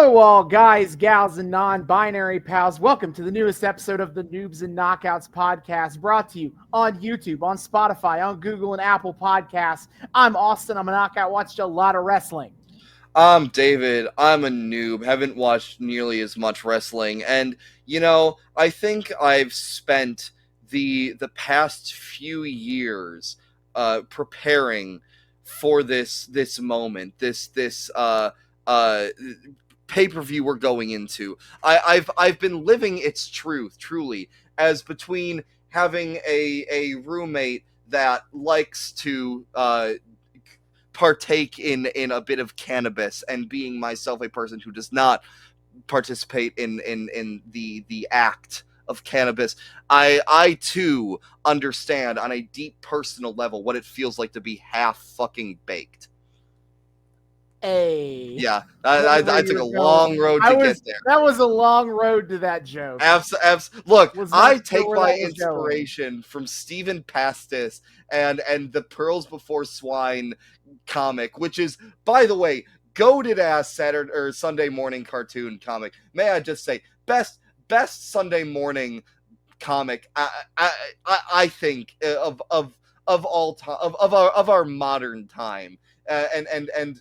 Hello, all guys, gals, and non-binary pals. Welcome to the newest episode of the Noobs and Knockouts Podcast, brought to you on YouTube, on Spotify, on Google, and Apple Podcasts. I'm Austin. I'm a knockout. Watched a lot of wrestling. I'm David. I'm a noob. Haven't watched nearly as much wrestling, and I think I've spent the past few years preparing for this moment, this pay-per-view we're going into. I've been living its truth, truly, as between having a roommate that likes to partake in a bit of cannabis and being myself a person who does not participate in the act of cannabis. I too understand on a deep personal level what it feels like to be half fucking baked. Yeah, I took a long road to get there. That was a long road to that joke. Look, I take my inspiration from Stephen Pastis and the Pearls Before Swine comic, which is, by the way, goated ass Saturday or Sunday morning cartoon comic. May I just say, best Sunday morning comic I think of all time of our modern time. And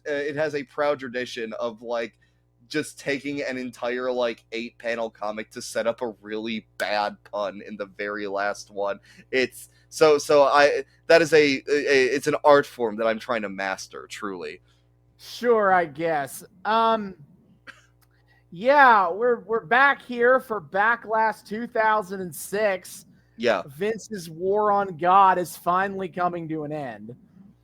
it has a proud tradition of like just taking an entire like 8-panel comic to set up a really bad pun in the very last one. It's it's an art form that I'm trying to master, truly. Sure, I guess. Yeah, we're back here for Backlash 2006. Yeah. Vince's war on God is finally coming to an end.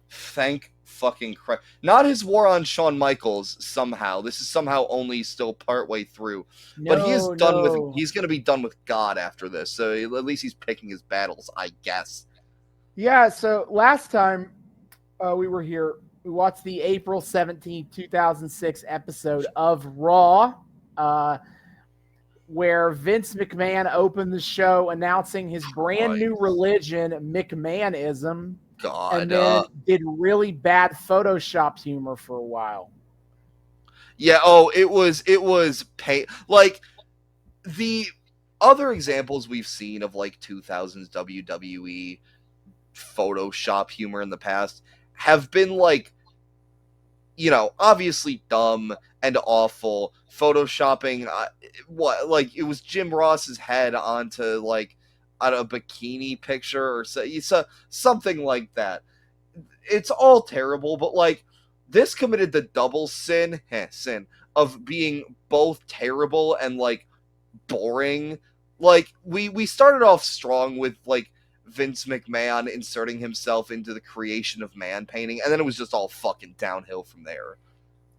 Thank fucking Christ. Not his war on Shawn Michaels somehow. This is somehow only still partway through. But he is done with he's going to be done with God after this. So at least he's picking his battles, I guess. Yeah, so last time we were here, we watched the April 17th, 2006 episode of Raw, where Vince McMahon opened the show announcing his brand new religion, McMahonism. God, and then did really bad Photoshop humor for a while. Yeah, it was pain. Like the other examples we've seen of like 2000s WWE Photoshop humor in the past have been like, obviously dumb and awful. Photoshopping, it was Jim Ross's head onto like a bikini picture or something like that. It's all terrible, but like this committed the double sin of being both terrible and like boring. Like we started off strong with like Vince McMahon inserting himself into the creation of man painting, and then it was just all fucking downhill from there.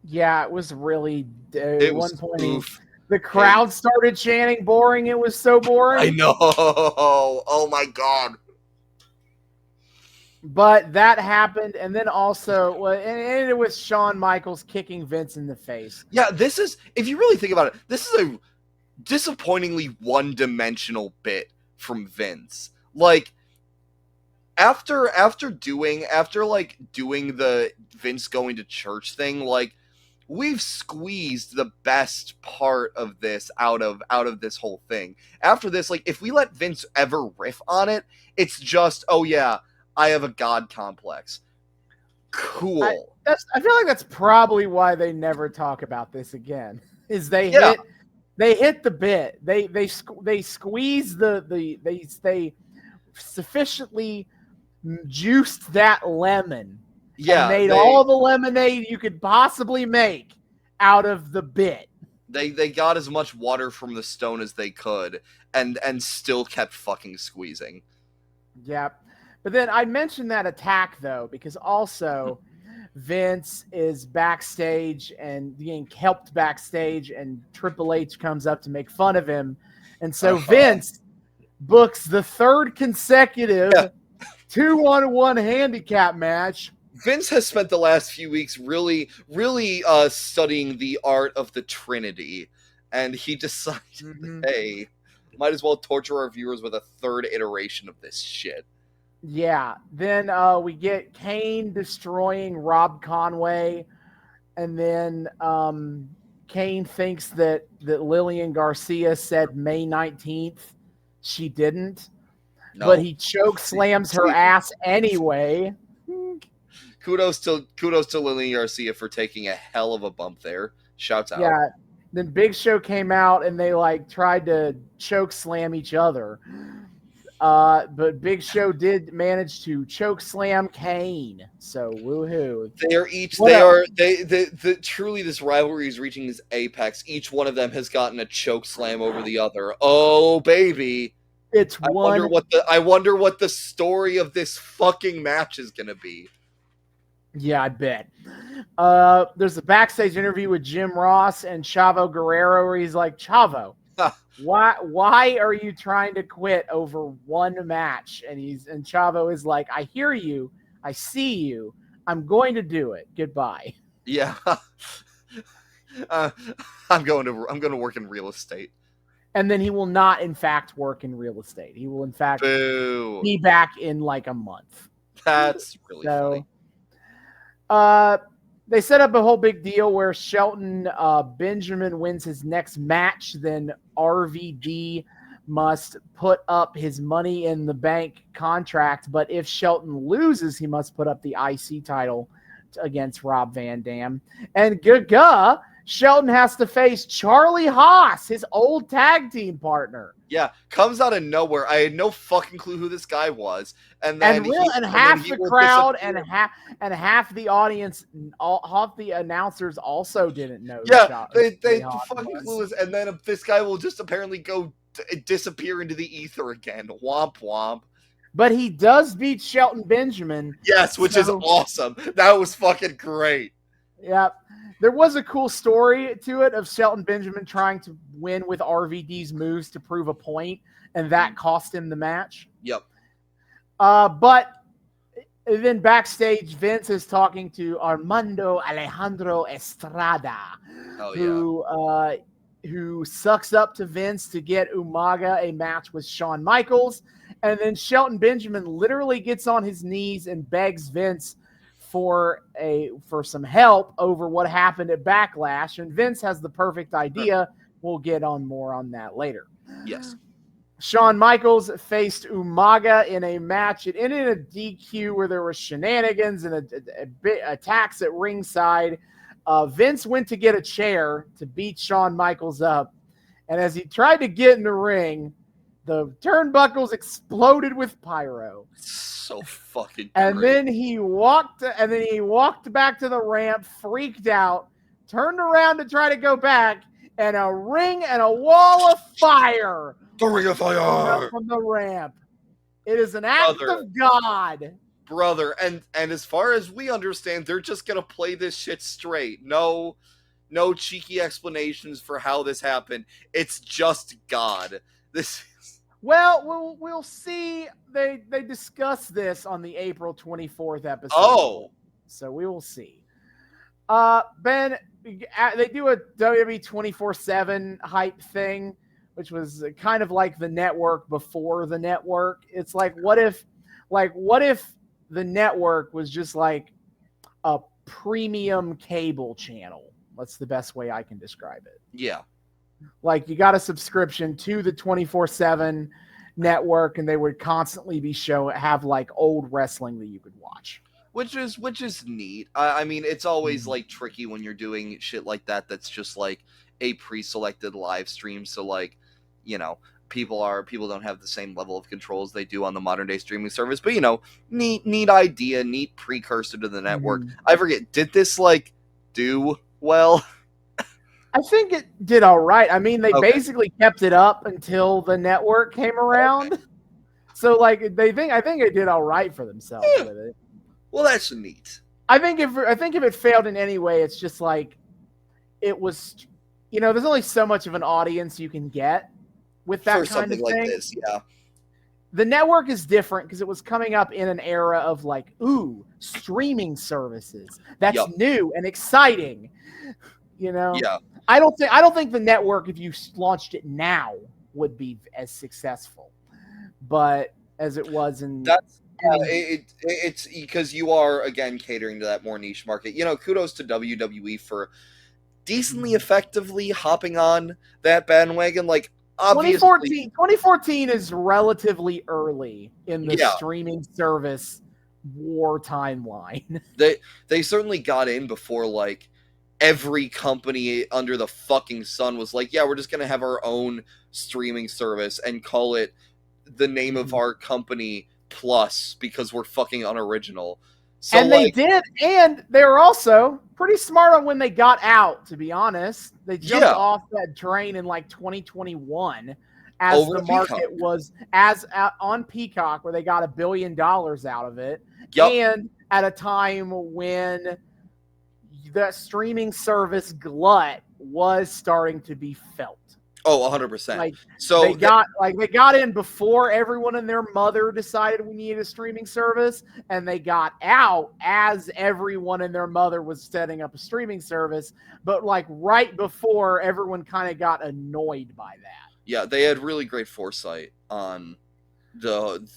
Yeah, it was really at one point. The crowd started chanting boring. It was so boring. I know. Oh my God. But that happened. And then also, and it was Shawn Michaels kicking Vince in the face. Yeah, this is, if you really think about it, this is a disappointingly one-dimensional bit from Vince. Like, after doing the Vince going to church thing, like, we've squeezed the best part of this out of this whole thing. After this, like, if we let Vince ever riff on it, it's just, oh yeah, I have a God complex. Cool. I feel like that's probably why they never talk about this again. Is they hit the bit. They squeeze they sufficiently juiced that lemon. Yeah, and made all the lemonade you could possibly make out of the bit. They got as much water from the stone as they could, and still kept fucking squeezing. Yep. But then I mentioned that attack though, because also Vince is backstage and being helped backstage, and Triple H comes up to make fun of him, and so Vince books the third consecutive 2-on-1 handicap match. Vince has spent the last few weeks really studying the art of the Trinity, and he decided, hey, might as well torture our viewers with a third iteration of this shit. Yeah. Then we get Kane destroying Rob Conway, and then Kane thinks that Lillian Garcia said May 19th. She didn't. No. But he choke slams her ass anyway. Kudos to Lillian Garcia for taking a hell of a bump there. Shouts out. Yeah. Then Big Show came out and they like tried to choke slam each other. But Big Show did manage to choke slam Kane. So woohoo. Truly this rivalry is reaching its apex. Each one of them has gotten a choke slam over the other. Oh baby. I wonder what the story of this fucking match is gonna be. Yeah, I bet. There's a backstage interview with Jim Ross and Chavo Guerrero where he's like, Chavo, why are you trying to quit over one match? And Chavo is like, I hear you, I see you, I'm going to do it. Goodbye. Yeah. I'm going to work in real estate. And then he will not, in fact, work in real estate. He will, in fact, be back in like a month. That's really funny. They set up a whole big deal where Shelton Benjamin wins his next match. Then RVD must put up his Money in the Bank contract. But if Shelton loses, he must put up the IC title against Rob Van Dam. And Shelton has to face Charlie Haas, his old tag team partner. Yeah, comes out of nowhere. I had no fucking clue who this guy was, and half the crowd and half the audience, half the announcers also didn't know. Yeah, they fucking clueless, and then this guy will just apparently go disappear into the ether again. Womp womp. But he does beat Shelton Benjamin. Yes, which is awesome. That was fucking great. Yeah. There was a cool story to it of Shelton Benjamin trying to win with RVD's moves to prove a point, and that cost him the match. Yep. But then backstage, Vince is talking to Armando Alejandro Estrada, who sucks up to Vince to get Umaga a match with Shawn Michaels. And then Shelton Benjamin literally gets on his knees and begs Vince for some help over what happened at Backlash, and Vince has the perfect idea. We'll get on more on that later. Yes. Shawn Michaels faced Umaga in a match. It ended in a DQ where there were shenanigans and attacks at ringside. Vince went to get a chair to beat Shawn Michaels up, and as he tried to get in the ring, the turnbuckles exploded with pyro. So fucking great. And then he walked back to the ramp, freaked out, turned around to try to go back, and a ring and a wall of fire. The ring of fire from the ramp. It is an act of God. Brother, and as far as we understand, they're just gonna play this shit straight. No cheeky explanations for how this happened. It's just God. Well, we'll see. They discuss this on the April 24th episode. Oh. So we will see. Ben, they do a WWE 24/7 hype thing, which was kind of like the network before the network. It's like, what if the network was just like a premium cable channel? That's the best way I can describe it. Yeah. Like you got a subscription to the 24/7 network, and they would constantly have like old wrestling that you could watch, which is neat. I mean, it's always like tricky when you're doing shit like that. That's just like a pre-selected live stream. So like, people don't have the same level of control as they do on the modern day streaming service. But neat idea, neat precursor to the network. I forget, did this like do well? I think it did all right. I mean, they basically kept it up until the network came around. So, like, I think it did all right for themselves with it. Well, that's neat. I think if it failed in any way, it's just like it was. There's only so much of an audience you can get with that kind of thing. Like this, yeah. The network is different because it was coming up in an era of like, streaming services. That's new and exciting. Yeah. I don't think the network, if you launched it now, would be as successful, but as it was in. It's because you are again catering to that more niche market. Kudos to WWE for decently effectively hopping on that bandwagon. Like, obviously, 2014 is relatively early in the streaming service war timeline. They certainly got in before, like, every company under the fucking sun was like, yeah, we're just gonna have our own streaming service and call it the name of our company Plus because we're fucking unoriginal. So, and they did, and they were also pretty smart on when they got out, to be honest. They jumped off that train in like 2021 as the market was on Peacock, where they got $1 billion out of it. Yep. And at a time when the streaming service glut was starting to be felt. Oh, 100%. Like, so they got in before everyone and their mother decided we needed a streaming service, and they got out as everyone and their mother was setting up a streaming service, but like right before everyone kind of got annoyed by that. Yeah, they had really great foresight on the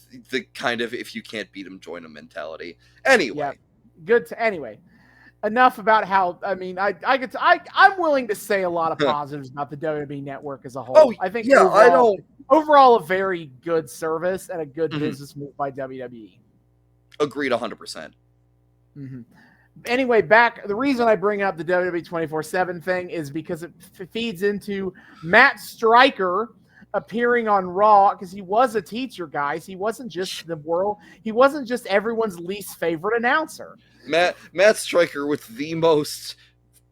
kind of if you can't beat them, join them mentality. Anyway. Yeah. Anyway. Enough about how, I mean, I'm willing to say a lot of positives about the WWE Network as a whole. Oh, I think overall a very good service and a good business move by WWE. Agreed 100%. Mm-hmm. Anyway, the reason I bring up the WWE 24/7 thing is because it feeds into Matt Stryker appearing on Raw, because he was a teacher, guys. He wasn't just everyone's least favorite announcer. Matt Stryker with the most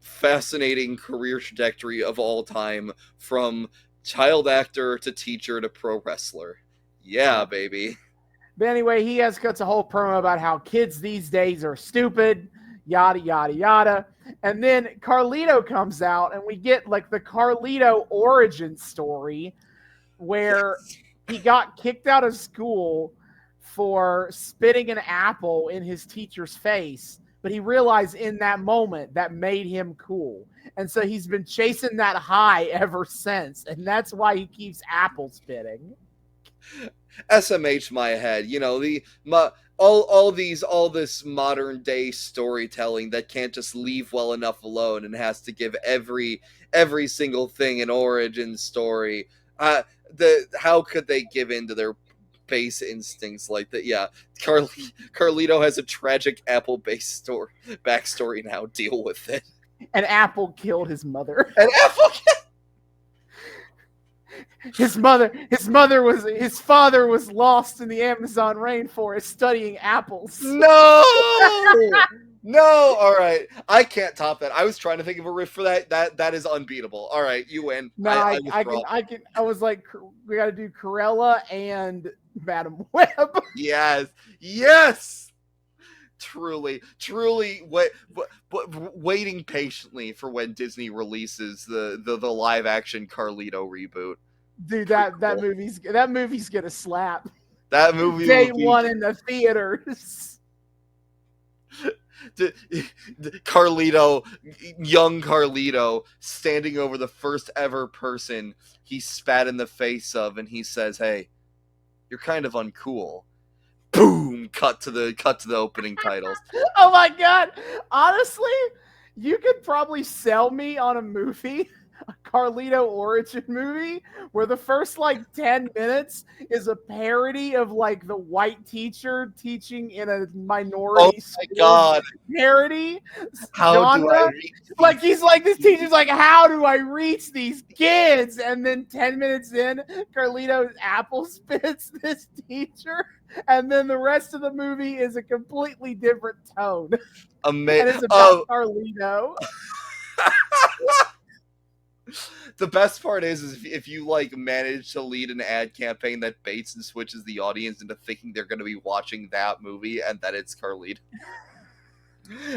fascinating career trajectory of all time, from child actor to teacher to pro wrestler. Yeah, baby. But anyway, he cuts a whole promo about how kids these days are stupid, yada, yada, yada. And then Carlito comes out, and we get like the Carlito origin story, where he got kicked out of school for spitting an apple in his teacher's face, but he realized in that moment that made him cool. And so he's been chasing that high ever since, and that's why he keeps apple spitting. SMH my head, you know, all this modern day storytelling that can't just leave well enough alone and has to give every single thing an origin story. How could they give in to their base instincts like that? Yeah, Carlito has a tragic Apple-based backstory now. Deal with it. And Apple killed his mother. And Apple. His father was lost in the Amazon rainforest studying apples. No. No, all right. I can't top that. I was trying to think of a riff for that. That is unbeatable. All right, you win. No, I can. I was like, we got to do Corella and Madam Web. Yes. Truly. Waiting patiently for when Disney releases the live action Carlito reboot. Dude, that movie's gonna slap. That movie day one in the theaters. Young Carlito, standing over the first ever person he spat in the face of, and he says, "Hey, you're kind of uncool." Boom! Cut to the opening titles. Oh my god! Honestly, you could probably sell me on a movie, a Carlito origin movie, where the first like 10 minutes is a parody of like the white teacher teaching in a minority school parody. How do I reach like he's like, this teacher's like, how do I reach these kids? And then 10 minutes in, Carlito apple spits this teacher, and then the rest of the movie is a completely different tone. Amazing. And it's about Carlito. The best part is if you like manage to lead an ad campaign that baits and switches the audience into thinking they're going to be watching that movie and that it's Carlito.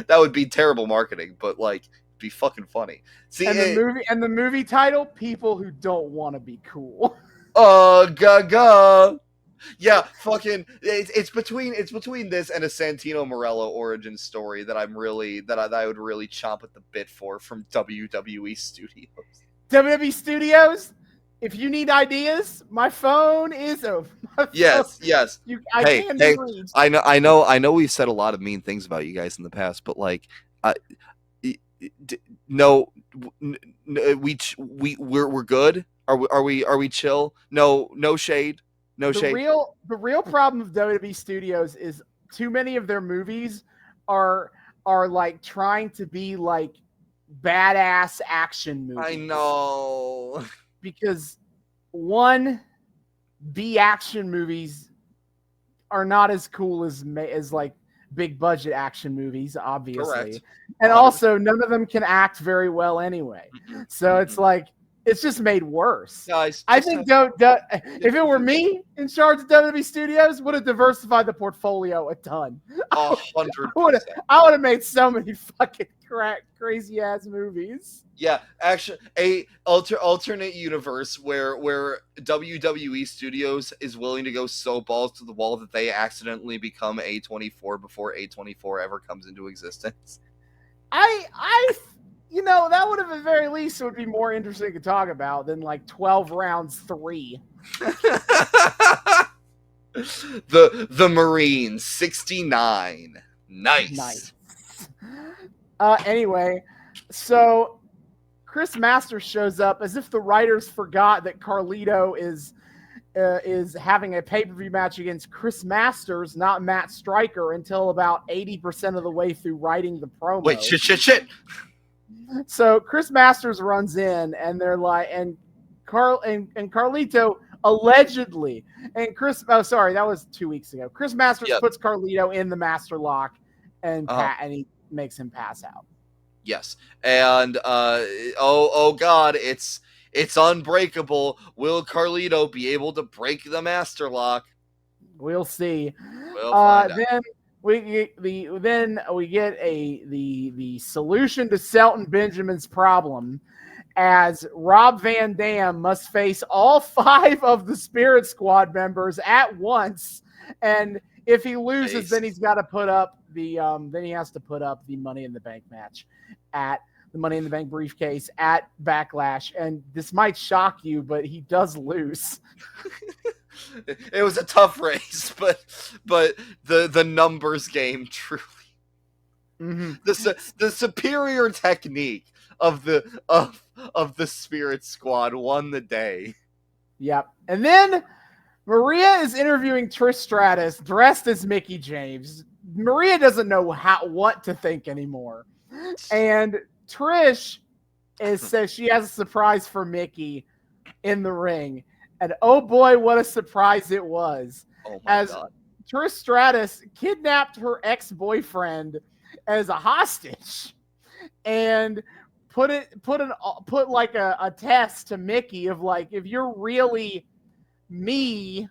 That would be terrible marketing, but like be fucking funny. See, and the movie title, People Who Don't Want to Be Cool. Gaga. Yeah, fucking it's between this and a Santino Marella origin story that I would really chomp at the bit for from WWE Studios. WWE Studios, if you need ideas, my phone is open. Yes. Hey, I know we've said a lot of mean things about you guys in the past, but like, no, we're good. Are we chill? No shade. No shade. The real problem of WWE Studios is too many of their movies are like trying to be like badass action movies. I know. Because one, B action movies are not as cool as like big budget action movies, obviously. Correct. And also none of them can act very well anyway. So it's like it's just made worse. Guys, I think if it were me in charge of WWE Studios, would have diversified the portfolio a ton. 100%. I would have made so many fucking crazy ass movies. Yeah, actually, a alternate universe where WWE Studios is willing to go so balls to the wall that they accidentally become A24 before A24 ever comes into existence. That would have at the very least would be more interesting to talk about than like 12 rounds 3. The Marines 69. Nice. Anyway, so Chris Masters shows up as if the writers forgot that Carlito is having a pay-per-view match against Chris Masters, not Matt Striker, until about 80% of the way through writing the promo. Wait, shit. So Chris Masters runs in, and they're like, and Carlito allegedly, and that was 2 weeks ago. Chris Masters puts Carlito in the master lock, and he makes him pass out. Yes, and oh god, it's unbreakable. Will Carlito be able to break the master lock? We'll see. We'll find out. Then we get the solution to Shelton Benjamin's problem, as Rob Van Dam must face all 5 of the Spirit Squad members at once, and if he loses, then he's got to put up the Money in the Bank match at the Money in the Bank briefcase at Backlash. And this might shock you, but he does lose. It was a tough race, but the numbers game truly. Mm-hmm. The superior technique of the Spirit Squad won the day. Yep. And then Maria is interviewing Trish Stratus dressed as Mickie James. Maria doesn't know what to think anymore. And Trish says she has a surprise for Mickie in the ring. And oh boy, what a surprise it was. Oh my God. Trish Stratus kidnapped her ex-boyfriend as a hostage and put like a test to Mickie of like, if you're really me,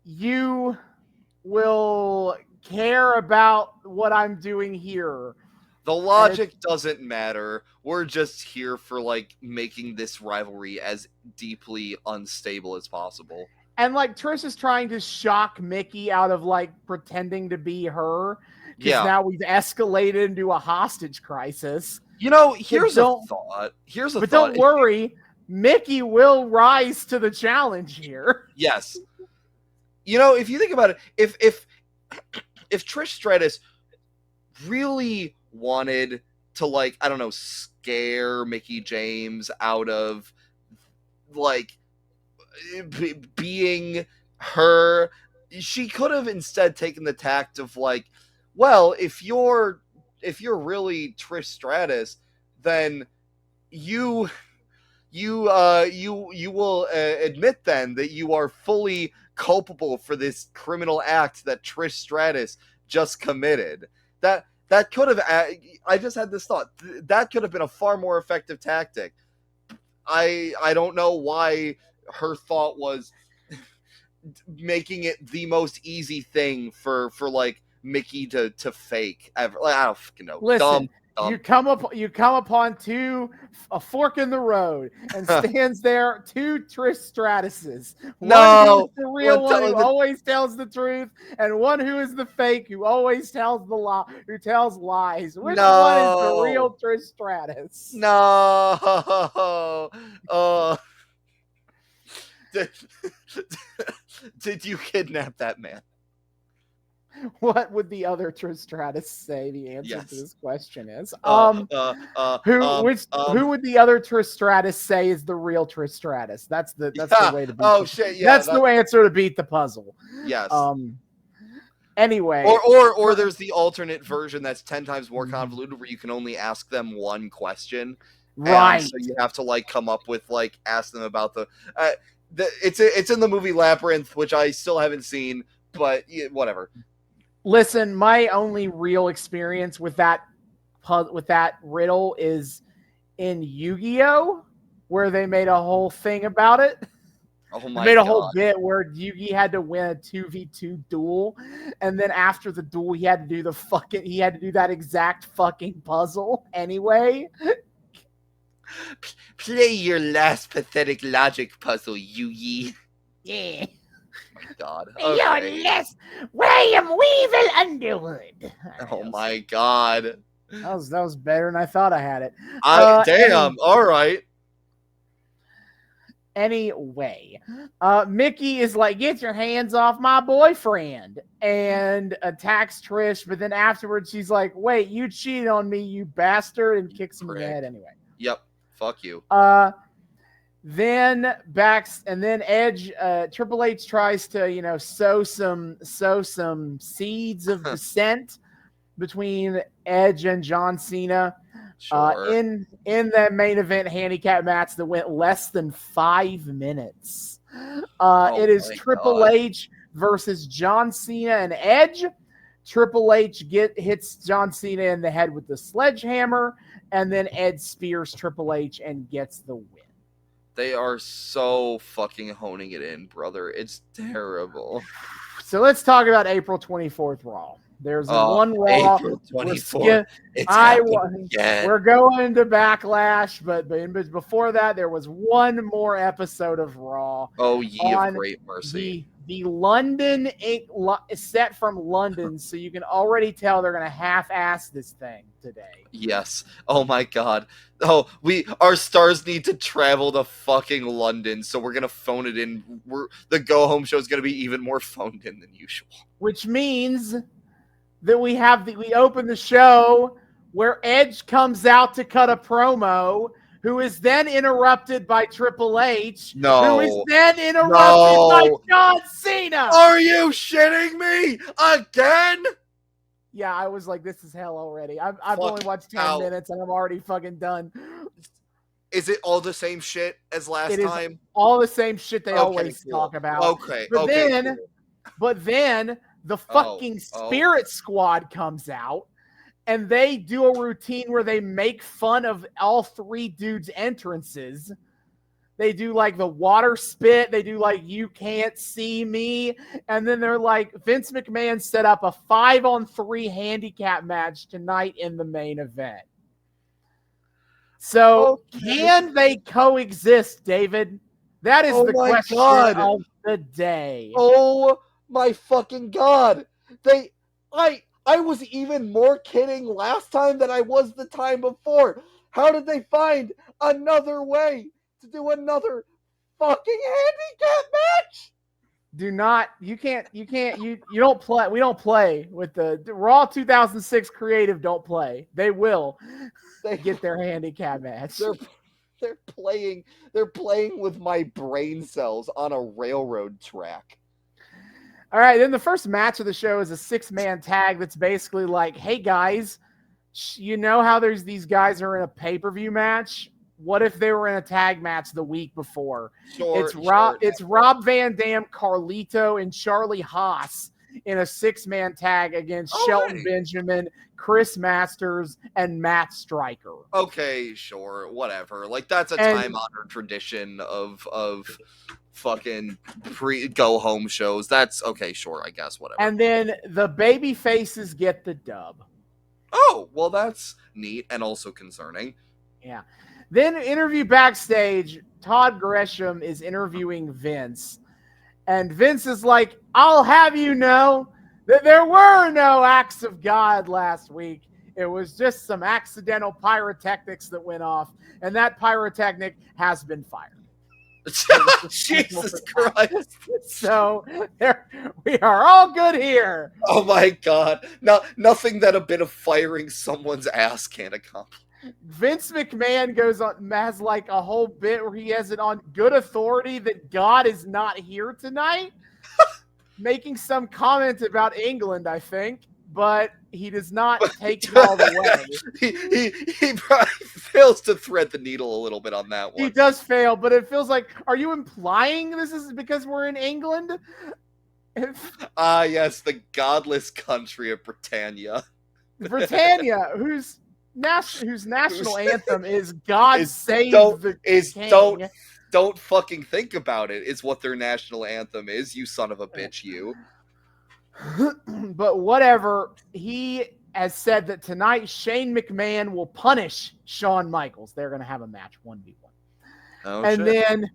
you will care about what I'm doing here. The logic doesn't matter. We're just here for like making this rivalry as deeply unstable as possible. And like Trish is trying to shock Mickie out of like pretending to be her. Because now we've escalated into a hostage crisis. Here's a thought. But don't worry, Mickie will rise to the challenge here. Yes. If you think about it, if Trish Stratus really wanted to, like, I don't know, scare Mickie James out of like being her, she could have instead taken the tact of like, well, if you're really Trish Stratus, then you will admit then that you are fully culpable for this criminal act that Trish Stratus just committed. That could have, I just had this thought, that could have been a far more effective tactic. I don't know why her thought was making it the most easy thing for like Mickie to fake ever. Like, I don't fucking know. Listen, you come upon a fork in the road, and stands there 2 Trish Stratuses. One who is the real one who always tells the truth, and one who is the fake who always tells tells lies. Which one is the real Trish Stratus? No. Did you kidnap that man? What would the other Trish Stratus say? The answer Yes. to this question is Who would the other Trish Stratus say is the real Trish Stratus? That's the way to beat. Oh shit! Yeah, that's the answer to beat the puzzle. Yes. Anyway, or there's the alternate version that's 10 times more convoluted, where you can only ask them one question. Right. So you have to like come up with like ask them about the it's in the movie Labyrinth, which I still haven't seen, but whatever. Listen, my only real experience with that riddle is in Yu-Gi-Oh, where they made a whole thing about it. Oh my made a God. whole bit where Yugi had to win a 2v2 duel, and then after the duel he had to do that exact fucking puzzle anyway. Play your last pathetic logic puzzle, Yugi. Yeah. Oh my God. Okay. Your last William Weevil Underwood. Oh my God. That was better than I thought I had it. Damn. All right. Anyway, Mickey is like, get your hands off my boyfriend, and attacks Trish, but then afterwards she's like, wait, you cheated on me, you bastard, and kicks him in the head anyway. Yep. Fuck you. Then Edge, Triple H tries to, sow some seeds of dissent between Edge and John Cena. Sure. In the main event handicap match that went less than 5 minutes. It is Triple H versus John Cena and Edge. Triple H hits John Cena in the head with the sledgehammer, and then Edge spears Triple H and gets the win. They are so fucking honing it in, brother. It's terrible. So let's talk about April 24th Raw. There's one Raw. April 24th. We're going to Backlash, but before that, there was one more episode of Raw. Oh, ye of great mercy. The London set from London, so you can already tell they're going to half-ass this thing today. Yes. Oh my God. Oh, our stars need to travel to fucking London, so we're gonna phone it in. The go home show is gonna be even more phoned in than usual. Which means that we open the show where Edge comes out to cut a promo, who is then interrupted by Triple H, who is then interrupted by John Cena. Are you shitting me again? Yeah, I was like, this is hell already. I've only watched 10 minutes and I'm already fucking done. Is it all the same shit as last time? Is all the same shit they always talk about. Okay. But then the fucking Spirit Squad comes out and they do a routine where they make fun of all three dudes' entrances. They do like the water spit. They do like, you can't see me. And then they're like, Vince McMahon set up a 5-on-3 handicap match tonight in the main event. So can they coexist, David? That is the question of the day. Oh my fucking God. I was even more kidding last time than I was the time before. How did they find another way to do another fucking handicap match? You don't play. We don't play with the Raw 2006 creative. Don't play. They will. They get their handicap match. They're playing with my brain cells on a railroad track. All right, then the first match of the show is a 6-man tag that's basically like, hey guys, you know how there's these guys are in a pay-per-view match? What if they were in a tag match the week before? It's Rob Van Dam, Carlito, and Charlie Haas in a 6-man tag against Shelton Benjamin, Chris Masters, and Matt Stryker. Okay, sure, whatever. Like, that's a time-honored tradition of fucking go-home shows. That's okay, sure, I guess, whatever. And then the baby faces get the dub. Oh, well, that's neat and also concerning. Yeah. Then interview backstage, Todd Gresham is interviewing Vince. And Vince is like, I'll have you know that there were no acts of God last week. It was just some accidental pyrotechnics that went off. And that pyrotechnic has been fired. Jesus Christ. So we are all good here. Oh my God. No, nothing that a bit of firing someone's ass can't accomplish. Vince McMahon has like a whole bit where he has it on good authority that God is not here tonight, making some comment about England, I think, but he does not take it all the way. He probably fails to thread the needle a little bit on that one. He does fail, but it feels like, are you implying this is because we're in England? Yes, the godless country of Britannia. Britannia, whose national anthem is "God Save the King." Don't fucking think about it. Is what their national anthem is. You son of a bitch, you. But whatever. He has said that tonight Shane McMahon will punish Shawn Michaels. They're going to have a match 1v1. Oh, and shit. then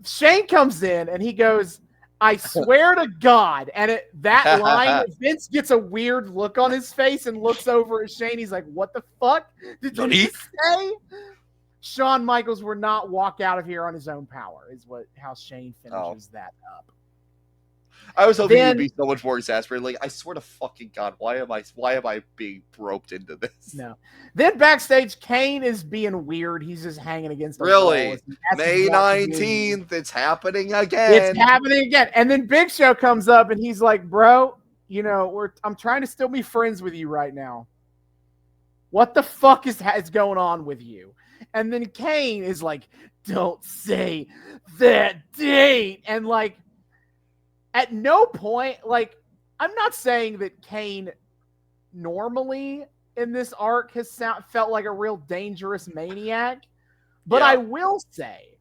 Shane comes in and he goes, I swear to God. And that line, Vince gets a weird look on his face and looks over at Shane. He's like, what the fuck did you say? Shawn Michaels will not walk out of here on his own power, is how Shane finishes that up. I was hoping you'd be so much more exasperated. Like, I swear to fucking God, why am I being roped into this? No. Then backstage, Kane is being weird. He's just hanging against the Really? May 19th, it's happening again. It's happening again. And then Big Show comes up and he's like, bro, I'm trying to still be friends with you right now. What the fuck is going on with you? And then Kane is like, don't say that date. And like, at no point, like, I'm not saying that Kane normally in this arc has felt like a real dangerous maniac, but I will say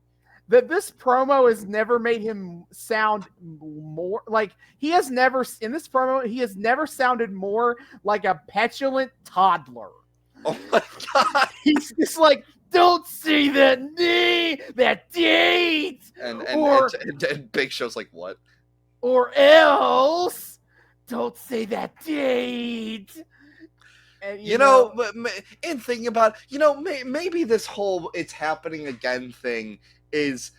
that this promo has never made him sound more like he has never sounded more like a petulant toddler. Oh my God. He's just like, don't say that date. And Big Show's like, what? Or else, don't say that date. And, in thinking about, maybe this whole "it's happening again" thing is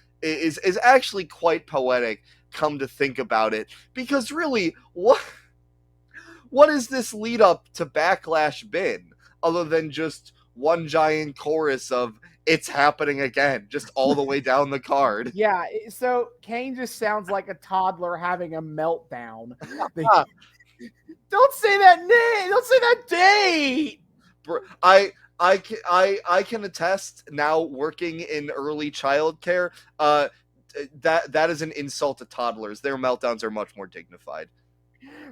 actually quite poetic. Come to think about it, because really, what is this lead up to Backlash been, other than just one giant chorus of "it's happening again" just all the way down the card? Yeah, so Kane just sounds like a toddler having a meltdown. Don't say that name. Don't say that date. I can attest, now working in early childcare, that is an insult to toddlers. Their meltdowns are much more dignified.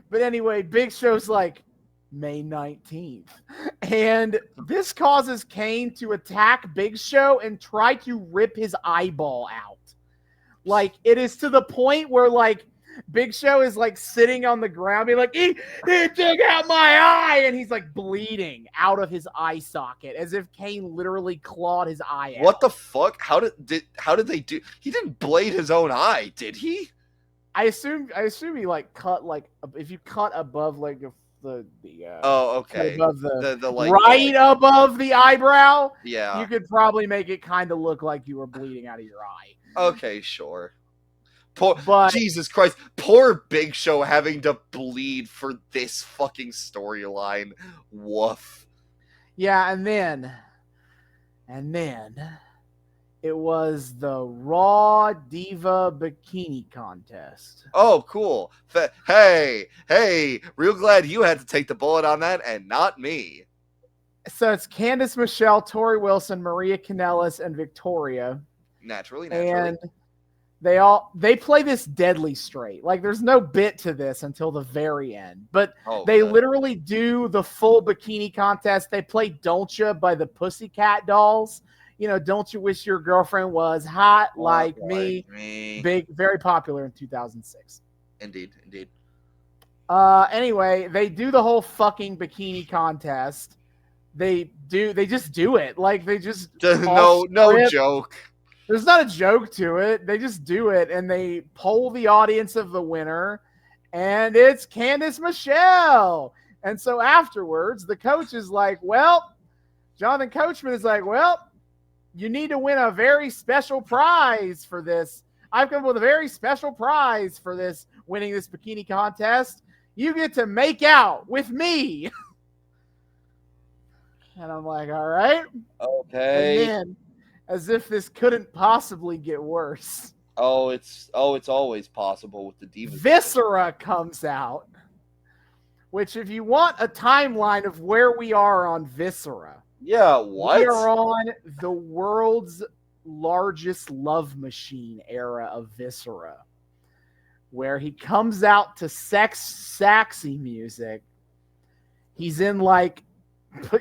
But anyway, Big Show's like, May 19th. And this causes Kane to attack Big Show and try to rip his eyeball out. Like, it is to the point where, like, Big Show is, like, sitting on the ground being like, he took out my eye! And he's, like, bleeding out of his eye socket as if Kane literally clawed his eye out. What the fuck? How did they do? He didn't blade his own eye, did he? I assume he, like, cut, like, if you cut above, like, okay. Above above the eyebrow. Yeah. You could probably make it kind of look like you were bleeding out of your eye. Okay, sure. Jesus Christ. Poor Big Show having to bleed for this fucking storyline. Woof. Yeah, and then it was the Raw Diva Bikini Contest. Oh, cool. Hey, real glad you had to take the bullet on that and not me. So it's Candice Michelle, Tori Wilson, Maria Kanellis, and Victoria. Naturally. And they play this deadly straight. Like, there's no bit to this until the very end. But they literally do the full bikini contest. They play Don't Ya by the Pussycat Dolls. Don't you wish your girlfriend was hot like me? Big, very popular in 2006. Indeed. Anyway, they do the whole fucking bikini contest. They just do it. Like, they just no joke. There's not a joke to it. They just do it, and they poll the audience of the winner, and it's Candice Michelle. And so afterwards, the coach is like, well, Jonathan Coachman is like, well, you need to win a very special prize for this. I've come up with a very special prize for this, winning this bikini contest. You get to make out with me. And I'm like, all right. Okay. And then, as if this couldn't possibly get worse. Oh, it's always possible with the Divas. Viscera comes out, which if you want a timeline of where we are on Viscera. Yeah, what? We are on the world's largest love machine era of Viscera, where he comes out to sexy music. He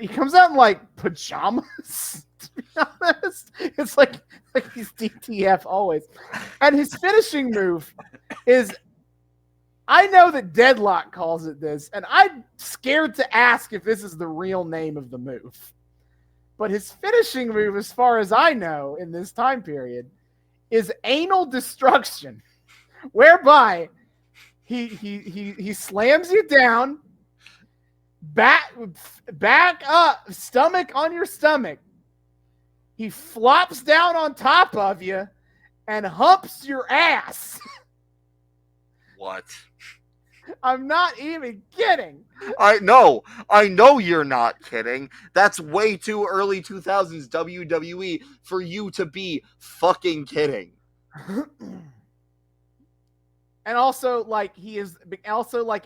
comes out in like pajamas, to be honest. It's like he's DTF always. And his finishing move is, I know that Deadlock calls it this, and I'm scared to ask if this is the real name of the move. But his finishing move, as far as I know, in this time period, is anal destruction, whereby he slams you down, back up, stomach on your stomach. He flops down on top of you and humps your ass. What? I'm not even kidding. I know you're not kidding. That's way too early 2000s WWE for you to be fucking kidding. And also, like,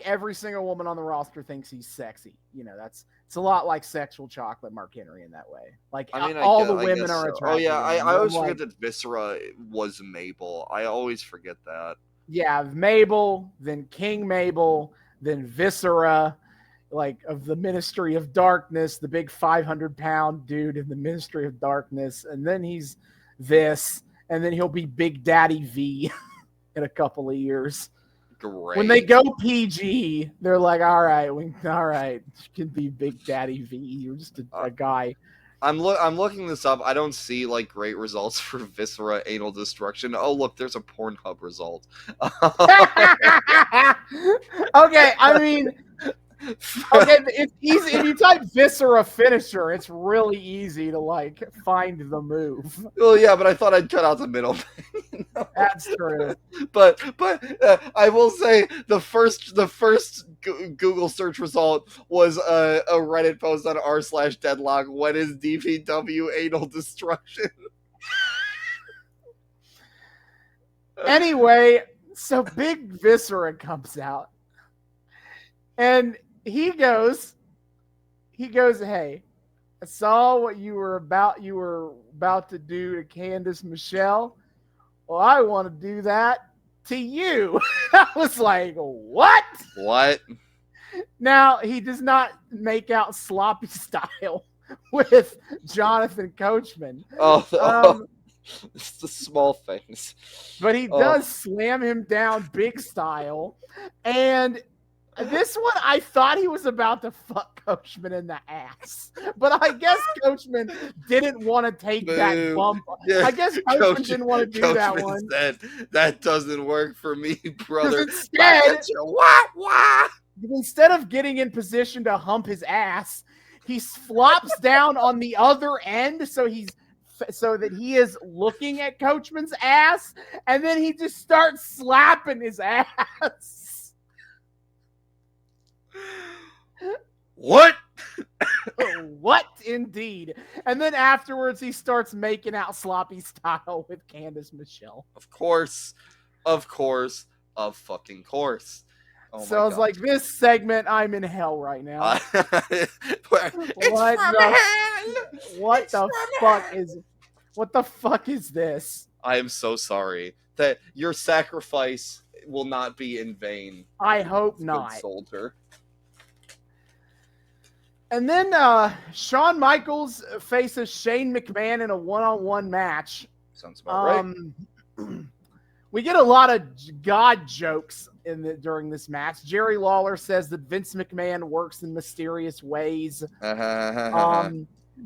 every single woman on the roster thinks he's sexy. You know, it's a lot like sexual chocolate Mark Henry in that way. Like, all the women are attracted. Oh yeah, I always forget that Viscera was Mabel. I always forget that. Yeah, Mabel, then King Mabel, then Viscera, like, of the Ministry of Darkness, the big 500-pound dude in the Ministry of Darkness, and then he's this, and then he'll be Big Daddy V in a couple of years. Great. When they go PG, they're like, all right, you can be Big Daddy V. You're just a guy. I'm looking this up. I don't see like great results for Viscera anal destruction. Oh look, there's a Pornhub result. Okay, I mean, it's easy. If you type Viscera finisher, it's really easy to like find the move. Well, yeah, but I thought I'd cut out the middle. That's true. But I will say the first Google search result was a Reddit post on r/deadlock. When is DPW anal destruction? Anyway, so Big Viscera comes out, and he goes, hey, I saw what you were about to do to Candice Michelle. Well, I want to do that to you. I was like, what? What? Now, he does not make out sloppy style with Jonathan Coachman. It's the small things. But he does slam him down big style. And this one, I thought he was about to fuck Coachman in the ass. But I guess Coachman didn't want to take that bump. Yeah, I guess Coachman didn't want to do that one. Said, that doesn't work for me, brother. Instead of getting in position to hump his ass, he flops down on the other end so that he is looking at Coachman's ass, and then he just starts slapping his ass. What? What indeed? And then afterwards, he starts making out sloppy style with Candice Michelle. Of course. Of fucking course. Oh so I was like, this segment, I'm in hell right now. What the fuck is this? I am so sorry that your sacrifice will not be in vain. I hope not. Soldier. And then Shawn Michaels faces Shane McMahon in a one-on-one match. Sounds about right. We get a lot of God jokes during this match. Jerry Lawler says that Vince McMahon works in mysterious ways.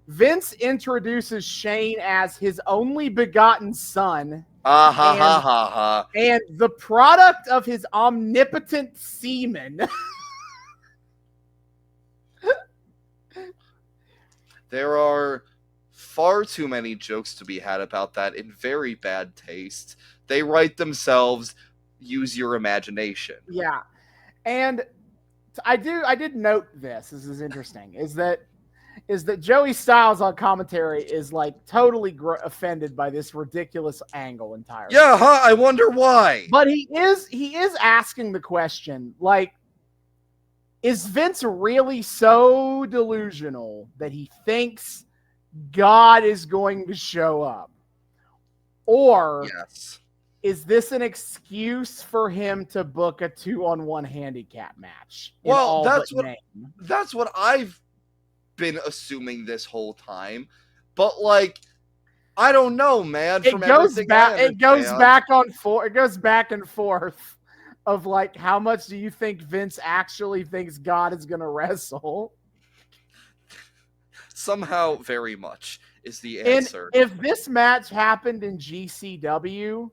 Vince introduces Shane as his only begotten son. And the product of his omnipotent semen. There are far too many jokes to be had about that in very bad taste. They write themselves. Use your imagination. Yeah. And I did note this is interesting, is that Joey Styles on commentary is like totally offended by this ridiculous angle entirely. Yeah, huh? I wonder why. But he is asking the question, like, is Vince really so delusional that he thinks God is going to show up? Or yes, is this an excuse for him to book a 2-on-1 handicap match? Well, that's what I've been assuming this whole time. But like, I don't know, man. It goes back and forth of like, how much do you think Vince actually thinks God is going to wrestle? Somehow, very much is the answer. And if this match happened in GCW,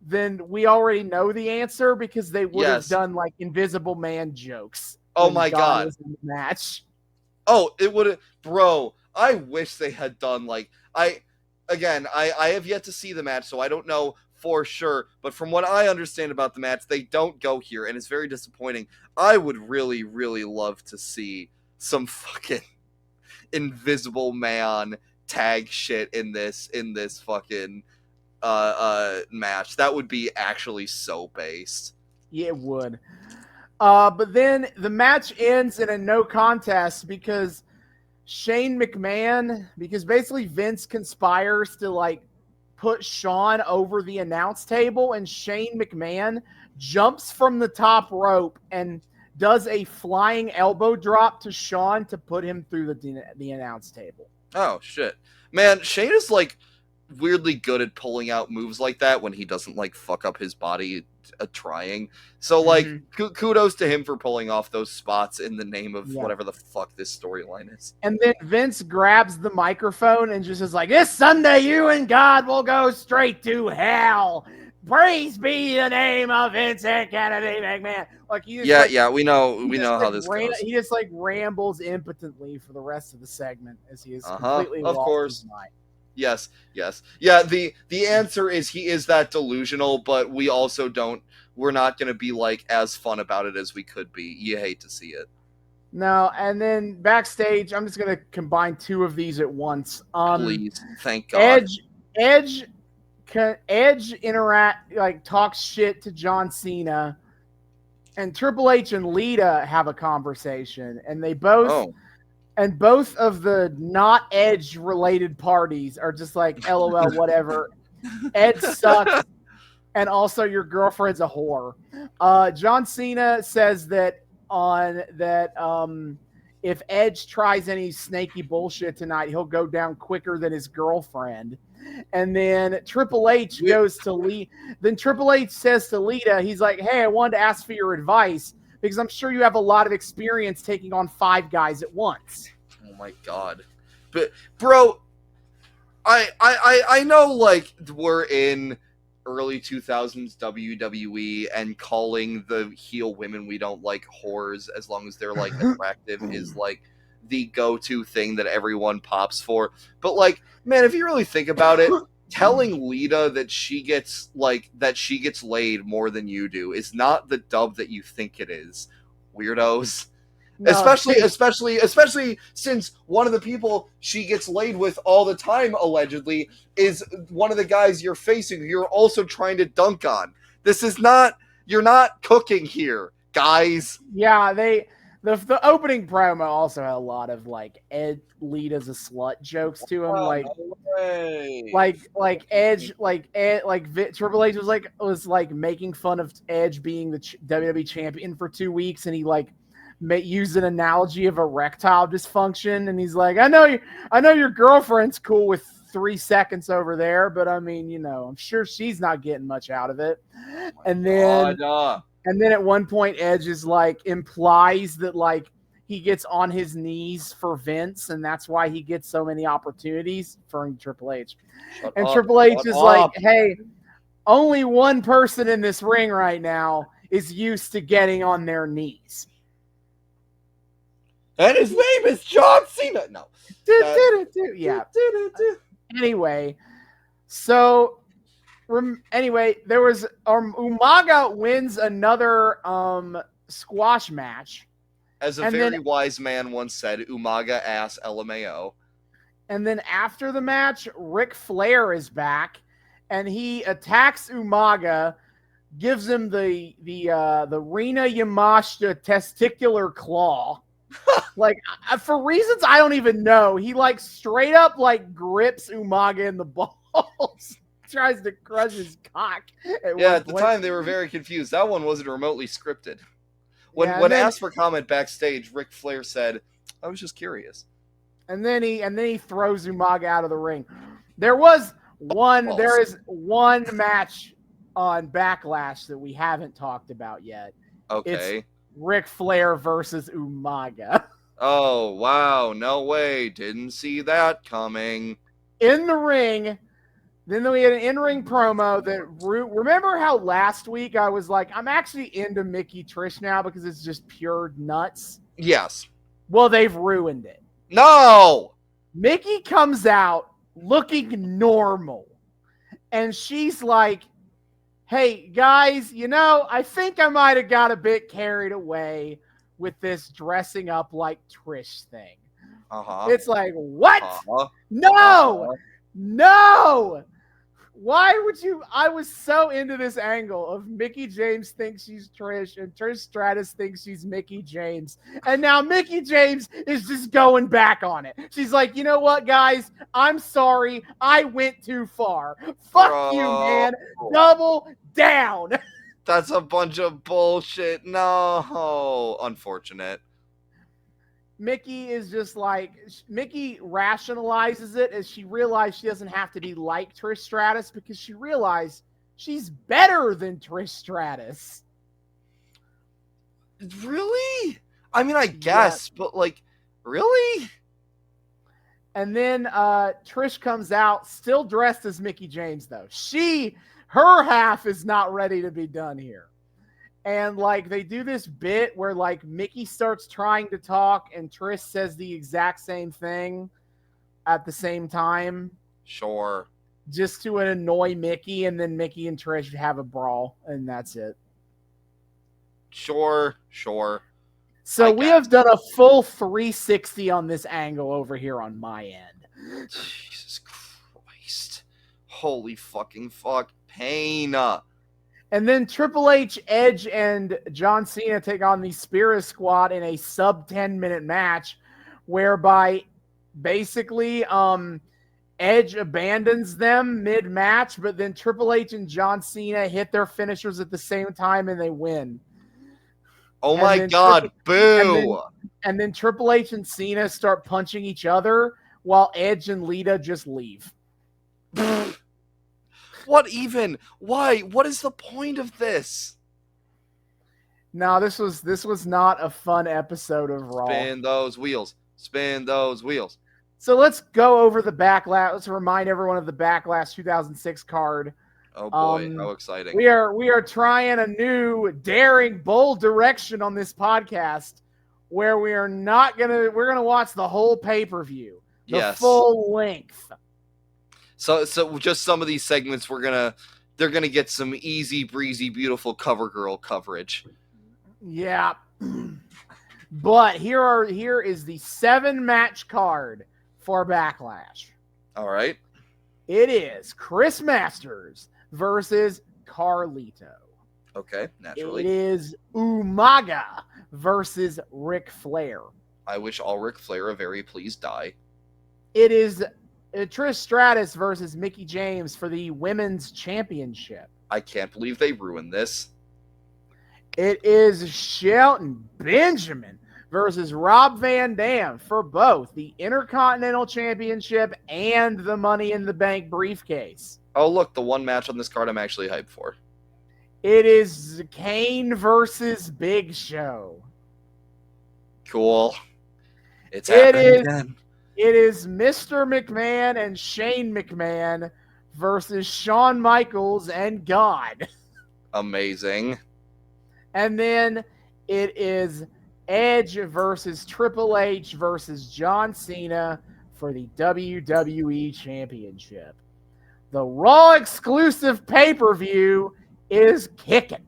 then we already know the answer because they would have done like Invisible Man jokes. Oh my God. Was in the match. Oh, it would have, bro. I wish they had done like, I have yet to see the match, so I don't know for sure. But from what I understand about the match, they don't go here, and it's very disappointing. I would really, really love to see some fucking Invisible Man tag shit in this fucking match. That would be actually so based. Yeah, it would. But then the match ends in a no contest because basically Vince conspires to like put Shawn over the announce table, and Shane McMahon jumps from the top rope and does a flying elbow drop to Shawn to put him through the announce table. Oh shit, man! Shane is like weirdly good at pulling out moves like that when he doesn't like fuck up his body trying. So like kudos to him for pulling off those spots in the name of whatever the fuck this storyline is. And then Vince grabs the microphone and just is like, "This Sunday you and God will go straight to hell. Praise be the name of Vincent Kennedy McMahon." Like we know how this goes. He just like rambles impotently for the rest of the segment as he is completely lost his mind. Yes. Yeah, the answer is he is that delusional, but we also we're not going to be like as fun about it as we could be. You hate to see it. No, and then backstage, I'm just going to combine two of these at once. Please, thank God. Edge talks shit to John Cena, and Triple H and Lita have a conversation, and they both and both of the not Edge related parties are just like, LOL, whatever. Edge sucks, and also your girlfriend's a whore. John Cena says that if Edge tries any snaky bullshit tonight, he'll go down quicker than his girlfriend. And then Triple H goes to Lita. Then Triple H says to Lita, he's like, "Hey, I wanted to ask for your advice because I'm sure you have a lot of experience taking on 5 guys at once." Oh my God. But bro, I know like we're in early 2000s WWE and calling the heel women we don't like whores as long as they're like attractive is like the go-to thing that everyone pops for. But like, man, if you really think about it, telling Lita that she gets laid more than you do is not the dub that you think it is, weirdos. No. Especially since one of the people she gets laid with all the time, allegedly, is one of the guys you're facing who you're also trying to dunk on. You're not cooking here, guys. Yeah, the opening promo also had a lot of like Lita's a slut jokes to him, Triple H was like making fun of Edge being the WWE champion for 2 weeks, and he like use an analogy of erectile dysfunction, and he's like, I know your girlfriend's cool with 3 seconds over there, but I mean, I'm sure she's not getting much out of it. And then at one point Edge is like implies that like he gets on his knees for Vince, and that's why he gets so many opportunities for Triple H. Triple H is like, "Hey, only one person in this ring right now is used to getting on their knees." And his name is John Cena. No. Yeah. Anyway, so there was Umaga wins another squash match. As a very wise man once said, Umaga ass LMAO. And then after the match, Ric Flair is back, and he attacks Umaga, gives him the Rina Yamashita testicular claw. Like, for reasons I don't even know, he like straight up like grips Umaga in the balls. Tries to crush his cock. At the time they were very confused. That one wasn't remotely scripted. When asked for comment backstage, Ric Flair said, "I was just curious." And then he throws Umaga out of the ring. There is one match on Backlash that we haven't talked about yet. Okay. It's Ric Flair versus Umaga. Oh, wow. No way. Didn't see that coming. In the ring. Then we had an in-ring promo that remember how last week I was like, I'm actually into Mickey Trish now because it's just pure nuts? Yes. Well, they've ruined it. No! Mickey comes out looking normal. And she's like, hey, guys, I think I might have got a bit carried away with this dressing up like Trish thing. Uh-huh. It's like, what? Uh-huh. No! Uh-huh. No! Why would you? I was so into this angle of Mickie James thinks she's Trish and Trish Stratus thinks she's Mickie James. And now Mickie James is just going back on it. She's like, you know what, guys? I'm sorry. I went too far. Fuck you, man. Double down. That's a bunch of bullshit. No. Unfortunate. Mickey is just like, Mickey rationalizes it as she realized she doesn't have to be like Trish Stratus because she realized she's better than Trish Stratus. Really? I mean, I guess, but like, really? And then Trish comes out, still dressed as Mickie James, though. Her half is not ready to be done here. And, like, they do this bit where, like, Mickey starts trying to talk and Trish says the exact same thing at the same time. Sure. Just to annoy Mickey, and then Mickey and Trish have a brawl, and that's it. Sure. So we have done a full 360 on this angle over here on my end. Jesus Christ. Holy fucking fuck. Pain. And then Triple H, Edge, and John Cena take on the Spirit Squad in a sub 10-minute match, whereby basically Edge abandons them mid-match, but then Triple H and John Cena hit their finishers at the same time and they win. Oh my God, boo! And then Triple H and Cena start punching each other while Edge and Lita just leave. What even? Why? What is the point of this? No, this was not a fun episode of Raw. Spin those wheels. So let's go over the Backlash. Let's remind everyone of the Backlash 2006 card. Oh boy, how exciting. We are trying a new, daring, bold direction on this podcast where we're going to watch the whole pay-per-view. The full length. So just some of these segments they're gonna get some easy breezy beautiful cover girl coverage. Yeah. But here is the 7-match card for Backlash. All right. It is Chris Masters versus Carlito. Okay, naturally. It is Umaga versus Ric Flair. I wish all Ric Flair a very please die. It is Trish Stratus versus Mickie James for the Women's Championship. I can't believe they ruined this. It is Shelton Benjamin versus Rob Van Dam for both the Intercontinental Championship and the Money in the Bank briefcase. Oh, look, the one match on this card I'm actually hyped for. It is Kane versus Big Show. Cool. It's happening again. It is Mr. McMahon and Shane McMahon versus Shawn Michaels and God. Amazing. And then it is Edge versus Triple H versus John Cena for the WWE Championship. The Raw exclusive pay-per-view is kicking.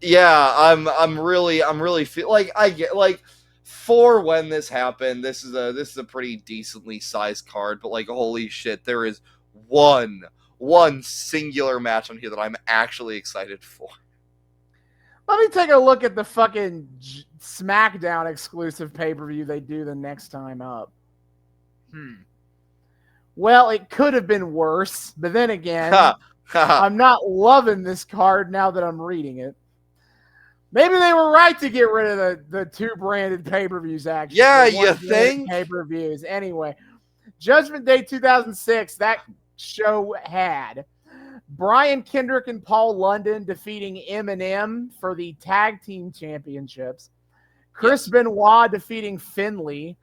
Yeah, I'm really feel like I get like for when this happened, this is a pretty decently sized card, but like holy shit, there is one singular match on here that I'm actually excited for. Let me take a look at the fucking SmackDown exclusive pay-per-view they do the next time up. Well, it could have been worse, but then again, I'm not loving this card now that I'm reading it. Maybe they were right to get rid of the two branded pay-per-views, actually. Yeah, you think? Pay-per-views. Anyway, Judgment Day 2006, that show had Brian Kendrick and Paul London defeating Eminem for the tag team championships. Chris Benoit defeating Finlay.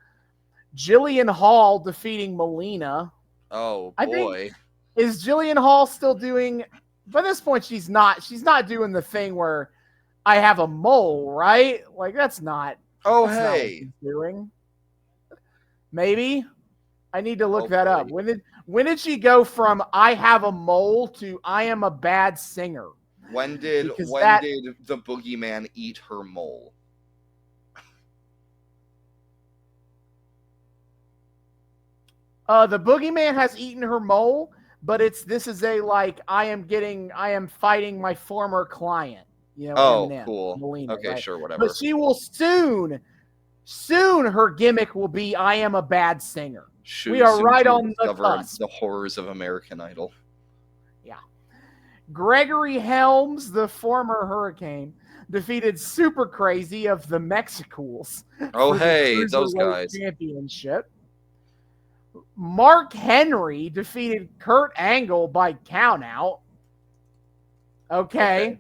Jillian Hall defeating Melina. Oh, boy. Is Jillian Hall still doing... By this point, she's not doing the thing where I have a mole, right? Like, that's not... Oh, that's hey. not what she's doing. Maybe? I need to look that up. When did she go from I have a mole to I am a bad singer? When did the boogeyman eat her mole? The boogeyman has eaten her mole, but this is a like I am fighting my former client. You know, Eminem, cool. Melina, okay, right? sure, whatever. But she will soon her gimmick will be I am a bad singer. We are right on the cusp. The horrors of American Idol. Yeah. Gregory Helms, the former Hurricane, defeated Super Crazy of the Mexicools. Oh, hey, those guys. Championship. Mark Henry defeated Kurt Angle by countout. Okay.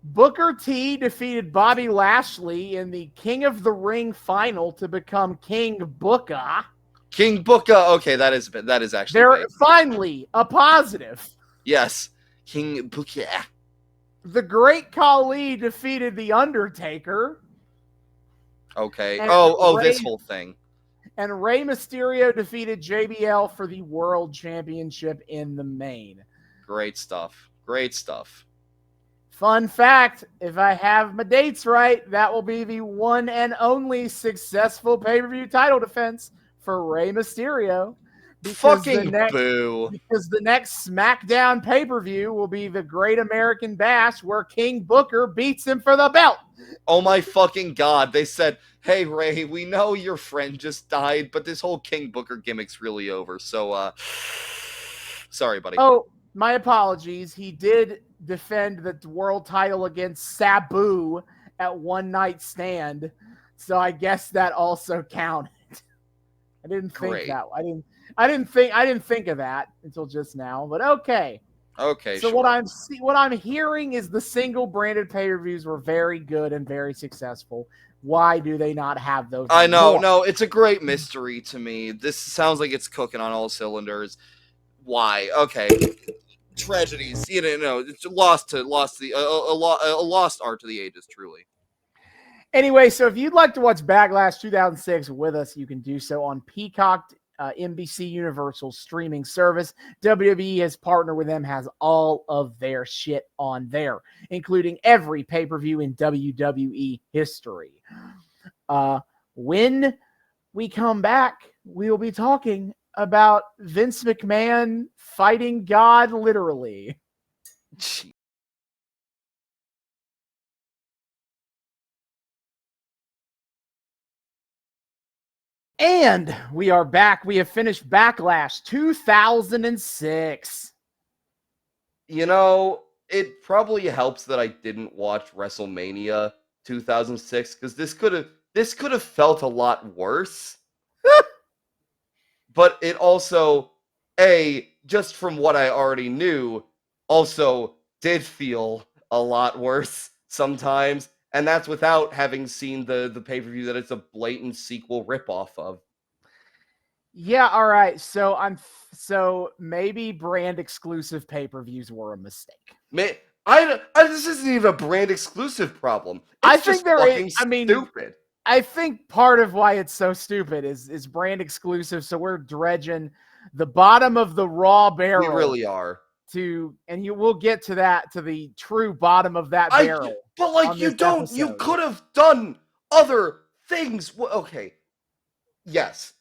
Booker T defeated Bobby Lashley in the King of the Ring final to become King Booker. King Booker. Okay, that is actually. They're finally a positive. Yes, King Booker. The Great Khali defeated The Undertaker. Okay. And this whole thing. And Rey Mysterio defeated JBL for the World Championship in the main. Great stuff. Fun fact, if I have my dates right, that will be the one and only successful pay-per-view title defense for Rey Mysterio. Fucking boo. Because the next SmackDown pay-per-view will be the Great American Bash where King Booker beats him for the belt. Oh my fucking God. They said, hey, Ray, we know your friend just died, but this whole King Booker gimmick's really over. So, sorry, buddy. Oh, my apologies. He did defend the world title against Sabu at One Night Stand. So I guess that also counted. I didn't think that. I didn't think of that until just now, but okay. Okay. So sure. What I'm hearing is the single branded pay-per-views were very good and very successful. Why do they not have those? I know. No, it's a great mystery to me. This sounds like it's cooking on all cylinders. Why? Okay. Tragedies. You know, it's a lost art to the ages, truly. Anyway, so if you'd like to watch Backlash 2006 with us, you can do so on Peacock, NBC Universal streaming service. WWE has partnered with them, has all of their shit on there, including every pay-per-view in WWE history. When we come back, we'll be talking about Vince McMahon fighting God literally. And we are back. We have finished Backlash 2006. You know, it probably helps that I didn't watch WrestleMania 2006 because this could have felt a lot worse. But it also, just from what I already knew, also did feel a lot worse sometimes. And that's without having seen the pay-per-view that it's a blatant sequel ripoff of. Yeah, all right. So maybe brand exclusive pay-per-views were a mistake. This isn't even a brand exclusive problem. I It's think just fucking stupid. I think part of why it's so stupid is brand exclusive. So we're dredging the bottom of the Raw barrel. We really are. And we'll get to the true bottom of that barrel. But like you could have done other things. Okay. Yes.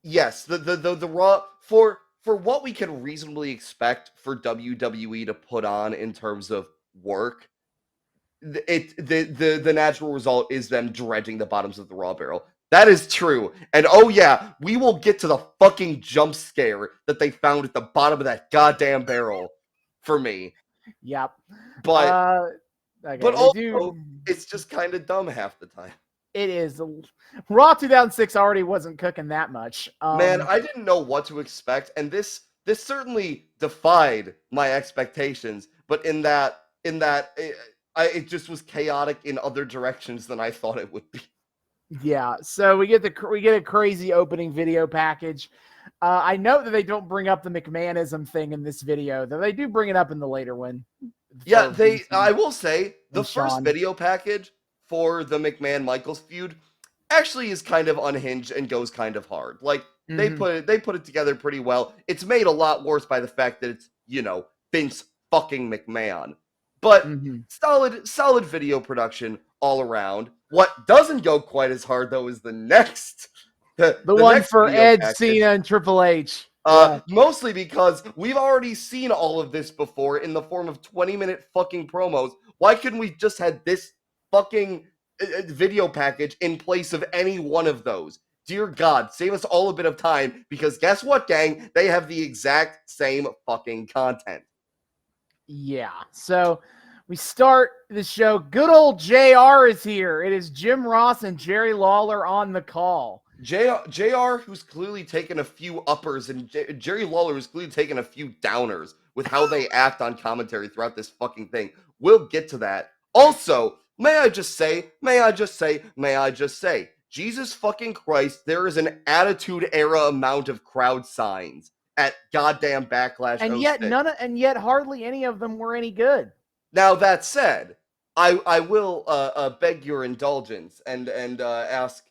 The Raw for what we can reasonably expect for WWE to put on in terms of work, the natural result is them dredging the bottoms of the Raw barrel. That is true. And oh yeah, we will get to the fucking jump scare that they found at the bottom of that goddamn barrel for me. Yep. But also, it's just kind of dumb half the time. It is. Raw 2006 already wasn't cooking that much. Man, I didn't know what to expect, and this certainly defied my expectations. But in that it just was chaotic in other directions than I thought it would be. Yeah, so we get a crazy opening video package. I know that they don't bring up the McMahonism thing in this video, though they do bring it up in the later one. Yeah, I will say the first video package for the McMahon-Michaels feud actually is kind of unhinged and goes kind of hard. Like they put it together pretty well. It's made a lot worse by the fact that it's, Vince fucking McMahon. But solid video production all around. What doesn't go quite as hard though is the next the one next for Edge, Cena, and Triple H. Mostly because we've already seen all of this before in the form of 20-minute fucking promos. Why couldn't we just had this fucking video package in place of any one of those? Dear God, save us all a bit of time, because guess what, gang? They have the exact same fucking content. Yeah, so we start the show. Good old JR is here. It is Jim Ross and Jerry Lawler on the call. JR, who's clearly taken a few uppers, and Jerry Lawler, who's clearly taken a few downers with how they act on commentary throughout this fucking thing. We'll get to that. Also, may I just say, Jesus fucking Christ, there is an Attitude Era amount of crowd signs at goddamn Backlash. And yet hardly any of them were any good. Now that said, I will beg your indulgence and ask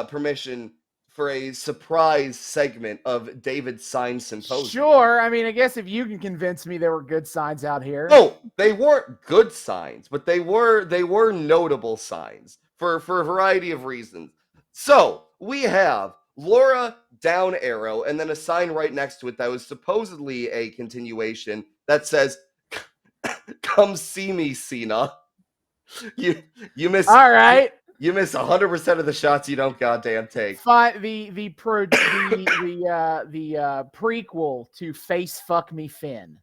permission for a surprise segment of David's Sign Symposium. Sure. I mean, I guess if you can convince me there were good signs out here. No, they weren't good signs, but they were notable signs for a variety of reasons. So we have Laura down arrow, and then a sign right next to it that was supposedly a continuation that says, "Come see me, Cena." You miss. All right. You miss 100% of the shots you don't goddamn take. The prequel to Face Fuck Me Finn.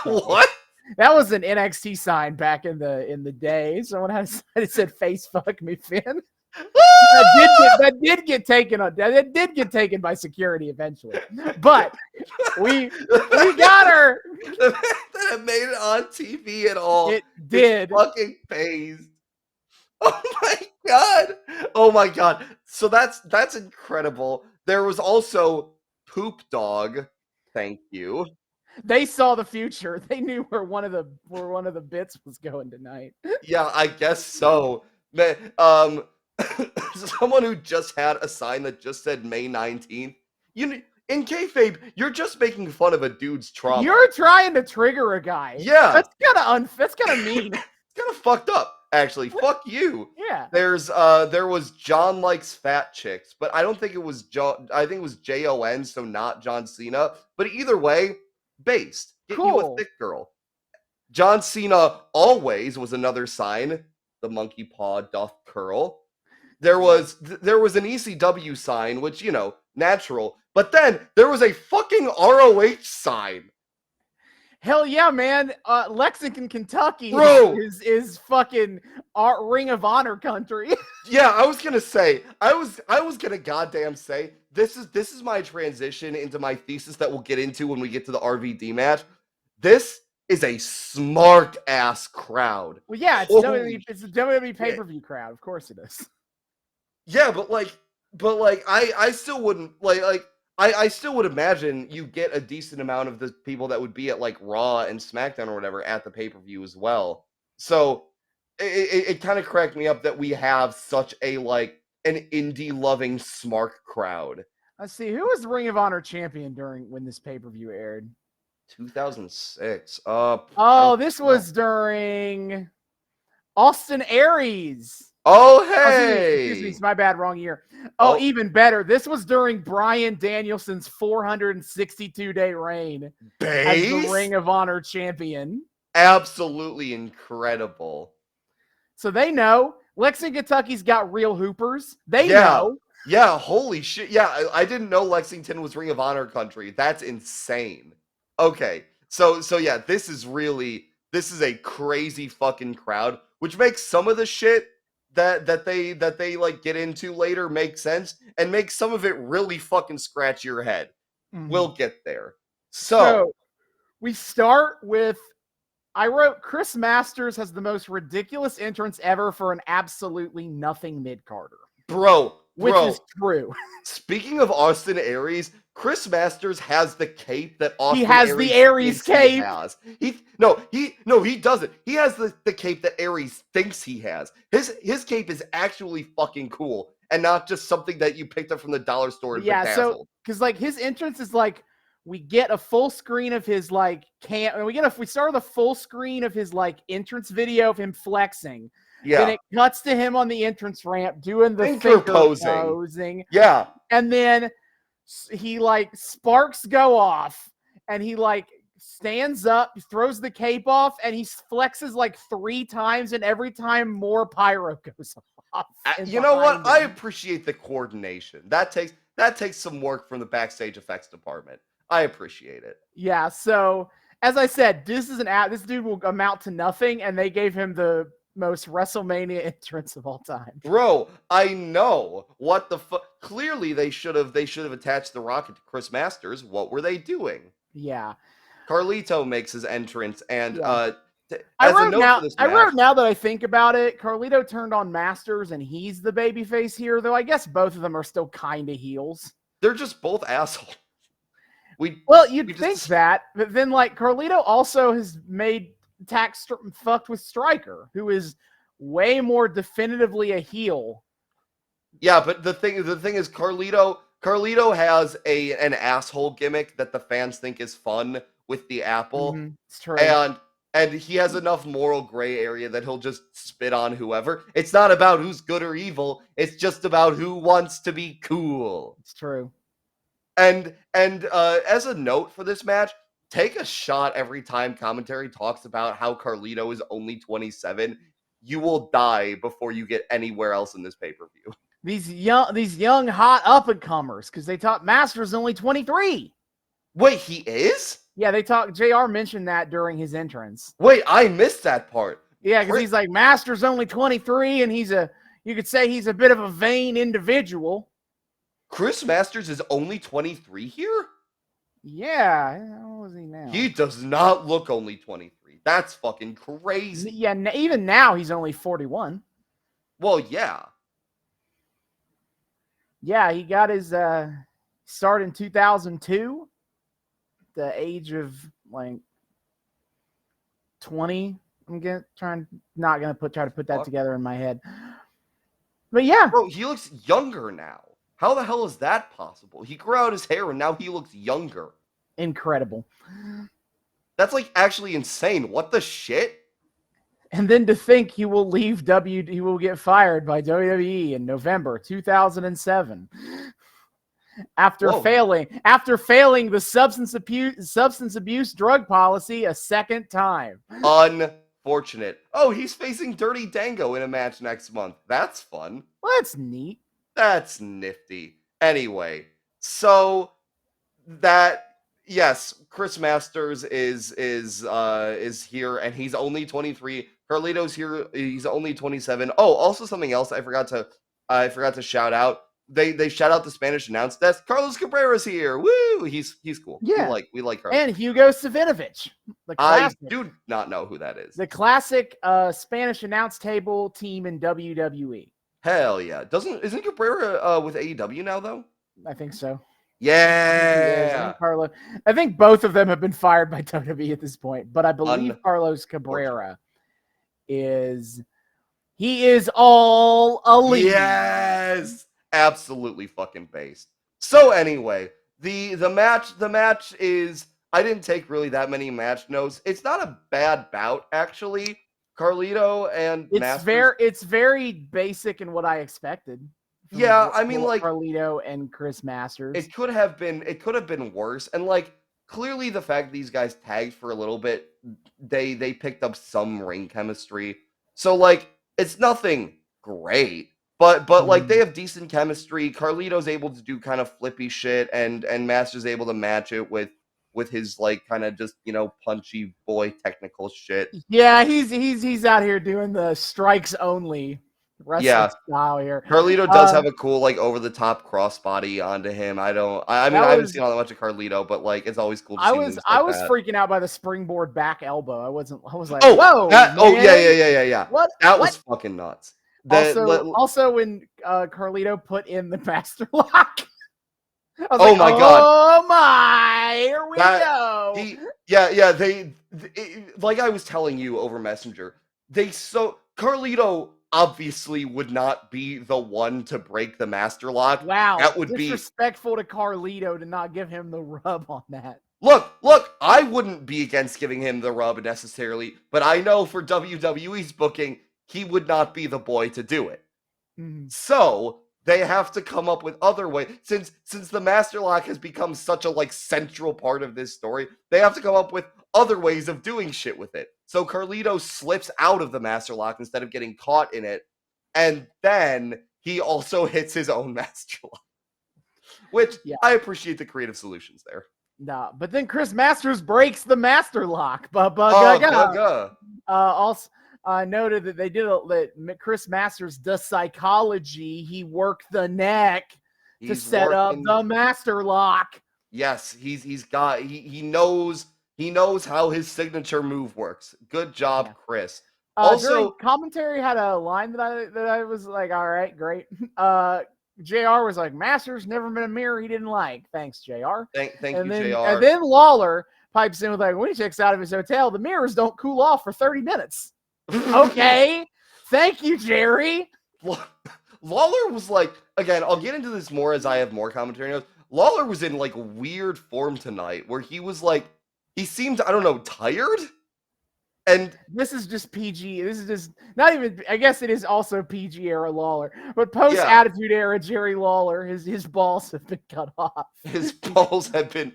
What? That was an NXT sign back in the day. Someone had a sign that said "Face Fuck Me Finn." that did get taken by security eventually, but we got her. The fact that it made it on TV at all, it did. Fucking pays. Oh my god! So that's incredible. There was also Poop Dog. Thank you. They saw the future. They knew where one of the bits was going tonight. Yeah, I guess so. Man, someone who just had a sign that just said May 19th. In kayfabe, you're just making fun of a dude's trauma. You're trying to trigger a guy. Yeah, that's kind of mean. It's kind of fucked up, actually. Fuck you. Yeah. There was John Likes Fat Chicks, but I don't think it was John. I think it was JON, so not John Cena. But either way, based. Get you a thick girl. John Cena always was another sign. The monkey paw doth curl. There was an ECW sign, which, natural. But then there was a fucking ROH sign. Hell yeah, man. Lexington, Kentucky is fucking our Ring of Honor country. Yeah, I was gonna say, I was gonna goddamn say, this is my transition into my thesis that we'll get into when we get to the RVD match. This is a smart ass crowd. Well, yeah, it's a WWE pay-per-view crowd. Of course it is. Yeah, but I still wouldn't like I still would imagine you get a decent amount of the people that would be at like Raw and SmackDown or whatever at the pay-per-view as well. So it kind of cracked me up that we have such a like an indie loving smart crowd. Let's see, who was the Ring of Honor champion when this pay-per-view aired? 2006. This was during Austin Aries. Oh, hey! Excuse me, it's my bad, wrong year. Oh, even better. This was during Bryan Danielson's 462-day reign as the Ring of Honor champion. Absolutely incredible. So they know. Lexington, Kentucky's got real hoopers. They know. Yeah, holy shit. Yeah, I didn't know Lexington was Ring of Honor country. That's insane. Okay, so yeah, this is a crazy fucking crowd, which makes some of the shit that they like get into later make sense and makes some of it really fucking scratch your head. Mm-hmm. We'll get there. So we start with, I wrote, Chris Masters has the most ridiculous entrance ever for an absolutely nothing mid-carder. Bro. Which is true. Speaking of Austin Aries, Chris Masters has the cape that Austin Aries the Aries cape. He doesn't. He has the cape that Aries thinks he has. His cape is actually fucking cool and not just something that you picked up from the dollar store. So because like his entrance is like, we get a full screen of his like we start with a full screen of his like entrance video of him flexing. Yeah. Then it cuts to him on the entrance ramp doing the finger posing. Yeah. And then he like sparks go off and he like stands up, throws the cape off, and he flexes like 3 times, and every time more pyro goes off. You know what? Him. I appreciate the coordination. That takes some work from the backstage effects department. I appreciate it. Yeah, so as I said, this dude will amount to nothing, and they gave him the most WrestleMania entrance of all time. Bro, I know. What the fuck? Clearly they should have attached the Rocket to Chris Masters. What were they doing? Yeah. Carlito makes his entrance, and I wrote now that I think about it, Carlito turned on Masters and he's the babyface here, though I guess both of them are still kind of heels. They're just both assholes. You'd think that, but then like Carlito also has made fucked with Stryker, who is way more definitively a heel. Yeah, but the thing is Carlito has an asshole gimmick that the fans think is fun with the apple. Mm-hmm. It's true. And he has enough moral gray area that he'll just spit on whoever. It's not about who's good or evil. It's just about who wants to be cool. It's true. And as a note for this match, take a shot every time commentary talks about how Carlito is only 27. You will die before you get anywhere else in this pay-per-view. These young hot up-and-comers, because they talk Masters only 23. Wait, he is? Yeah, they talk. JR mentioned that during his entrance. Wait, I missed that part. Yeah, because he's like, Masters only 23, and you could say he's a bit of a vain individual. Chris Masters is only 23 here? Yeah, how old is he now? He does not look only 23. That's fucking crazy. Yeah, even now he's only 41. Well, yeah. Yeah, he got his start in 2002. The age of like 20. I'm try to put that together in my head. But yeah. Bro, he looks younger now. How the hell is that possible? He grew out his hair and now he looks younger. Incredible. That's like actually insane. What the shit? And then to think he will get fired by WWE in November 2007 after failing the substance abuse drug policy a second time. Unfortunate. Oh, he's facing Dirty Dango in a match next month. That's fun. Well, that's neat. That's nifty. Anyway, so yes, Chris Masters is here, and he's only 23. Carlito's here; he's only 27. Oh, also something else I forgot to shout out. They shout out the Spanish announce desk. Carlos Cabrera's here. Woo! He's cool. Yeah, we like Carlos. And Hugo Savinovich. I do not know who that is. The classic Spanish announce table team in WWE. Hell yeah! Isn't Cabrera with AEW now though? I think so. Yeah. And Carlos. I think both of them have been fired by WWE at this point, but I believe Carlos Cabrera is all elite. Yes. Absolutely fucking based. So anyway, the match is, I didn't take really that many match notes. It's not a bad bout, actually. Carlito and Masters. It's very basic in what I expected. Yeah, I mean, like Carlito and Chris Masters. It could have been worse. And like clearly the fact these guys tagged for a little bit, they picked up some ring chemistry. So like it's nothing great. But like they have decent chemistry. Carlito's able to do kind of flippy shit, and Master's able to match it with his like kind of just, punchy boy technical shit. Yeah, he's out here doing the strikes only wrestling style here. Carlito does have a cool like over the top crossbody onto him. I haven't seen all that much of Carlito, but like it's always cool to see. I was freaking out by the springboard back elbow. I was like, whoa. Yeah. What? That was fucking nuts. Also when Carlito put in the master lock. Oh my god! Oh my! Here we go. They like I was telling you over Messenger. Carlito obviously would not be the one to break the master lock. Wow, that would be disrespectful to Carlito to not give him the rub on that. Look, I wouldn't be against giving him the rub necessarily, but I know for WWE's booking, he would not be the boy to do it. So they have to come up with other ways. Since the master lock has become such a like central part of this story, they have to come up with other ways of doing shit with it. So Carlito slips out of the master lock instead of getting caught in it, and then he also hits his own master lock. Which I appreciate the creative solutions there. Nah, but then Chris Masters breaks the master lock. Also, noted that they did that Chris Masters does psychology. He worked the neck to set up the master lock. Yes, he knows how his signature move works. Good job, Chris. Also, commentary had a line that I was like, all right, great. JR was like, Masters never been a mirror he didn't like. Thanks, JR. Thank you, JR. And then Lawler pipes in with like, when he checks out of his hotel, the mirrors don't cool off for 30 minutes. Okay. Thank you, Jerry. Lawler was like, again, I'll get into this more as I have more commentary notes. Lawler was in like weird form tonight where he was like, he seemed, I don't know, tired. And this is just PG. This is just not even, I guess it is also PG era Lawler, but post Attitude era Jerry Lawler, his balls have been cut off. His balls have been,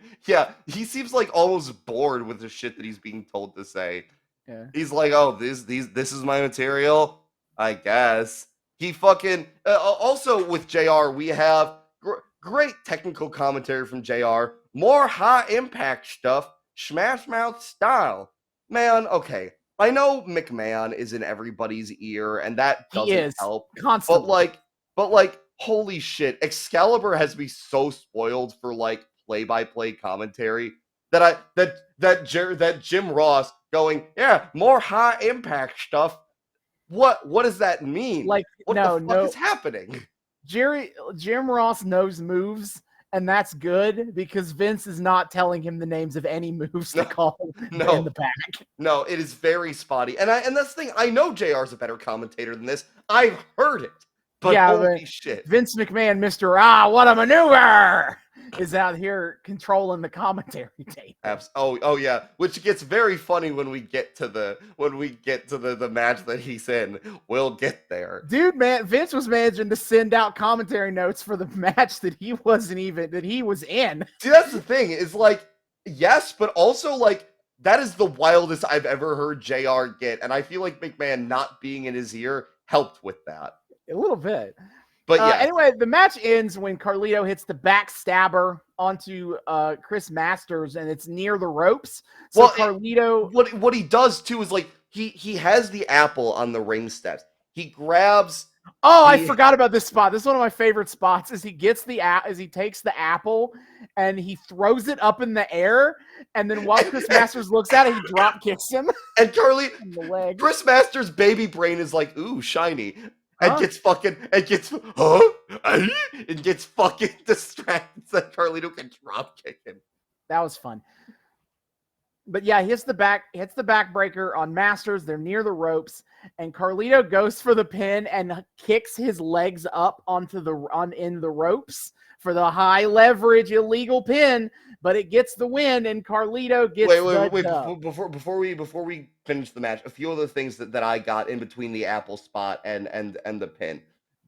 he seems like almost bored with the shit that he's being told to say. Yeah. He's like, oh, this is my material, I guess. He fucking, also with JR, we have great technical commentary from JR. More high impact stuff, smash mouth style. Man, okay. I know McMahon is in everybody's ear, and that doesn't help. Constantly. But like, holy shit, Excalibur has me so spoiled for like play-by-play commentary that Jim Ross going, more high impact stuff. What does that mean? Like, what the fuck is happening? Jim Ross knows moves. And that's good because Vince is not telling him the names of any moves to call in the back. No, it is very spotty. And that's the thing. I know JR's a better commentator than this. I've heard it. But holy shit. Vince McMahon, Mr. What a maneuver, is out here controlling the commentary tape. Oh yeah, which gets very funny when we get to the match that he's in. We'll get there. Dude, man, Vince was managing to send out commentary notes for the match that he was in. See, that's the thing. Is like, yes, but also like that is the wildest I've ever heard JR get, and I feel like McMahon not being in his ear helped with that. A little bit. But anyway, the match ends when Carlito hits the backstabber onto Chris Masters, and it's near the ropes. So Carlito, what he does too is like he has the apple on the ring steps. He grabs. I forgot about this spot. This is one of my favorite spots. Is he takes the apple and he throws it up in the air, and then while Chris Masters looks at it, he drop kicks him. And Chris Masters' baby brain is like, ooh, shiny. and gets fucking distracted so that Carlito can drop kick him. That was fun. But yeah, hits the backbreaker on Masters. They're near the ropes, and Carlito goes for the pin and kicks his legs up in the ropes for the high leverage illegal pin. But it gets the win, and Carlito gets wait. Before we finish the match, a few other things that I got in between the apple spot and the pin.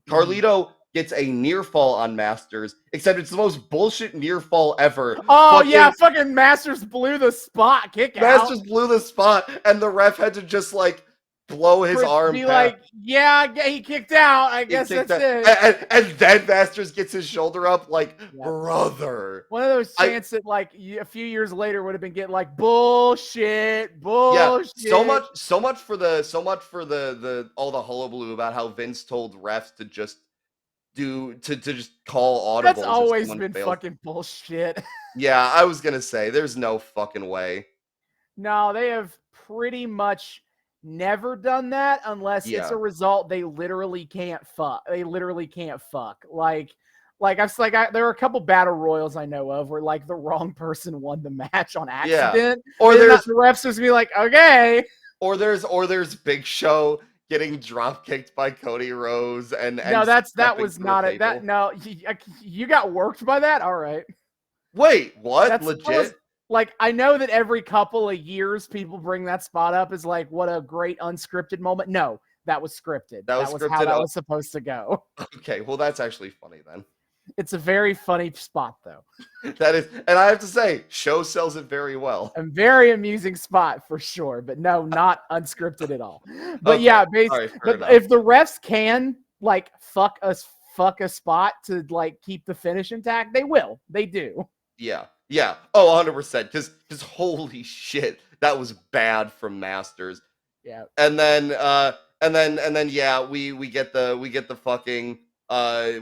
Carlito gets a near fall on Masters, except it's the most bullshit near fall ever. Oh, fucking Masters blew the spot kick out. Masters blew the spot, and the ref had to just, like, blow his arm be like, yeah, he kicked out. I guess that's it. And then Masters gets his shoulder up, like, brother. One of those chants that, like, a few years later would have been getting like bullshit. Yeah, so much for the all the hullabaloo about how Vince told refs to just just call audibles. That's always been fucking bullshit. Yeah, I was gonna say there's no fucking way. No, they have pretty much never done that unless it's a result they literally can't fuck. There are a couple battle royals I know of where like the wrong person won the match on accident. Yeah. Or there's the refs just be like, okay. Or there's Big Show getting drop kicked by Cody Rhodes and no, that was not it. That no, you got worked by that. All right. Wait, what? Legit? Like, I know that every couple of years people bring that spot up as like, what a great unscripted moment. No, that was scripted. That was how that was supposed to go. Okay, well, that's actually funny then. It's a very funny spot, though. That is, and I have to say, show sells it very well. A very amusing spot for sure, but no, not unscripted at all. But okay. Yeah, basically, if the refs can like fuck a spot to like keep the finish intact, they will. They do. Yeah. Yeah. Oh, 100%. Because holy shit, that was bad from Masters. Yeah. And then yeah, we get the fucking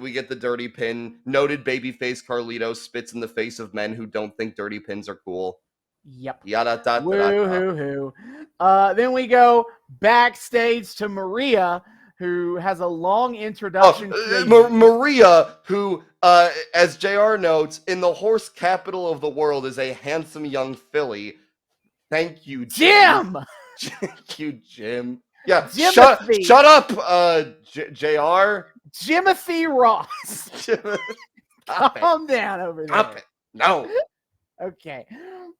we get the dirty pin. Noted babyface Carlito spits in the face of men who don't think dirty pins are cool. Yep. Yada da da. Woo-hoo-hoo. Then we go backstage to Maria, who has a long introduction. Maria, who, as JR notes, in the horse capital of the world is a handsome young filly. Thank you, Jim. Thank you, Jim. Yeah, shut up, JR. Jimothy Ross. Calm down over there. Stop it. No. Okay.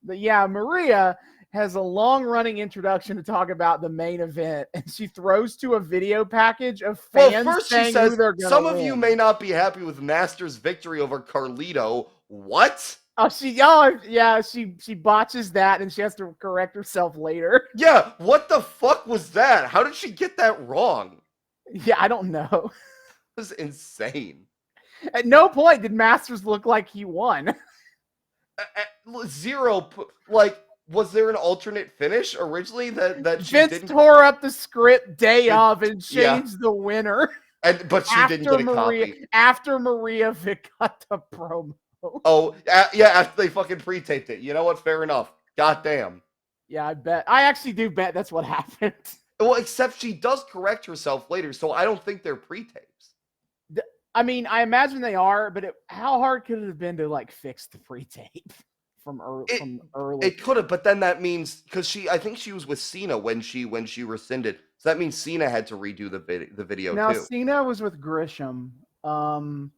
But yeah, Maria has a long-running introduction to talk about the main event, and she throws to a video package of fans first saying she says, who they're going to some win. Of you may not be happy with Masters' victory over Carlito. What? She botches that, and she has to correct herself later. Yeah, what the fuck was that? How did she get that wrong? Yeah, I don't know. It was insane. At no point did Masters look like he won. Zero. Like, was there an alternate finish originally that she Vince didn't? Tore up the script day of and changed the winner. But she didn't get a copy. After Maria Vick got the promo. Oh, yeah, after they fucking pre-taped it. You know what? Fair enough. Goddamn. Yeah, I bet. I actually do bet that's what happened. Well, except she does correct herself later, so I don't think they're pre-tapes. I mean, I imagine they are, but how hard could it have been to like fix the pre-tape from early? It could have, but then that means because I think she was with Cena when she rescinded, so that means Cena had to redo the video now, too. Now Cena was with Grisham. I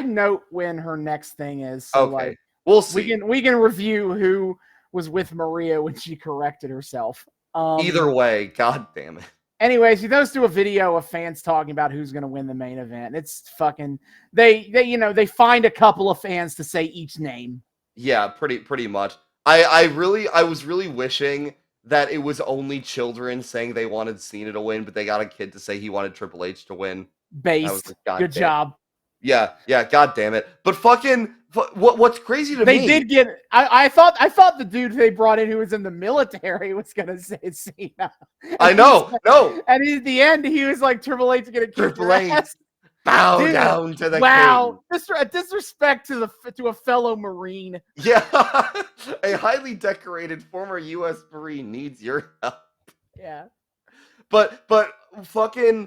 note when her next thing is. So okay, like, we'll see. We can review who was with Maria when she corrected herself. Either way, god damn it. Anyways, he goes to a video of fans talking about who's going to win the main event. It's fucking they find a couple of fans to say each name. Yeah, pretty much. I was really wishing that it was only children saying they wanted Cena to win, but they got a kid to say he wanted Triple H to win. Based. Good job. Yeah, god damn it. But fucking what's crazy to me? They did get. I thought the dude they brought in who was in the military was gonna say Cena. I know, no. And at the end, he was like, "Triple H gonna kick your ass." Bow down to the king. Disrespect to a fellow Marine. Yeah, a highly decorated former U.S. Marine needs your help. Yeah. But fucking,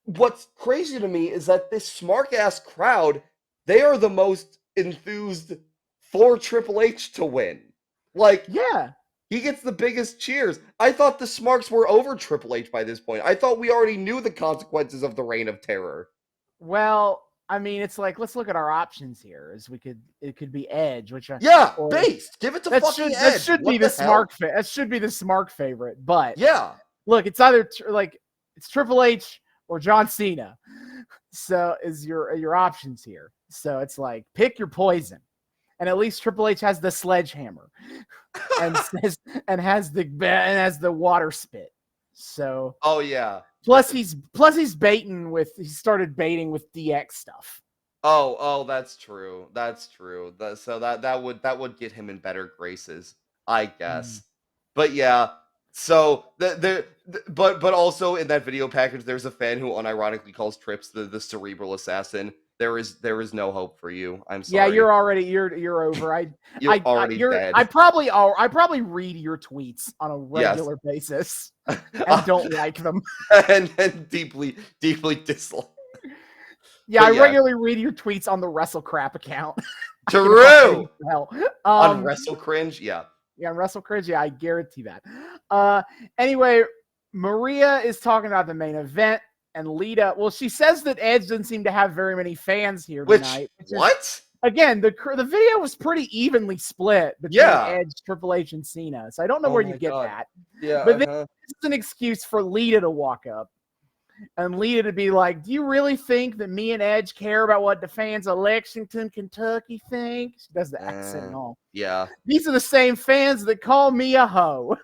what's crazy to me is that this smart ass crowd, they are the most enthused for Triple H to win. Like, yeah, he gets the biggest cheers. I thought the Smarks were over Triple H by this point. I thought we already knew the consequences of the Reign of Terror. Well, I mean, it's like, let's look at our options here. It could be Edge, which based. Give it to fucking Edge. That should be the Smark. That should be the Smark favorite. But look, it's either it's Triple H or John Cena. So is your options here. So it's like, pick your poison. And at least Triple H has the sledgehammer, and has the water spit. So plus he's baiting he started baiting with DX stuff. Oh, that's true. So that would get him in better graces, I guess. But yeah. So but also in that video package, there's a fan who unironically calls Trips the cerebral assassin. There is no hope for you. I'm sorry. Yeah, you're over. You're already dead. I probably read your tweets on a regular basis and don't like them. and deeply dislike. Yeah, I regularly read your tweets on the WrestleCrap account. True. On WrestleCringe, yeah. Yeah, on WrestleCringe, yeah, I guarantee that. Anyway, Maria is talking about the main event. And Lita, well, she says that Edge doesn't seem to have very many fans here tonight. Again, the video was pretty evenly split between Edge, Triple H, and Cena. So I don't know where you get that. Yeah, but this is an excuse for Lita to walk up. And Lita to be like, do you really think that me and Edge care about what the fans of Lexington, Kentucky think? She does the accent and all. Yeah. These are the same fans that call me a hoe.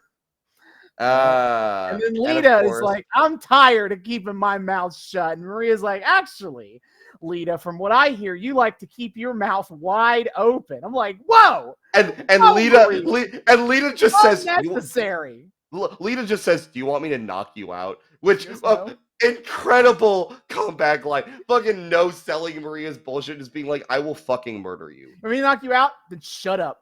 And then Lita is like, I'm tired of keeping my mouth shut. And Maria's like, actually, Lita, from what I hear, you like to keep your mouth wide open. I'm like, whoa. And Lita just says, unnecessary. Lita just says, do you want me to knock you out? Which incredible comeback line. Fucking no selling Maria's bullshit, just being like, I will fucking murder you. Want me to knock you out? Then shut up.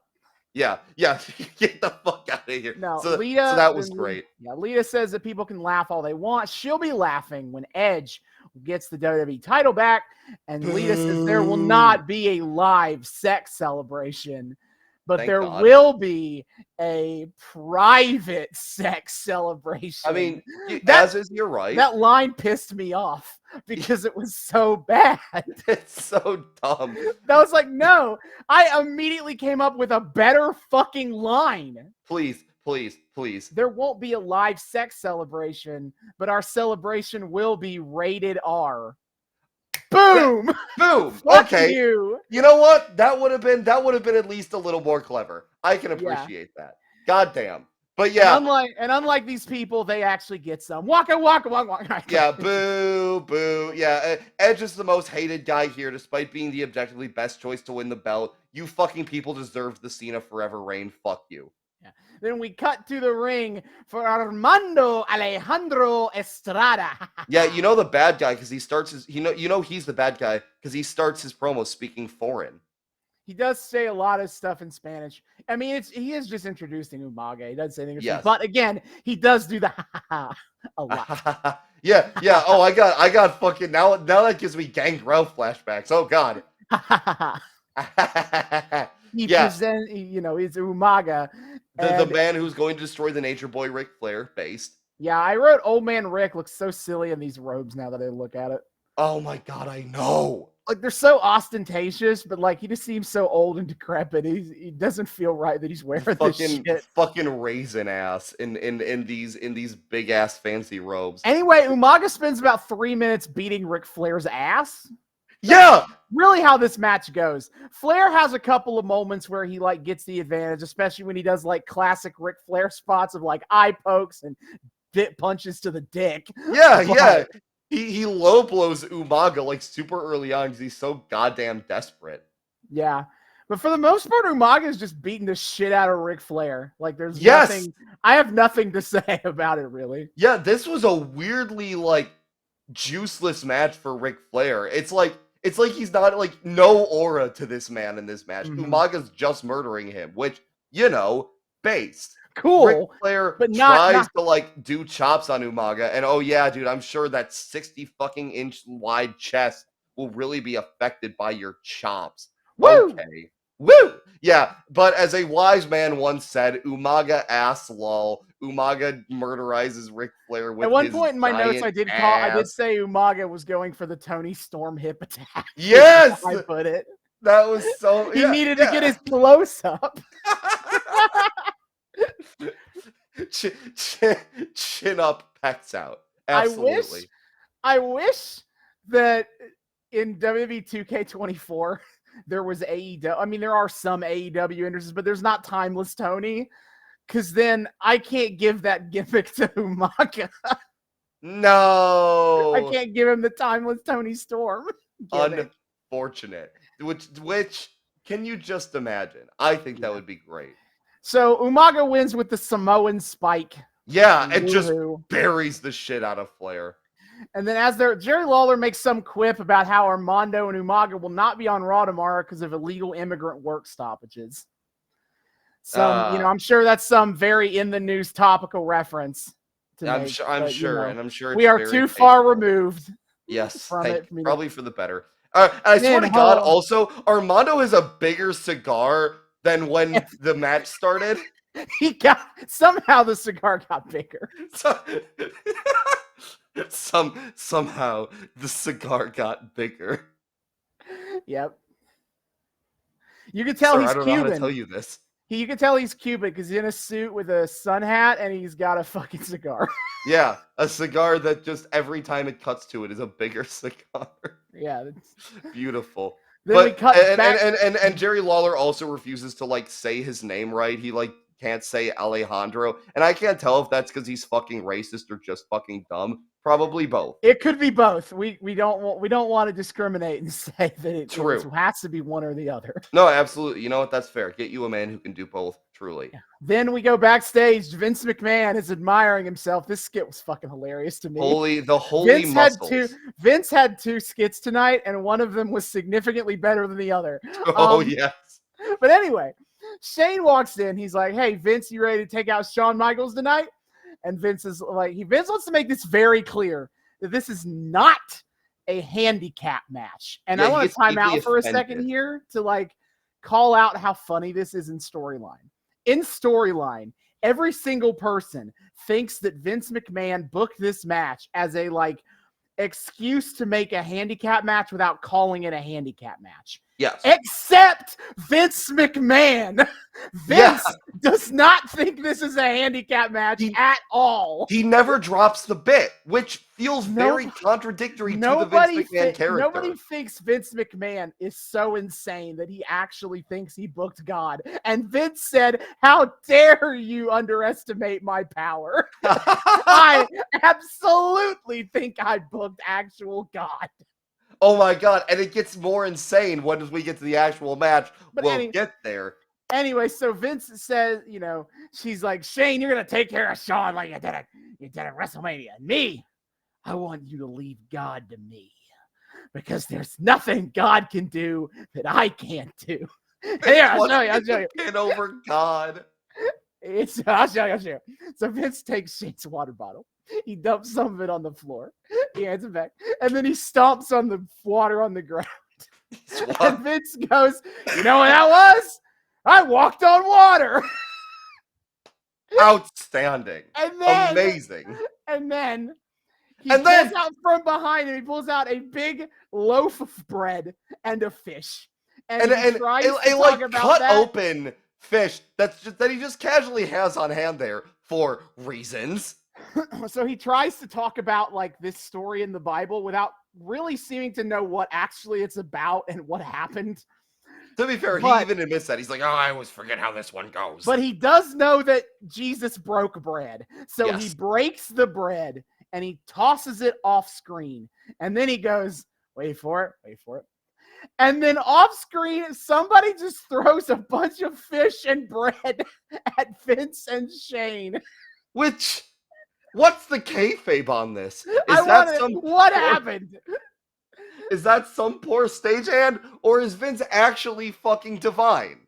Yeah, get the fuck out of here. No, so Lita, that was great. Yeah, Lita says that people can laugh all they want. She'll be laughing when Edge gets the WWE title back, and Lita says there will not be a live sex celebration, but there will be a private sex celebration. I mean, you're right. That line pissed me off because it was so bad. It's so dumb. I was like, no. I immediately came up with a better fucking line. Please. There won't be a live sex celebration, but our celebration will be rated R. Boom! Boom! Okay. You know what? That would have been at least a little more clever. I can appreciate that. Goddamn. But yeah. And unlike these people, they actually get some. Waka. Yeah, boo. Yeah, Edge is the most hated guy here, despite being the objectively best choice to win the belt. You fucking people deserve the Cena Forever reign. Fuck you. Yeah. Then we cut to the ring for Armando Alejandro Estrada. Yeah, you know the bad guy because he starts his. You know he's the bad guy because he starts his promo speaking foreign. He does say a lot of stuff in Spanish. I mean, he is just introducing Umaga. He does say things, but again, he does do the a lot. Yeah. Oh, I got fucking now that gives me Gangrel flashbacks. Oh God. He's Umaga. The man who's going to destroy the Nature Boy Ric Flair based. Yeah, I wrote Old Man Rick looks so silly in these robes now that I look at it. Oh my God, I know. Like they're so ostentatious, but like he just seems so old and decrepit. He doesn't feel right that he's wearing this shit. Fucking raisin ass in these big ass fancy robes. Anyway, Umaga spends about 3 minutes beating Ric Flair's ass. Yeah, really how this match goes. Flair has a couple of moments where he like gets the advantage, especially when he does like classic Ric Flair spots of like eye pokes and bit punches to the dick. Yeah. He low blows Umaga like super early on because he's so goddamn desperate. Yeah. But for the most part, Umaga is just beating the shit out of Ric Flair. Like there's nothing. I have nothing to say about it really. Yeah, this was a weirdly like juiceless match for Ric Flair. It's like he's not like no aura to this man in this match. Umaga's just murdering him, which, based. Cool. Ric Flair but tries to like do chops on Umaga, and oh yeah, dude, I'm sure that 60 fucking inch wide chest will really be affected by your chops. Woo! Okay. Woo! Yeah, but as a wise man once said, Umaga ass lol. Umaga murderizes Ric Flair with At one his point in my notes, I did say Umaga was going for the Tony Storm hip attack. Yes! I put it. That was so... He needed to get his close-up. Chin up, pecs out. Absolutely. I wish that in WWE 2K24 there was AEW. I mean, there are some AEW entrances, but there's not Timeless Tony, because then I can't give that gimmick to Umaga. No, I can't give him the Timeless Tony Storm gimmick. Unfortunate. Which can you just imagine? I think that would be great. So Umaga wins with the Samoan spike. Yeah, it just buries the shit out of Flair. And then Jerry Lawler makes some quip about how Armando and Umaga will not be on Raw tomorrow because of illegal immigrant work stoppages. I'm sure that's some very in the news topical reference. I'm sure we are too far removed. Yes, from it. Probably for the better. I swear to God, also Armando is a bigger cigar than when the match started. Somehow the cigar got bigger. Somehow the cigar got bigger. Yep. You can tell he's Cuban. I don't know how to tell you this. You can tell he's Cuban because he's in a suit with a sun hat and he's got a fucking cigar. Yeah, a cigar that just every time it cuts to it is a bigger cigar. Yeah, beautiful. Then we cut back. And Jerry Lawler also refuses to like say his name right. He like can't say Alejandro, and I can't tell if that's because he's fucking racist or just fucking dumb. Probably both. It could be both. We don't want to discriminate and say that it has to be one or the other. No, absolutely. You know what? That's fair. Get you a man who can do both. Truly. Then we go backstage. Vince McMahon is admiring himself. This skit was fucking hilarious to me. Holy Vince had two skits tonight, and one of them was significantly better than the other. Oh yes. But anyway, Shane walks in. He's like, "Hey, Vince, you ready to take out Shawn Michaels tonight?" And Vince is like, Vince wants to make this very clear that this is not a handicap match. And I want to time out for a second here to like call out how funny this is in storyline. In storyline, every single person thinks that Vince McMahon booked this match as a like excuse to make a handicap match without calling it a handicap match. Yes. Except Vince McMahon. Vince does not think this is a handicap match at all. He never drops the bit, which feels very contradictory to the Vince McMahon character. Nobody thinks Vince McMahon is so insane that he actually thinks he booked God. And Vince said, "How dare you underestimate my power?" I absolutely think I booked actual God. Oh my God, and it gets more insane when we get to the actual match. We'll get there. Anyway, so Vince says, she's like, "Shane, you're going to take care of Shawn like you did at WrestleMania. And me, I want you to leave God to me because there's nothing God can do that I can't do." Here, I'll show you. Get over God. I'll show you. So Vince takes Shane's water bottle. He dumps some of it on the floor. He hands it back. And then he stomps on the water on the ground. And Vince goes, "You know what that was? I walked on water." Outstanding. Amazing. And then he pulls out from behind him. He pulls out a big loaf of bread and a fish. And he tries to talk about cut open fish that he just casually has on hand there for reasons. So he tries to talk about like this story in the Bible without really seeming to know what actually it's about and what happened. To be fair, he even admits that. He's like, "Oh, I always forget how this one goes." But he does know that Jesus broke bread. So he breaks the bread and he tosses it off screen. And then he goes, wait for it. And then off screen, somebody just throws a bunch of fish and bread at Vince and Shane. What's the kayfabe on this? What happened? Is that some poor stagehand, or is Vince actually fucking divine?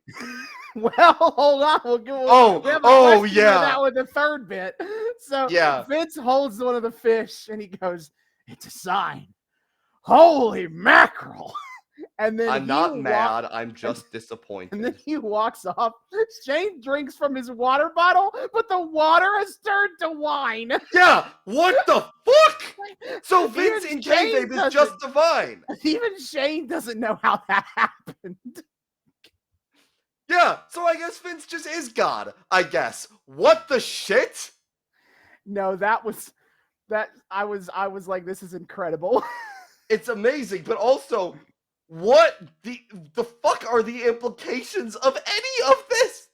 Well, hold on. We have that with the third bit. So Vince holds one of the fish and he goes, "It's a sign. Holy mackerel!" And then I'm not mad. I'm just disappointed. And then he walks off. Shane drinks from his water bottle, but the water has turned to wine. Yeah, what the fuck? So Vince in kayfabe is just divine. Even Shane doesn't know how that happened. Yeah, so I guess Vince just is God, I guess. What the shit? No, I was like, this is incredible. It's amazing, but also, what the fuck are the implications of any of this?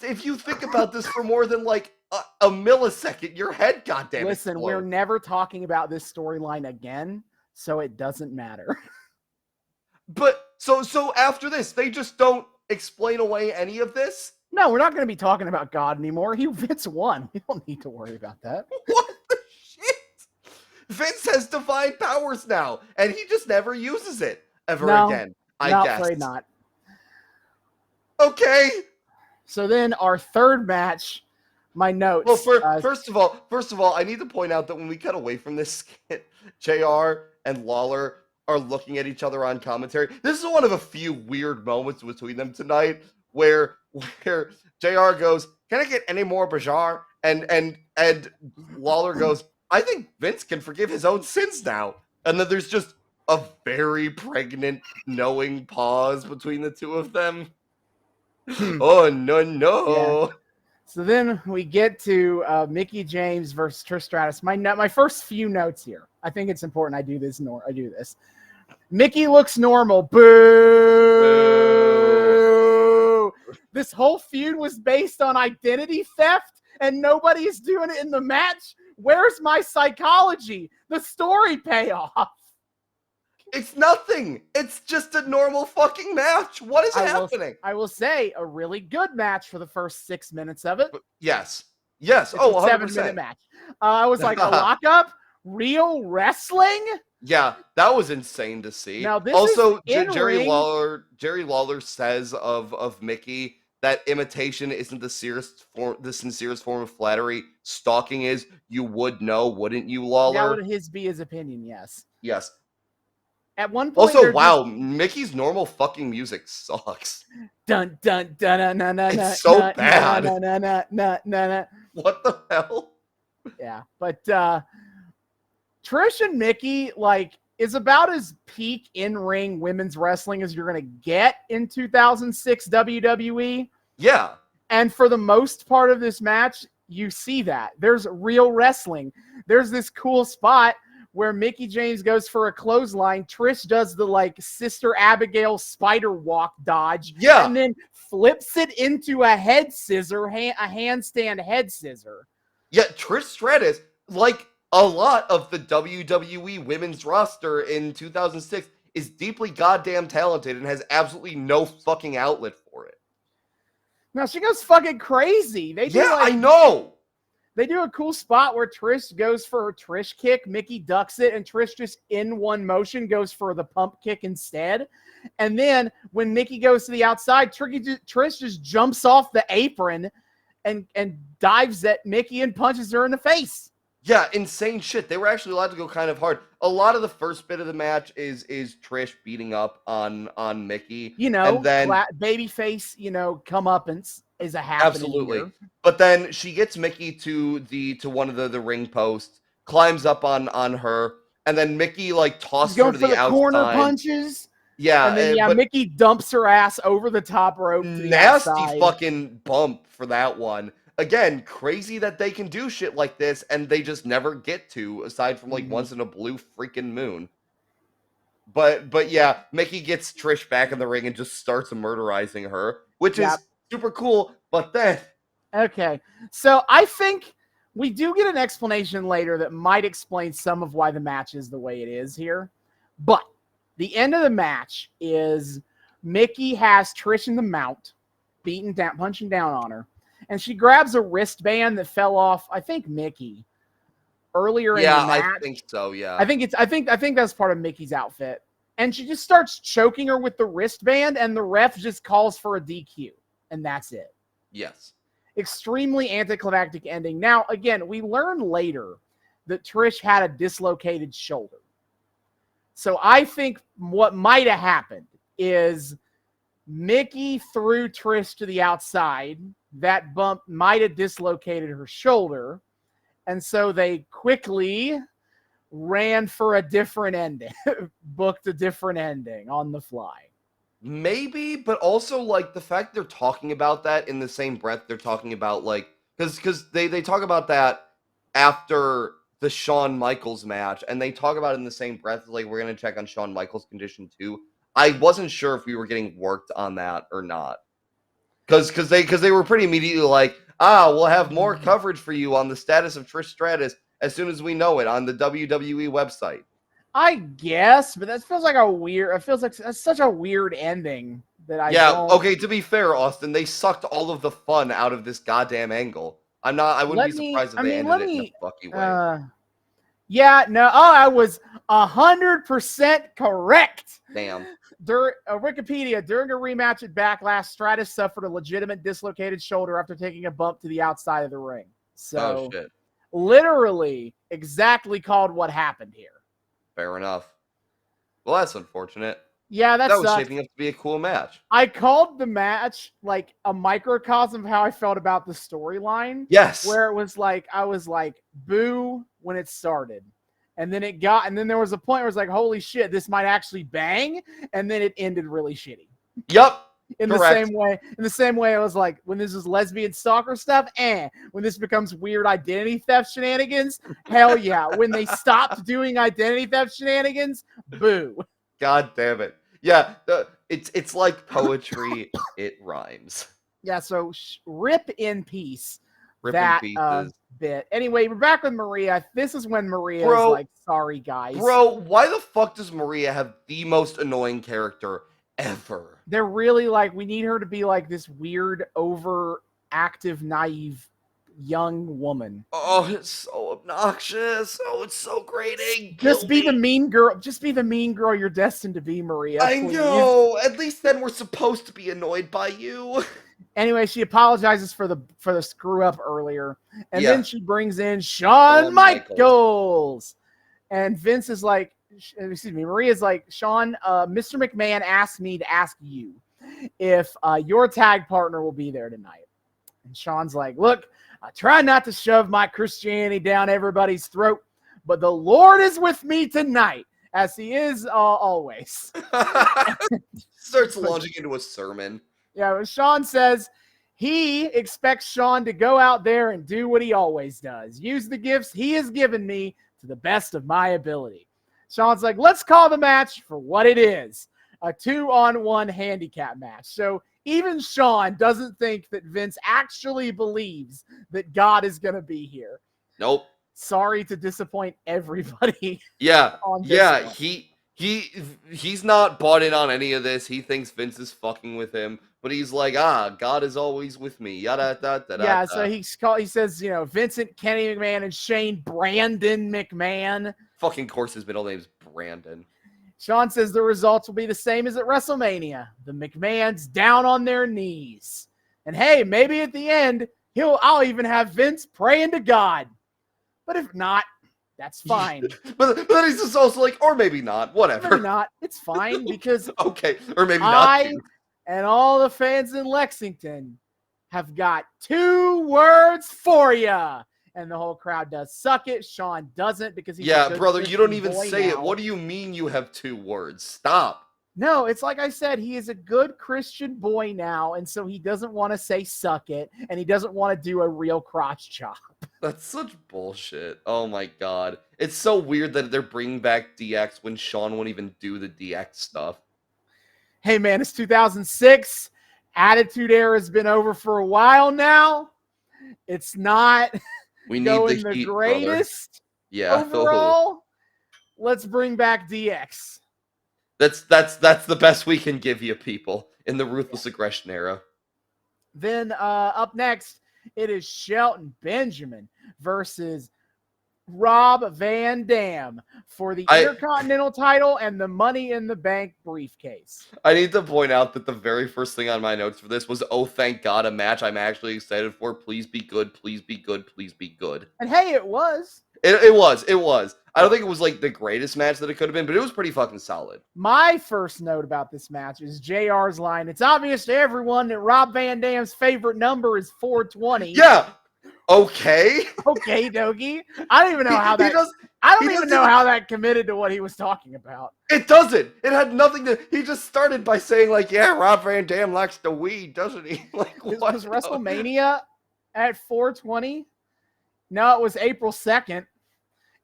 If you think about this for more than like a millisecond, your head goddamn Listen, explodes. We're never talking about this storyline again, so it doesn't matter. But so after this, they just don't explain away any of this? No, we're not going to be talking about God anymore. Vince won. We don't need to worry about that. What the shit? Vince has divine powers now, and he just never uses it ever again. I guess. Afraid not. Okay. So then our third match, my notes. Well, first of all, I need to point out that when we cut away from this skit, JR and Lawler are looking at each other on commentary. This is one of a few weird moments between them tonight where JR goes, "Can I get any more Bajar?" And Lawler goes, "I think Vince can forgive his own sins now." And then there's just a very pregnant, knowing pause between the two of them. Oh, no. Yeah. So then we get to Mickie James versus Trish Stratus. My first few notes here. I think it's important I do this. Mickie looks normal. Boo! This whole feud was based on identity theft, and nobody's doing it in the match. Where's my psychology? The story payoff. It's nothing. It's just a normal fucking match. What is happening? I will say a really good match for the first 6 minutes of it. Yes. It's a 7-minute match. I was like, a lockup? Real wrestling? Yeah, that was insane to see. Now, this also, is Jerry Lawler says of Mickie that imitation isn't the sincerest form of flattery. Stalking is. You would know, wouldn't you, Lawler? That would be his opinion, yes. Yes. At one point, also, wow, Mickey's normal fucking music sucks. Dun dun dun dun dun dun. It's so bad. What the hell? Yeah, but Trish and Mickie is about as peak in-ring women's wrestling as you're gonna get in 2006 WWE. Yeah, and for the most part of this match, you see that there's real wrestling. There's this cool spot where Mickie James goes for a clothesline. Trish does the Sister Abigail spider walk dodge. Yeah. And then flips it into a head scissor, a handstand head scissor. Yeah, Trish Stratus, like a lot of the WWE women's roster in 2006, is deeply goddamn talented and has absolutely no fucking outlet for it. Now she goes fucking crazy. I know. They do a cool spot where Trish goes for her Trish kick. Mickie ducks it, and Trish just in one motion goes for the pump kick instead. And then when Mickie goes to the outside, Trish just jumps off the apron and dives at Mickie and punches her in the face. Yeah, insane shit. They were actually allowed to go kind of hard. A lot of the first bit of the match is Trish beating up on Mickie. And then babyface, comeuppance is a happening. Absolutely. Here. But then she gets Mickie to one of the ring posts, climbs up on her, and then Mickie tosses her to the outside. Corner punches. Yeah, and then Mickie dumps her ass over the top rope. Nasty fucking bump for that one. Again, crazy that they can do shit like this and they just never get to, aside from once in a blue freaking moon. But yeah, Mickie gets Trish back in the ring and just starts murderizing her, which is super cool. But then, okay, so I think we do get an explanation later that might explain some of why the match is the way it is here. But the end of the match is Mickie has Trish in the mount, punching down on her. And she grabs a wristband that fell off, I think, Mickie earlier in the match. I think so. Yeah, I think that's part of Mickey's outfit. And she just starts choking her with the wristband, and the ref just calls for a DQ. And that's it. Yes. Extremely anticlimactic ending. Now, again, we learn later that Trish had a dislocated shoulder. So I think what might have happened is Mickey threw Trish to the outside. That bump might have dislocated her shoulder. And so they quickly ran for a different ending, booked a different ending on the fly. Maybe, but also, like, the fact they're talking about that in the same breath, they're talking about, like, because they talk about that after the Shawn Michaels match, and they talk about it in the same breath, like, we're going to check on Shawn Michaels' condition, too. I wasn't sure if we were getting worked on that or not. Because they were pretty immediately like, we'll have more coverage for you on the status of Trish Stratus as soon as we know it on the WWE website. I guess, but that feels like it feels like that's such a weird ending that I don't. Okay, to be fair, Austin, they sucked all of the fun out of this goddamn angle. I wouldn't be surprised if they ended it in a fucky way. Yeah, no, I was 100% correct. Damn. Wikipedia, during a rematch at Backlash, Stratus suffered a legitimate dislocated shoulder after taking a bump to the outside of the ring. So, shit. Literally, exactly called what happened here. Fair enough. Well, that's unfortunate. Yeah, that was shaping up to be a cool match. I called the match like a microcosm of how I felt about the storyline. Yes. Where it was like, I was like, boo when it started. And then there was a point where it was like, holy shit, this might actually bang. And then it ended really shitty. Yep. In the same way, it was like, when this is lesbian stalker stuff, when this becomes weird identity theft shenanigans, hell yeah. When they stopped doing identity theft shenanigans, boo. God damn it. Yeah, it's like poetry, it rhymes. Yeah, so rip in peace. Rip in pieces. Bit. Anyway, we're back with Maria. This is when Maria is like, sorry, guys. Bro, why the fuck does Maria have the most annoying character ever? They're really like, we need her to be like this weird, overactive, naive young woman. Oh, it's so obnoxious. Oh, it's so grating. Just be the mean girl. Just be the mean girl you're destined to be, Maria. I know. At least then we're supposed to be annoyed by you. Anyway, she apologizes for the screw up earlier, and then she brings in Shawn Michaels. And Vince is like, Maria's like, Shawn, Mr. McMahon asked me to ask you if your tag partner will be there tonight. And Shawn's like, look, I try not to shove my Christianity down everybody's throat, but the Lord is with me tonight, as he is always. Starts launching into a sermon. Yeah, Shawn says he expects Shawn to go out there and do what he always does. Use the gifts he has given me to the best of my ability. Shawn's like, let's call the match for what it is. A 2-on-1 handicap match. So even Shawn doesn't think that Vince actually believes that God is going to be here. Nope. Sorry to disappoint everybody. Yeah. He's not bought in on any of this. He thinks Vince is fucking with him, but he's like, God is always with me. Yada da da da. Yeah, so he says, Vincent, Kenny McMahon, and Shane Brandon McMahon. Fucking course his middle name's Brandon. Shawn says the results will be the same as at WrestleMania. The McMahons down on their knees. And hey, maybe at the end, I'll even have Vince praying to God. But if not, that's fine. but then he's just also like, or maybe not, whatever. Maybe not. It's fine because okay, or maybe not. And all the fans in Lexington have got 2 words for you. And the whole crowd does. Suck it. Shawn doesn't because he's brother, you don't even say it. What do you mean you have 2 words? Stop. No, it's like I said, he is a good Christian boy now, and so he doesn't want to say suck it, and he doesn't want to do a real crotch chop. That's such bullshit. Oh my god. It's so weird that they're bringing back DX when Shawn won't even do the DX stuff. Hey man, it's 2006. Attitude Era has been over for a while now. It's not going the greatest overall. Let's bring back DX. That's the best we can give you, people, in the Ruthless Aggression era. Then up next, it is Shelton Benjamin versus Rob Van Dam for the Intercontinental title and the Money in the Bank briefcase. I need to point out that the very first thing on my notes for this was, oh, thank God, a match I'm actually excited for. Please be good. Please be good. Please be good. And hey, it was. It was. I don't think it was like the greatest match that it could have been, but it was pretty fucking solid. My first note about this match is JR's line. It's obvious to everyone that Rob Van Dam's favorite number is 420. Yeah. Okay. Okay, Dogie. I don't even know how that. I don't even know how that committed to what he was talking about. It doesn't. It had nothing to. He just started by saying like, "Yeah, Rob Van Dam likes the weed, doesn't he?" Like, what was WrestleMania at 420? No, it was April 2nd,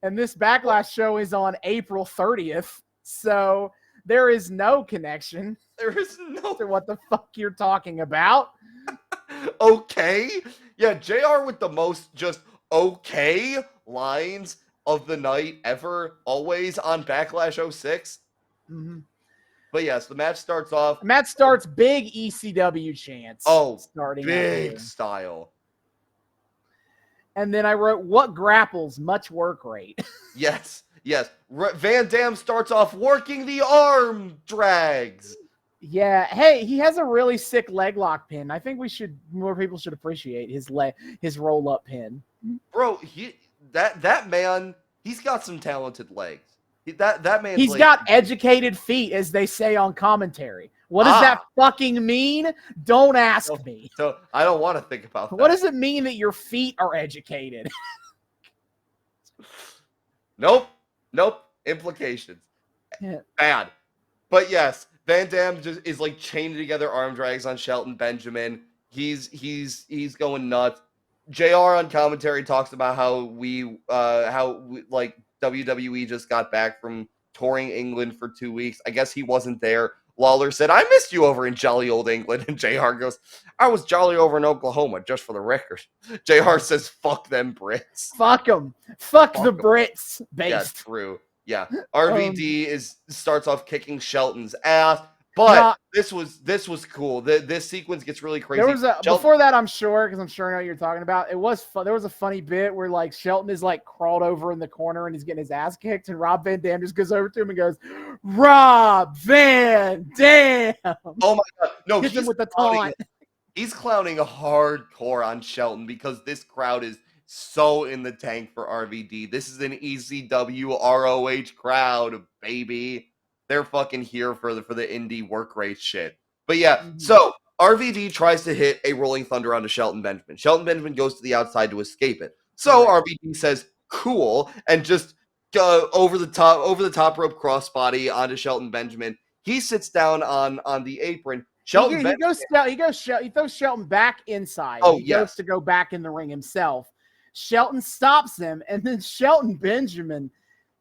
and this Backlash show is on April 30th. So there is no connection. There is no to what the fuck you're talking about. Okay. Yeah, JR with the most just okay lines of the night ever, always on Backlash 06. Mm-hmm. But yes, the match starts off. Match starts big ECW chants. Oh, starting big style. And then I wrote, what grapples, much work rate. Yes. Van Dam starts off working the arm drags. Yeah. Hey, he has a really sick leg lock pin. I think more people should appreciate his roll up pin. Bro, that man, he's got some talented legs. That man. He's got educated feet, as they say on commentary. What does that fucking mean? Don't ask me. So I don't want to think about that. What does it mean that your feet are educated? Nope. Implications. Yeah. Bad. But yes, Van Dam just is like chaining together arm drags on Shelton Benjamin. He's going nuts. JR on commentary talks about how like WWE just got back from touring England for 2 weeks. I guess he wasn't there. Lawler said, I missed you over in jolly old England. And JR goes, I was jolly over in Oklahoma, just for the record. JR says, fuck them Brits. Fuck them. Fuck the Brits. Based. Yeah, true. Yeah. RVD starts off kicking Shelton's ass. But this was cool. This sequence gets really crazy. There was before that, I'm sure, because I'm sure I know what you're talking about. It was fun. There was a funny bit where like Shelton is like crawled over in the corner and he's getting his ass kicked, and Rob Van Dam just goes over to him and goes, "Rob Van Dam!" Oh my god! No, hits him with the taunt. He's clowning hardcore on Shelton because this crowd is so in the tank for RVD. This is an ECW ROH crowd, baby. They're fucking here for the indie work rate shit. But yeah, so RVD tries to hit a Rolling Thunder onto Shelton Benjamin. Shelton Benjamin goes to the outside to escape it. So RVD says, cool, and just over the top rope crossbody onto Shelton Benjamin. He sits down on the apron. He throws Shelton back inside. He goes to go back in the ring himself. Shelton stops him, and then Shelton Benjamin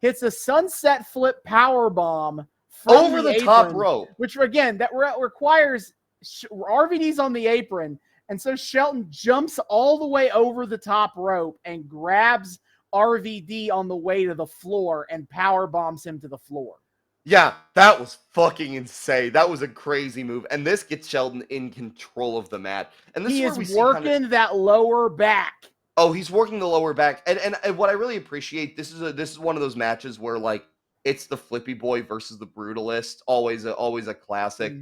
hits a sunset flip power bomb over the top rope, which again that requires RVD's on the apron, and so Shelton jumps all the way over the top rope and grabs RVD on the way to the floor and power bombs him to the floor. Yeah, that was fucking insane. That was a crazy move, and this gets Shelton in control of the match. And this is working that lower back. Oh, he's working the lower back, and what I really appreciate, this is one of those matches where like it's the Flippy Boy versus the Brutalist, always a classic.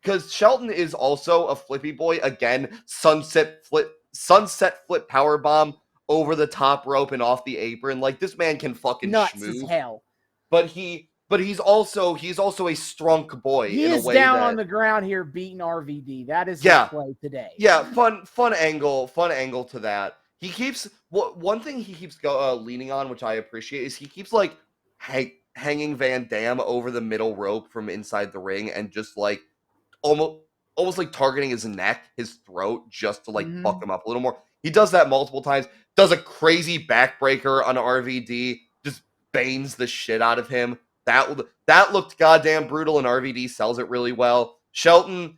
Because Shelton is also a Flippy Boy again, sunset flip power bomb over the top rope and off the apron. Like this man can fucking nuts schmooze. As hell. But he's also a strong boy. He is down on the ground here beating RVD. That is his play today. Yeah, fun angle to that. He keeps one thing he keeps leaning on, which I appreciate, is he keeps like hanging Van Dam over the middle rope from inside the ring and just like almost like targeting his neck, his throat, just to like fuck him up a little more. He does that multiple times. Does a crazy backbreaker on RVD, just banes the shit out of him. That looked goddamn brutal, and RVD sells it really well. One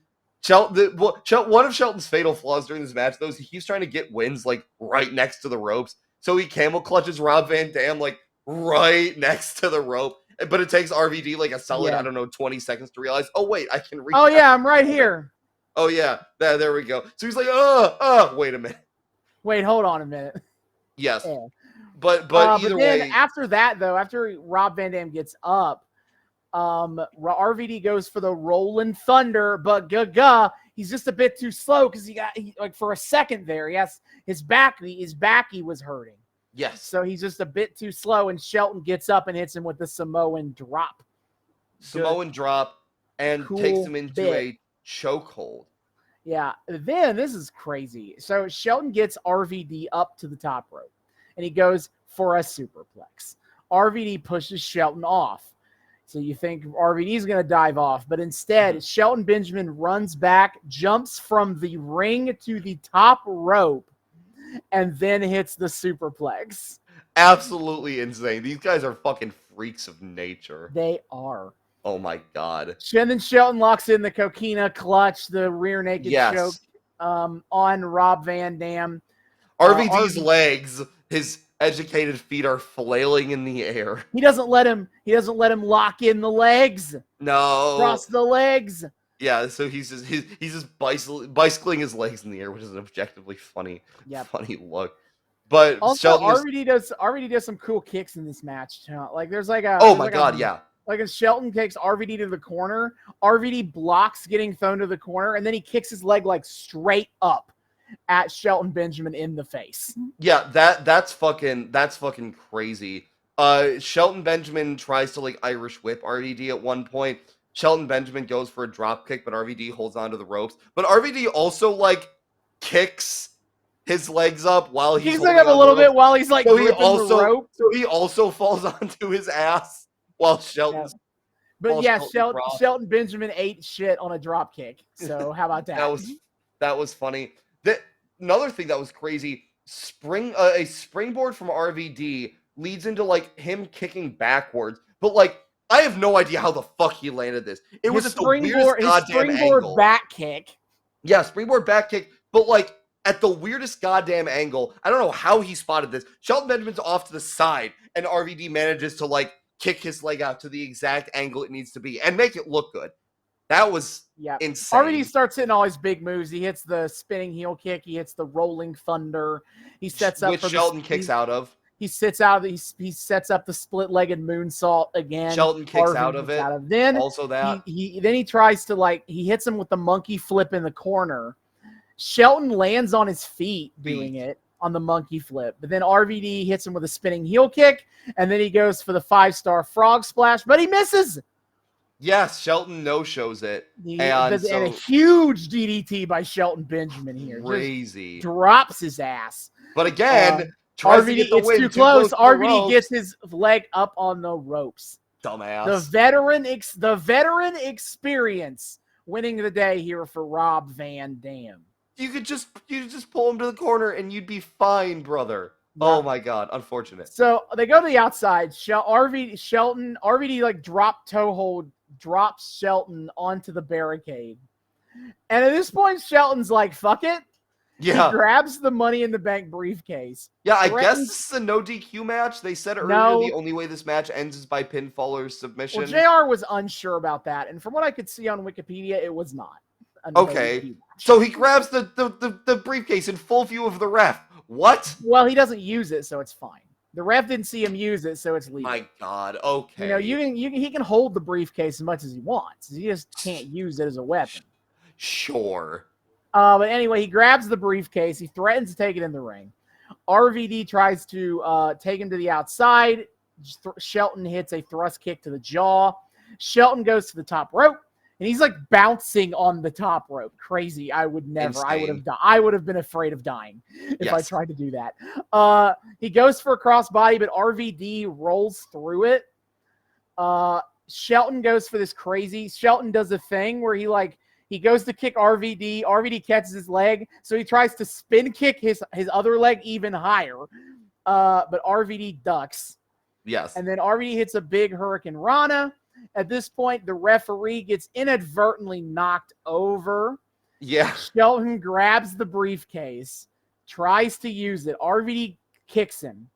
of Shelton's fatal flaws during this match, though, is he keeps trying to get wins like right next to the ropes. So he camel clutches Rob Van Dam like right next to the rope. But it takes RVD like a solid, 20 seconds to realize, oh, wait, I can reach. Oh, yeah, I'm right here. Oh, yeah. There we go. So he's like, wait a minute. Wait, hold on a minute. Yes. Yeah. But either then way, after that though, after Rob Van Dam gets up, RVD goes for the Rolling Thunder, but he's just a bit too slow because like for a second there, his backy was hurting. Yes. So he's just a bit too slow, and Shelton gets up and hits him with the Samoan drop. And takes him into a chokehold. Yeah. Then this is crazy. So Shelton gets RVD up to the top rope, and he goes for a superplex. RVD pushes Shelton off. So you think RVD is going to dive off, but instead, Shelton Benjamin runs back, jumps from the ring to the top rope, and then hits the superplex. Absolutely insane. These guys are fucking freaks of nature. They are. Oh my god. And then Shelton locks in the coquina clutch, the rear naked choke on Rob Van Dam. RVD's legs, his educated feet are flailing in the air. He doesn't let him lock in the legs. No. Cross the legs. Yeah, so he's just bicycling his legs in the air, which is an objectively funny look. But also, RVD does some cool kicks in this match. Like there's like a Like if Shelton takes RVD to the corner, RVD blocks getting thrown to the corner, and then he kicks his leg like straight up at Shelton Benjamin in the face. Yeah, that's fucking crazy. Shelton Benjamin tries to like Irish whip RVD at one point. Shelton Benjamin goes for a drop kick, but RVD holds onto the ropes. But RVD also like kicks his legs up while he's like up a little bit while he's like gripping the rope. So he also falls onto his ass while Shelton. Yeah. But Shelton Benjamin ate shit on a drop kick. So how about that? that was funny. Another thing that was crazy, a springboard from RVD leads into like him kicking backwards, but like I have no idea how the fuck he landed this. It was at the weirdest goddamn angle. Back kick. Yeah, springboard back kick, but like at the weirdest goddamn angle. I don't know how he spotted this. Shelton Benjamin's off to the side, and RVD manages to like kick his leg out to the exact angle it needs to be and make it look good. That was insane. RVD starts hitting all his big moves. He hits the spinning heel kick. He hits the rolling thunder. He sets up which Shelton kicks out of. He sets up the split-legged moonsault again. Shelton kicks out of it. Then also that he tries to he hits him with the monkey flip in the corner. Shelton lands on his feet doing it on the monkey flip, but then RVD hits him with a spinning heel kick, and then he goes for the 5-star frog splash, but he misses. Yes, Shelton no-shows it. And a huge DDT by Shelton Benjamin here. Crazy. Just drops his ass. But again, RVD gets too close. RVD gets his leg up on the ropes. Dumbass. The veteran experience winning the day here for Rob Van Dam. You could just pull him to the corner and you'd be fine, brother. Yeah. Oh my god, unfortunate. So they go to the outside. RVD like drops Shelton onto the barricade. And at this point, Shelton's like, fuck it. Yeah. He grabs the Money in the Bank briefcase. Yeah, I guess this is a no DQ match. They said earlier the only way this match ends is by pinfall or submission. Well, JR was unsure about that. And from what I could see on Wikipedia, it was not. Okay. So he grabs the briefcase in full view of the ref. What? Well, he doesn't use it, so it's fine. The ref didn't see him use it, so it's legal. My God. Okay. He can hold the briefcase as much as he wants. He just can't use it as a weapon. Sure. But anyway, he grabs the briefcase. He threatens to take it in the ring. RVD tries to take him to the outside. Shelton hits a thrust kick to the jaw. Shelton goes to the top rope. And he's like bouncing on the top rope. Crazy. I would never. Insane. I would have been afraid of dying if I tried to do that. He goes for a crossbody, but RVD rolls through it. Shelton goes for this crazy. Shelton does a thing where he goes to kick RVD. RVD catches his leg, so he tries to spin kick his other leg even higher. But RVD ducks. Yes. And then RVD hits a big Hurricane Rana. At this point, the referee gets inadvertently knocked over. Yeah. Shelton grabs the briefcase, tries to use it. RVD kicks him.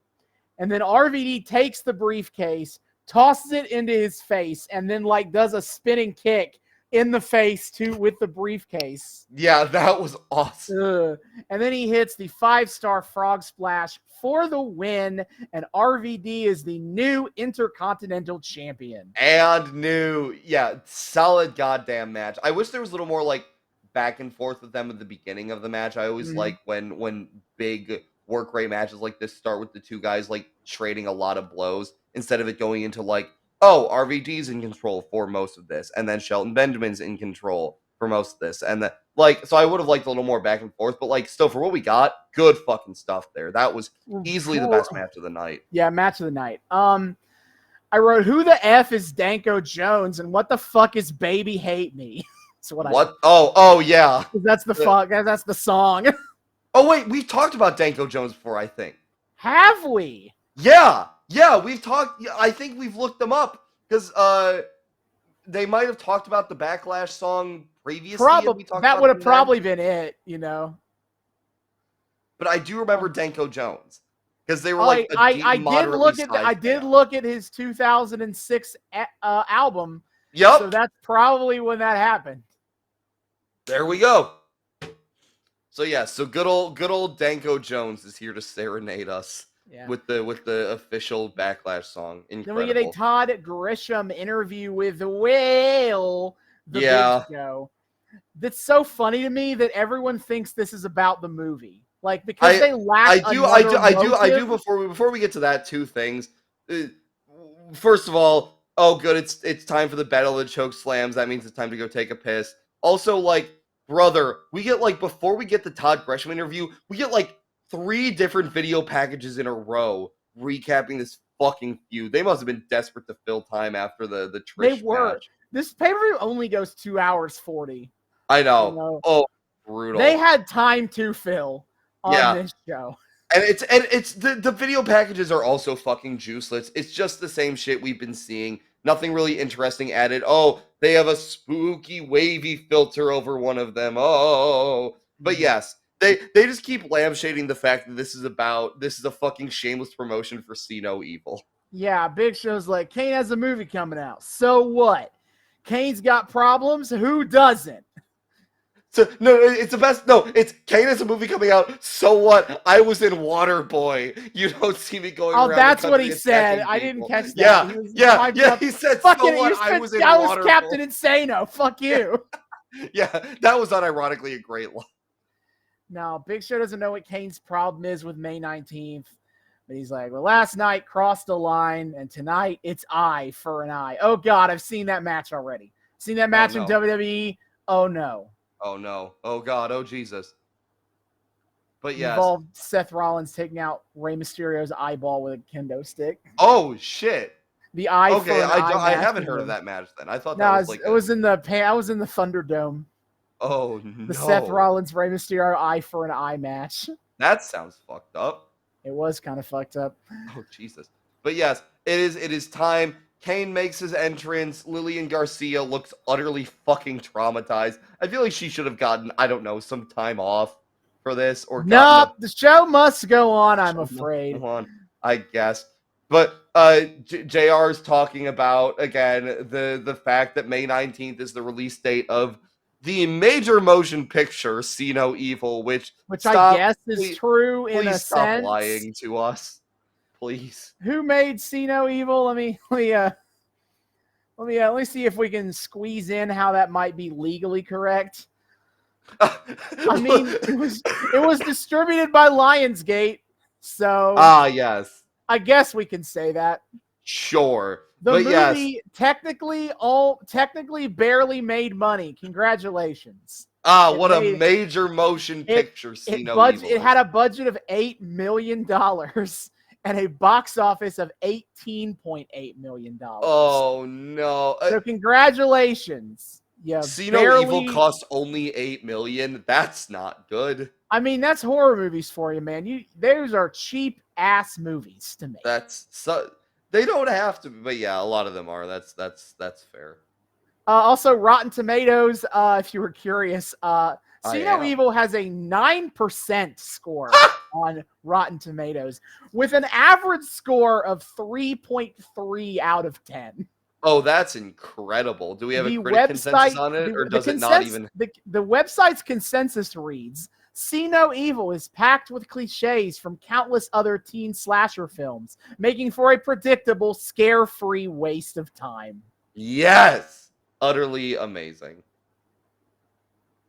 And then RVD takes the briefcase, tosses it into his face, and then does a spinning kick in the face with the briefcase. Yeah, that was awesome. And then he hits the 5-star frog splash for the win, and RVD is the new Intercontinental Champion. Solid goddamn match. I wish there was a little more like back and forth with them at the beginning of the match. I always like when big work rate matches like this start with the two guys like trading a lot of blows instead of it going into like, oh, RVD's in control for most of this, and then Shelton Benjamin's in control for most of this. And so I would have liked a little more back and forth, but like still for what we got, good fucking stuff there. That was easily the best match of the night. Yeah, match of the night. I wrote, who the F is Danko Jones and what the fuck is Baby Hate Me? That's what I wrote. Oh yeah. That's the fuck. That's the song. Oh wait, we talked about Danko Jones before, I think. Have we? Yeah, we've talked. I think we've looked them up because they might have talked about the Backlash song previously. That would have probably been it, you know. But I do remember Danko Jones because they were I did look at his 2006 album. Yep. So that's probably when that happened. There we go. So yeah, so good old Danko Jones is here to serenade us with the official Backlash song. Incredible. Then we get a Todd Grisham interview with Will, the Big Show. That's so funny to me that everyone thinks this is about the movie. Like because they lack. I do. Before we get to that, two things. First of all, oh good, it's time for the Battle of the Choke Slams. That means it's time to go take a piss. Also, like, brother, we get like before we get the Todd Grisham interview, we get like 3 different video packages in a row recapping this fucking feud. They must have been desperate to fill time after the Trish They were. match. This pay-per-view only goes 2 hours 40. I know. Oh, brutal. They had time to fill on this show. And it's the video packages are also fucking juiceless. It's just the same shit we've been seeing. Nothing really interesting added. Oh, they have a spooky wavy filter over one of them. Oh, but yes, they just keep lampshading the fact that this is a fucking shameless promotion for See No Evil. Yeah, Big Show's like, Kane has a movie coming out. So what? Kane's got problems. Who doesn't? So no, it's the best. No, it's Kane has a movie coming out. So what? I was in Waterboy. You don't see me going around. Oh, that's what he said. I didn't catch that. Yeah. He said, "So what? I was in Waterboy. I was Captain Insano. Fuck you." Yeah, that was unironically a great line. No, Big Show doesn't know what Kane's problem is with May 19th. But he's like, well, last night crossed the line, and tonight it's eye for an eye. Oh, God, I've seen that match already. Seen that match in WWE. Oh, no. Oh, no. Oh, God. Oh, Jesus. But yes. Involved Seth Rollins taking out Rey Mysterio's eyeball with a kendo stick. Oh, shit. The eye for an eye. I haven't heard of that match then. I thought that was like... I was in the Thunderdome. Oh, no. The Seth Rollins, Rey Mysterio eye for an eye match. That sounds fucked up. It was kind of fucked up. Oh, Jesus. But yes, it is time. Kane makes his entrance. Lillian Garcia looks utterly fucking traumatized. I feel like she should have gotten, I don't know, some time off for this. Or no, the show must go on, I'm afraid. Go on, I guess. But JR is talking about, again, the fact that May 19th is the release date of the major motion picture, See No Evil, which I guess is true in a sense. Please stop lying to us. Please. Who made See No Evil? Let me see if we can squeeze in how that might be legally correct. I mean, it was distributed by Lionsgate, so yes. I guess we can say that. Sure. The movie technically barely made money. Congratulations. What a major motion picture. See No Evil. It had a budget of $8 million. And a box office of $18.8 million. Oh, no. So congratulations. Yeah, See No Evil cost only $8 million. That's not good. I mean, that's horror movies for you, man. Those are cheap-ass movies to me. They don't have to be, but yeah, a lot of them are. That's fair. Also, Rotten Tomatoes, if you were curious, See No Evil has a 9% score on Rotten Tomatoes with an average score of 3.3 out of 10. Oh, that's incredible. Do we have a critic consensus on it, or does it not even? The website's consensus reads, "See No Evil is packed with cliches from countless other teen slasher films, making for a predictable, scare-free waste of time." Yes! Utterly amazing.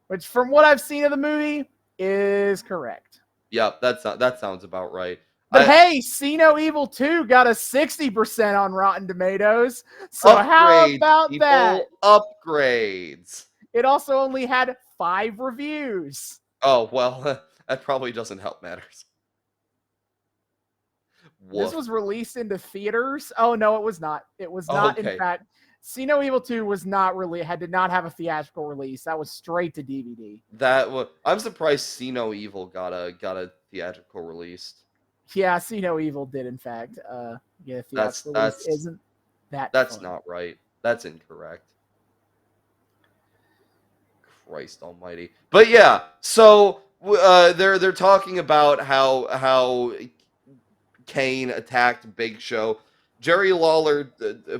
Which, from what I've seen of the movie, is correct. Yep, that sounds about right. But hey, See No Evil 2 got a 60% on Rotten Tomatoes. So how about that? Upgrades. It also only had 5 reviews. Oh, well, that probably doesn't help matters. Woof. This was released into theaters. Oh, no, it was not. It was not, in fact. See No Evil 2 was not really, did not have a theatrical release. That was straight to DVD. I'm surprised See No Evil got a theatrical release. Yeah, See No Evil did, in fact, get a theatrical release. Isn't that That's fun? Not right. That's incorrect. Christ almighty. But yeah, so they're talking about how Kane attacked Big Show. Jerry Lawler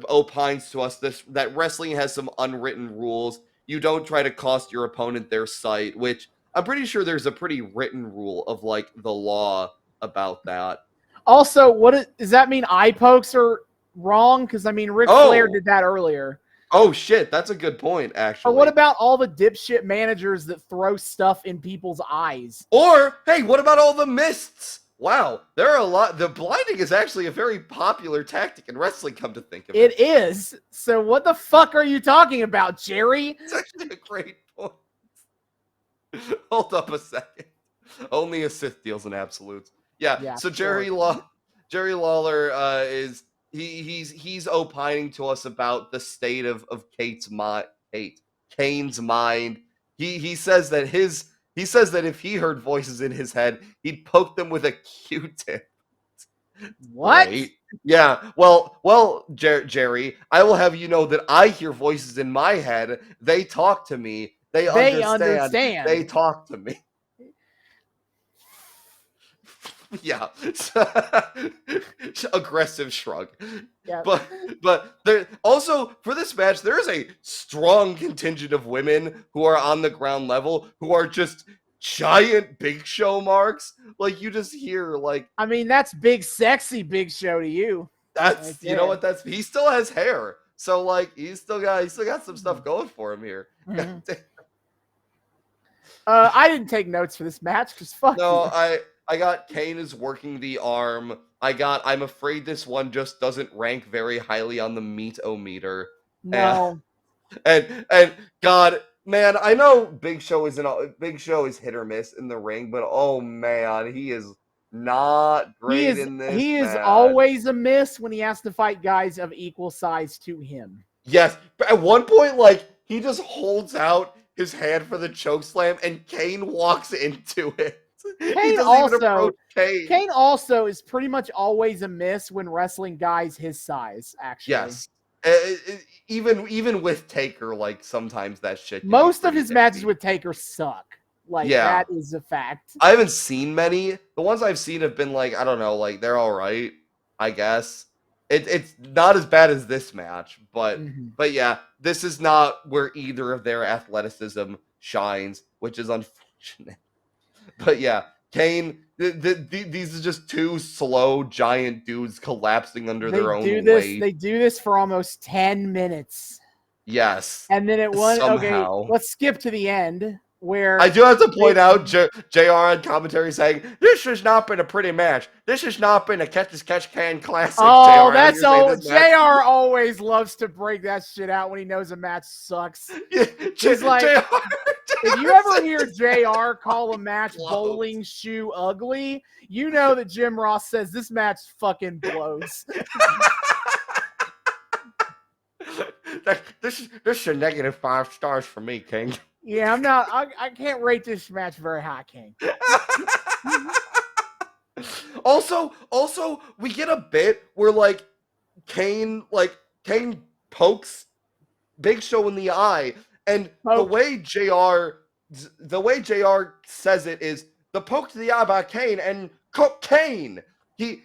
opines to us that wrestling has some unwritten rules. You don't try to cost your opponent their sight, which I'm pretty sure there's a pretty written rule of like the law about that. Also, does that mean eye pokes are wrong? Because I mean, Ric Flair did that earlier. Oh shit, that's a good point, actually. Or what about all the dipshit managers that throw stuff in people's eyes? Or hey, what about all the mists? Wow, there are a lot. The blinding is actually a very popular tactic in wrestling, come to think of it. It is. So what the fuck are you talking about, Jerry? It's actually a great point. Hold up a second. Only a Sith deals in absolutes. Yeah. So Jerry Lawler is he's opining to us about the state of Kane's mind. He says that if he heard voices in his head, he'd poke them with a Q-tip. What? Right? Yeah. Well, Jerry, I will have you know that I hear voices in my head. They talk to me. They understand. They talk to me. Yeah. Aggressive shrug. Yep. But there also for this match, there is a strong contingent of women who are on the ground level who are just giant Big Show marks. Like you just hear like, I mean, that's big sexy Big Show to you. That's you know what he still has hair. So like he's still got some stuff going for him here. Mm-hmm. I didn't take notes for this match because fuck no, you. I got Kane is working the arm. I'm afraid this one just doesn't rank very highly on the meat-o-meter. No. And God, man, I know Big Show is hit or miss in the ring, but oh man, he is not great in this. He is always a miss when he has to fight guys of equal size to him. Yes, but at one point, like he just holds out his hand for the chokeslam, and Kane walks into it. Kane also is pretty much always a miss when wrestling guys his size, actually. Yes. Even with Taker, like sometimes that shit. Most of his matches with Taker suck. Like that is a fact. I haven't seen many. The ones I've seen have been like, I don't know, like they're all right, I guess. It's not as bad as this match, but yeah, this is not where either of their athleticism shines, which is unfortunate. But yeah, Kane, these are just two slow giant dudes collapsing under their own weight. They do this for almost 10 minutes. Yes. And then okay, let's skip to the end where I do have to point out JR on commentary saying, this has not been a pretty match. This has not been a catch-as-catch-can classic. Oh, JR. That's old. JR always loves to break that shit out when he knows a match sucks. He's like, if you ever hear JR call a match bowling shoe ugly, you know that Jim Ross says this match fucking blows. This is a negative 5 stars for me, King. Yeah, I can't rate this match very high, King. Also, we get a bit where like Kane pokes Big Show in the eye, and the way JR says it is the poke to the eye by Kane and cook Kane.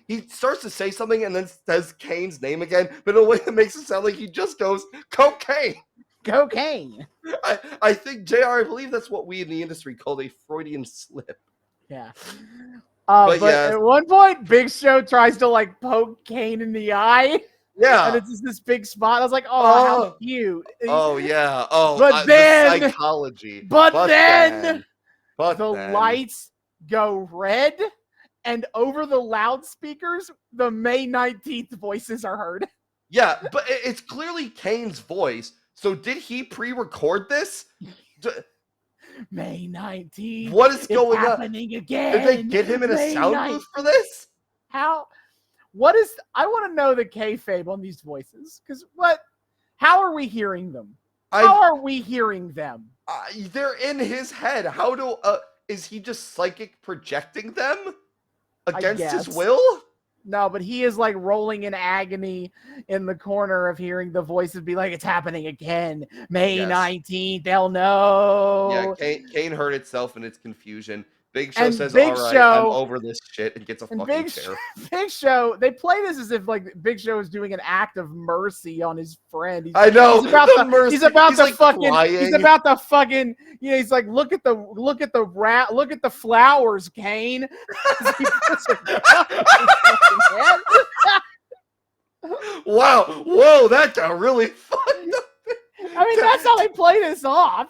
he starts to say something and then says Kane's name again, but in a way that makes it sound like he just goes, cocaine. Cocaine. I think, JR, I believe that's what we in the industry call a Freudian slip. Yeah. But yeah. At one point, Big Show tries to like poke Kane in the eye. Yeah. And it's just this big spot. I was like, oh, how cute. Oh, yeah. Oh, but then, the psychology. But then the lights go red, and over the loudspeakers, the May 19th voices are heard. Yeah, but it's clearly Kane's voice. So did he pre-record this? May 19th. What is going on? Happening again. Did they get him in a sound booth for this? I want to know the kayfabe on these voices. Because how are we hearing them? How are we hearing them? They're in his head. Is he just psychic projecting them against his will? No, but he is like rolling in agony in the corner of hearing the voices be like, it's happening again. May 19th, they'll know. Yeah, Kane heard itself in its confusion. Big Show says, Big all right, Show, I'm over this shit, and gets a fucking chair. Big Show, they play this as if like Big Show is doing an act of mercy on his friend. I know. He's about to fucking, he's like, look at the flowers, Kane. Wow. Whoa, that got really fucked up. I mean, that's how they play this off.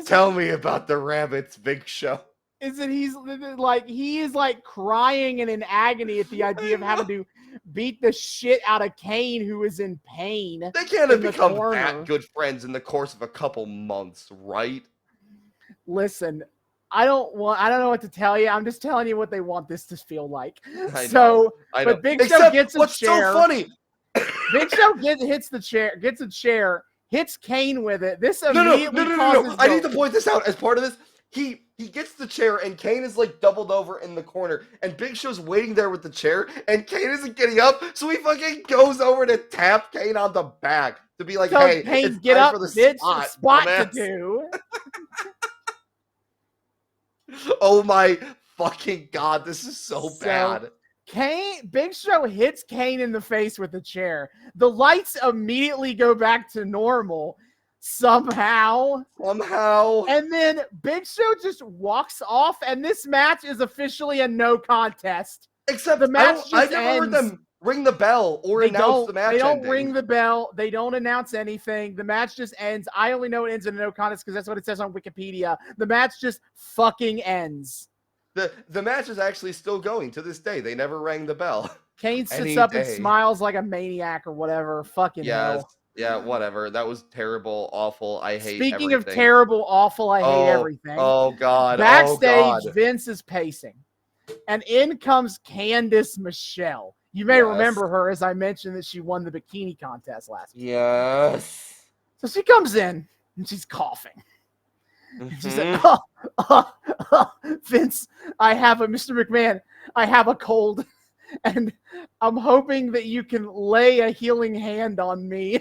Tell me about the rabbits, Big Show. Is that he is like crying and in agony at the idea of having to beat the shit out of Kane, who is in pain. They can't have become that good friends in the course of a couple months, right? Listen, I don't know what to tell you. I'm just telling you what they want this to feel like. I know. But Big Show gets a what's chair. So funny? Big Show gets a chair, hits Kane with it. This immediately causes. I need to point this out as part of this. He gets the chair, and Kane is like doubled over in the corner, and Big Show's waiting there with the chair, and Kane isn't getting up, so he fucking goes over to tap Kane on the back to be like, hey, Kane, it's get time up, for the bitch, spot to do. Oh my fucking God, this is so bad. Big Show hits Kane in the face with the chair. The lights immediately go back to normal. Somehow. And then Big Show just walks off, and this match is officially a no contest. Except the match I've never heard them ring the bell or announce the match. They don't ring the bell. They don't announce anything. The match just ends. I only know it ends in a no contest because that's what it says on Wikipedia. The match just fucking ends. The match is actually still going to this day. They never rang the bell. Kane sits up and smiles like a maniac or whatever. Fucking hell. Yeah, whatever. That was terrible, awful. I hate Speaking everything. of terrible, awful, I hate everything. Oh, God. Backstage, Vince is pacing. And in comes Candice Michelle. You may remember her, as I mentioned that she won the bikini contest last week. Yes. So she comes in, and she's coughing. And she's like, Vince, Mr. McMahon, I have a cold. And I'm hoping that you can lay a healing hand on me.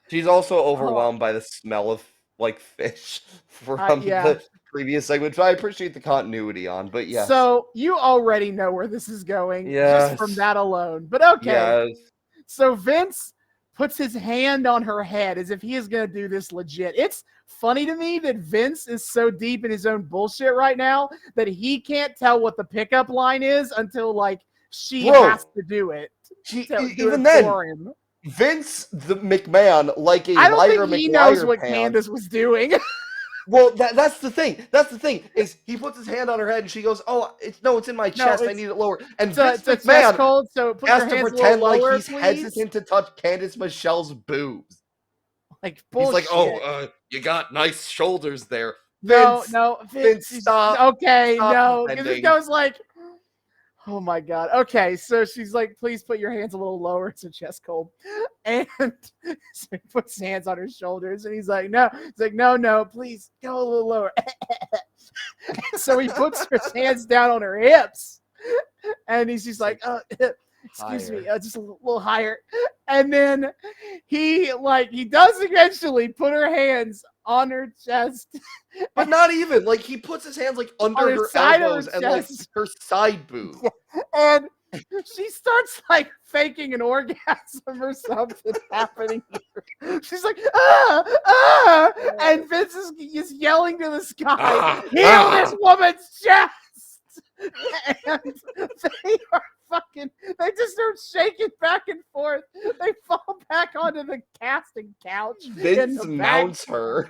She's also overwhelmed by the smell of like fish from the previous segment. So I appreciate the continuity on, but yes. So you already know where this is going, just from that alone. But okay. Yes. So Vince puts his hand on her head as if he is going to do this legit. It's funny to me that Vince is so deep in his own bullshit right now that he can't tell what the pickup line is until like she has to do it. Even then, Vince the McMahon, like a lighter McMahon. I don't think he knows what Candice was doing. Well, that's the thing. That's the thing is he puts his hand on her head and she goes, "Oh, it's in my chest. I need it lower." And Vince McMahon cold, so put has your to hands pretend lower, like he's please. hesitant to touch Candice Michelle's boobs. Like bullshit. He's like, "Oh, you got nice shoulders there." Vince, Vince, stop. Okay, stop no, because it goes like. Oh my God. Okay, so she's like, please put your hands a little lower. It's a chest cold. And so he puts his hands on her shoulders and he's like, no. He's like, no, please go a little lower. So he puts his hands down on her hips. And he's just like, excuse me, just a little higher. And then he does eventually put her hands on her chest. But not even. Like, he puts his hands, like, under her elbows and, like, her side boob. And She starts like faking an orgasm or something happening here. She's like, and Vince is yelling to the sky, heal this woman's chest. And they just start shaking back and forth. They fall back onto the casting couch. Vince mounts her.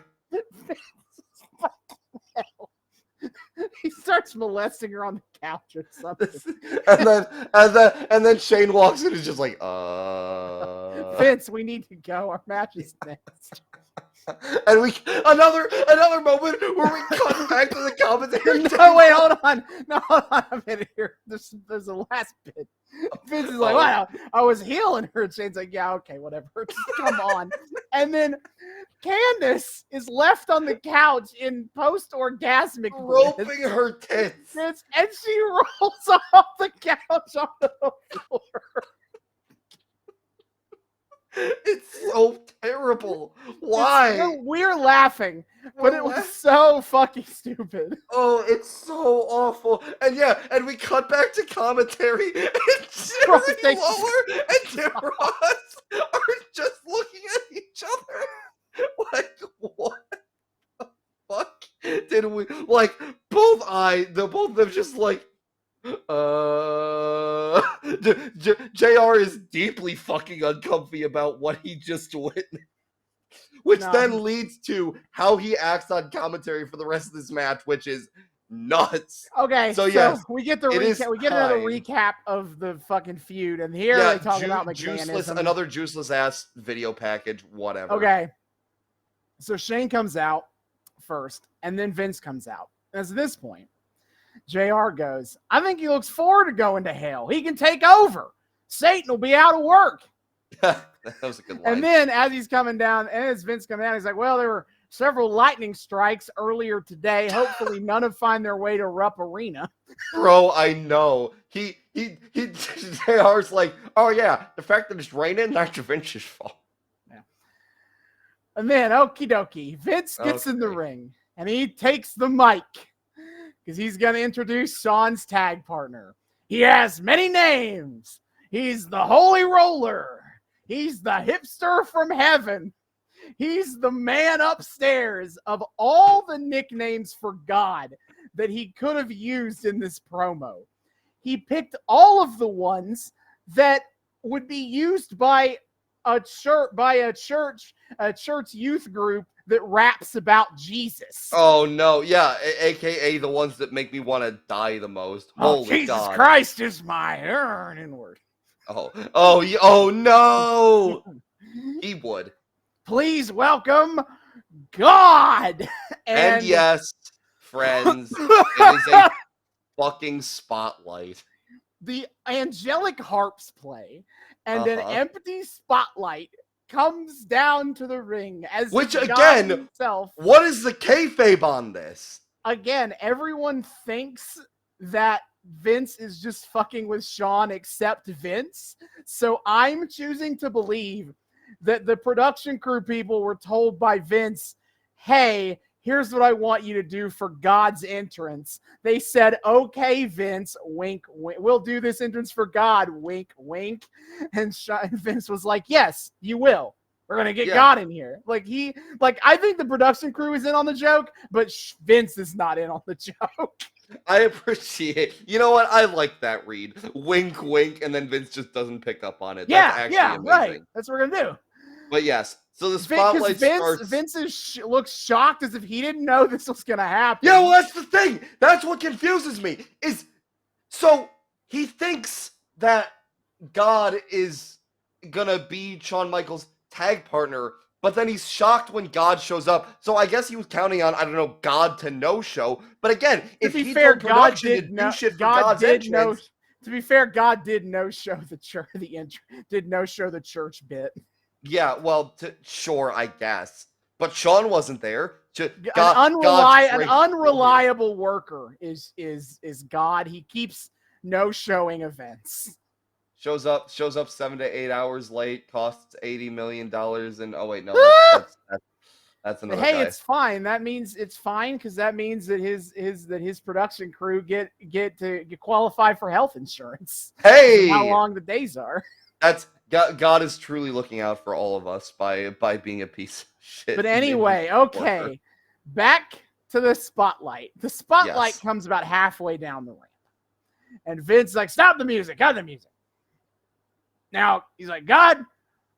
He starts molesting her on the couch or something. and then Shane walks in and is just like, Vince, we need to go. Our match is next. And another moment where we cut back to the commentary. No, wait, hold on. No, hold on a minute here. There's a last bit. Vince is like, wow, I was healing her. And Shane's like, yeah, okay, whatever. Come on. And then Candace is left on the couch in post-orgasmic roping her tits. And she rolls off the couch onto the floor. It's so terrible. Why? We're laughing, but it was so fucking stupid. Oh, it's so awful. And and we cut back to commentary, and Jerry Lawler and Tim Ross are just looking at each other like, what the fuck did we, like, both of them just like, JR is deeply fucking uncomfy about what he just witnessed, which then leads to how he acts on commentary for the rest of this match, which is nuts. Okay, so yes, we get the recap. We get another recap of the fucking feud, and here they talk about McMahon. Another juiceless ass video package, whatever. Okay, so Shane comes out first, and then Vince comes out. As at this point, JR goes, I think he looks forward to going to hell. He can take over. Satan will be out of work. That was a good line. And then as he's coming down, and as Vince comes down, he's like, well, there were several lightning strikes earlier today. Hopefully none of find their way to Rupp Arena. Bro, I know. JR's like, oh yeah, the fact that it's raining, that's Vince's fault. Yeah. And then, okie dokie, Vince gets in the ring, and he takes the mic, because he's going to introduce Shawn's tag partner. He has many names. He's the Holy Roller. He's the hipster from heaven. He's the man upstairs. Of all the nicknames for God that he could have used in this promo, he picked all of the ones that would be used by a church youth group that raps about Jesus. Oh no, yeah, aka the ones that make me want to die the most. Holy Jesus God. Christ is my inward. Oh no. He would. Please welcome God. And yes, friends, it is a fucking spotlight. The angelic harps play, and an empty spotlight comes down to the ring as which God again himself. What is the kayfabe on this? Again, everyone thinks that Vince is just fucking with Shawn except Vince. So I'm choosing to believe that the production crew people were told by Vince, hey, here's what I want you to do for God's entrance. They said, okay, Vince, wink, wink. We'll do this entrance for God, wink, wink. And Vince was like, yes, you will. We're going to get God in here. I think the production crew is in on the joke, but Vince is not in on the joke. I appreciate it. You know what? I like that read. Wink, wink, and then Vince just doesn't pick up on it. That's actually amazing. Right. That's what we're going to do. But yes, so the spotlight starts. Vince looks shocked as if he didn't know this was going to happen. Yeah, well, that's the thing. That's what confuses me. So he thinks that God is going to be Shawn Michaels' tag partner, but then he's shocked when God shows up. So I guess he was counting on, I don't know, God to no-show. But again, if he told production to do shit for God's entrance... To be fair, God did no-show the church, did no-show the church bit. Yeah, well, sure, I guess. But Shawn wasn't there. An unreliable worker is God. He keeps no-showing events. Shows up 7 to 8 hours late, costs $80 million, and oh wait, no, That's another hey, guy. it's fine. That means it's fine because that means that his production crew get to qualify for health insurance. Hey, how long the days are. That's God is truly looking out for all of us by being a piece of shit. But anyway, okay, back to the spotlight. The spotlight comes about halfway down the ramp, and Vince's like, "Stop the music! Cut the music!" Now he's like, "God,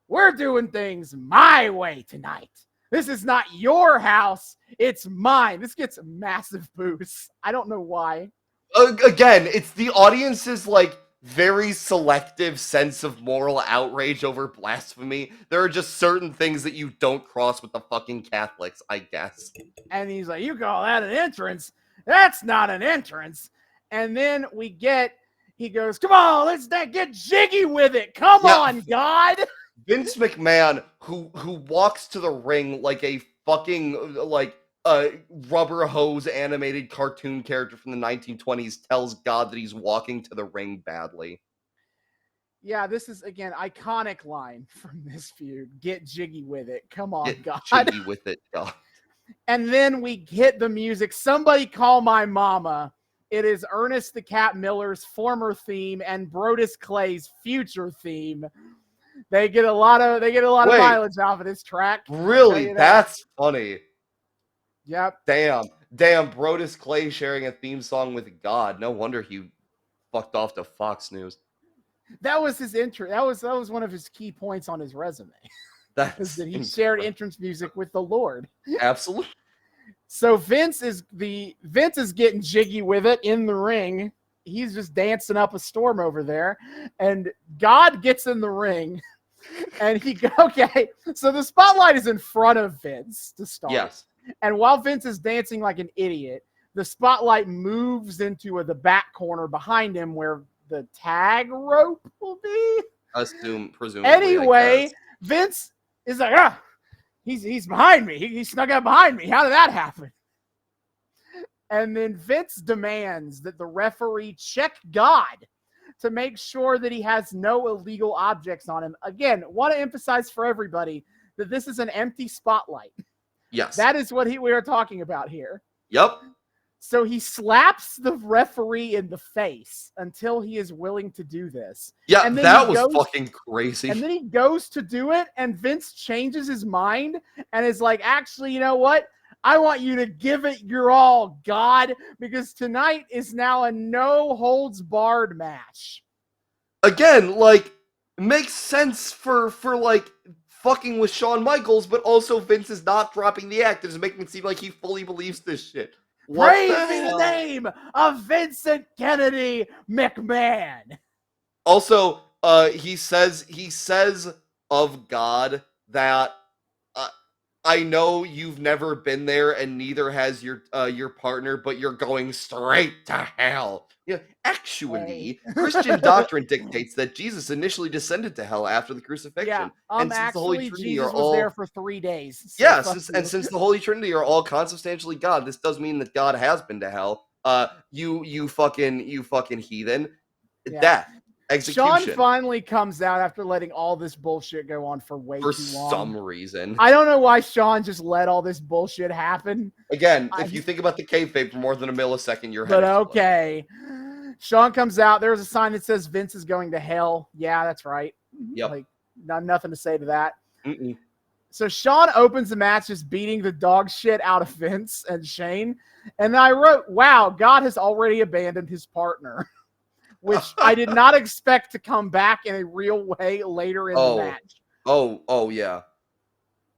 we're doing things my way tonight. This is not your house. It's mine." This gets a massive boost. I don't know why. Again, it's the audience's like very selective sense of moral outrage over blasphemy. There are just certain things that you don't cross with the fucking Catholics, I guess. And he's like, "You call that an entrance? That's not an entrance." And then he goes, "Come on, let's get jiggy with it. Come on, God." Vince McMahon, who walks to the ring like a fucking rubber hose animated cartoon character from the 1920s, tells God that he's walking to the ring badly. Yeah, this is, again, iconic line from this feud. Get jiggy with it. Come on, Get God. jiggy with it, God. And then we hit the music. Somebody call my mama. It is Ernest the Cat Miller's former theme and Brodus Clay's future theme. They get a lot of mileage off of this track. Really? That's funny. Yep. Damn, Brodus Clay sharing a theme song with God. No wonder he fucked off to Fox News. That was his intro. That was one of his key points on his resume. That he shared entrance music with the Lord. Absolutely. So Vince is getting jiggy with it in the ring. He's just dancing up a storm over there, and God gets in the ring, and so the spotlight is in front of Vince to start. Yes. And while Vince is dancing like an idiot, the spotlight moves into the back corner behind him where the tag rope will be. Presumably. Anyway, Vince is like, he's behind me. He snuck up behind me. How did that happen? And then Vince demands that the referee check God to make sure that he has no illegal objects on him. Again, want to emphasize for everybody that this is an empty spotlight. Yes. That is what we are talking about here. Yep. So he slaps the referee in the face until he is willing to do this. Yeah, and that was fucking crazy. And then he goes to do it, and Vince changes his mind and is like, "Actually, you know what? I want you to give it your all, God, because tonight is now a no-holds-barred match." Again, makes sense for fucking with Shawn Michaels, but also Vince is not dropping the act. It's making it seem like he fully believes this shit. Praise the name of Vincent Kennedy McMahon. Also, he says of God that I know you've never been there, and neither has your partner, but you're going straight to hell. Yeah, actually, Christian doctrine dictates that Jesus initially descended to hell after the crucifixion. Yeah, and since actually, the Holy Trinity Jesus was there for 3 days. So yes, and since the Holy Trinity are all consubstantially God, this does mean that God has been to hell. You fucking heathen. Yeah. Death. Execution. Shawn finally comes out after letting all this bullshit go on for way too long. For some reason. I don't know why Shawn just let all this bullshit happen. Again, if you think about the kayfabe for more than a millisecond, you're But okay. Shawn comes out. There's a sign that says Vince is going to hell. Yeah, that's right. Yep. Nothing to say to that. Mm-mm. So Shawn opens the match just beating the dog shit out of Vince and Shane. And I wrote, "Wow, God has already abandoned his partner." Which I did not expect to come back in a real way later in the match. Oh, yeah.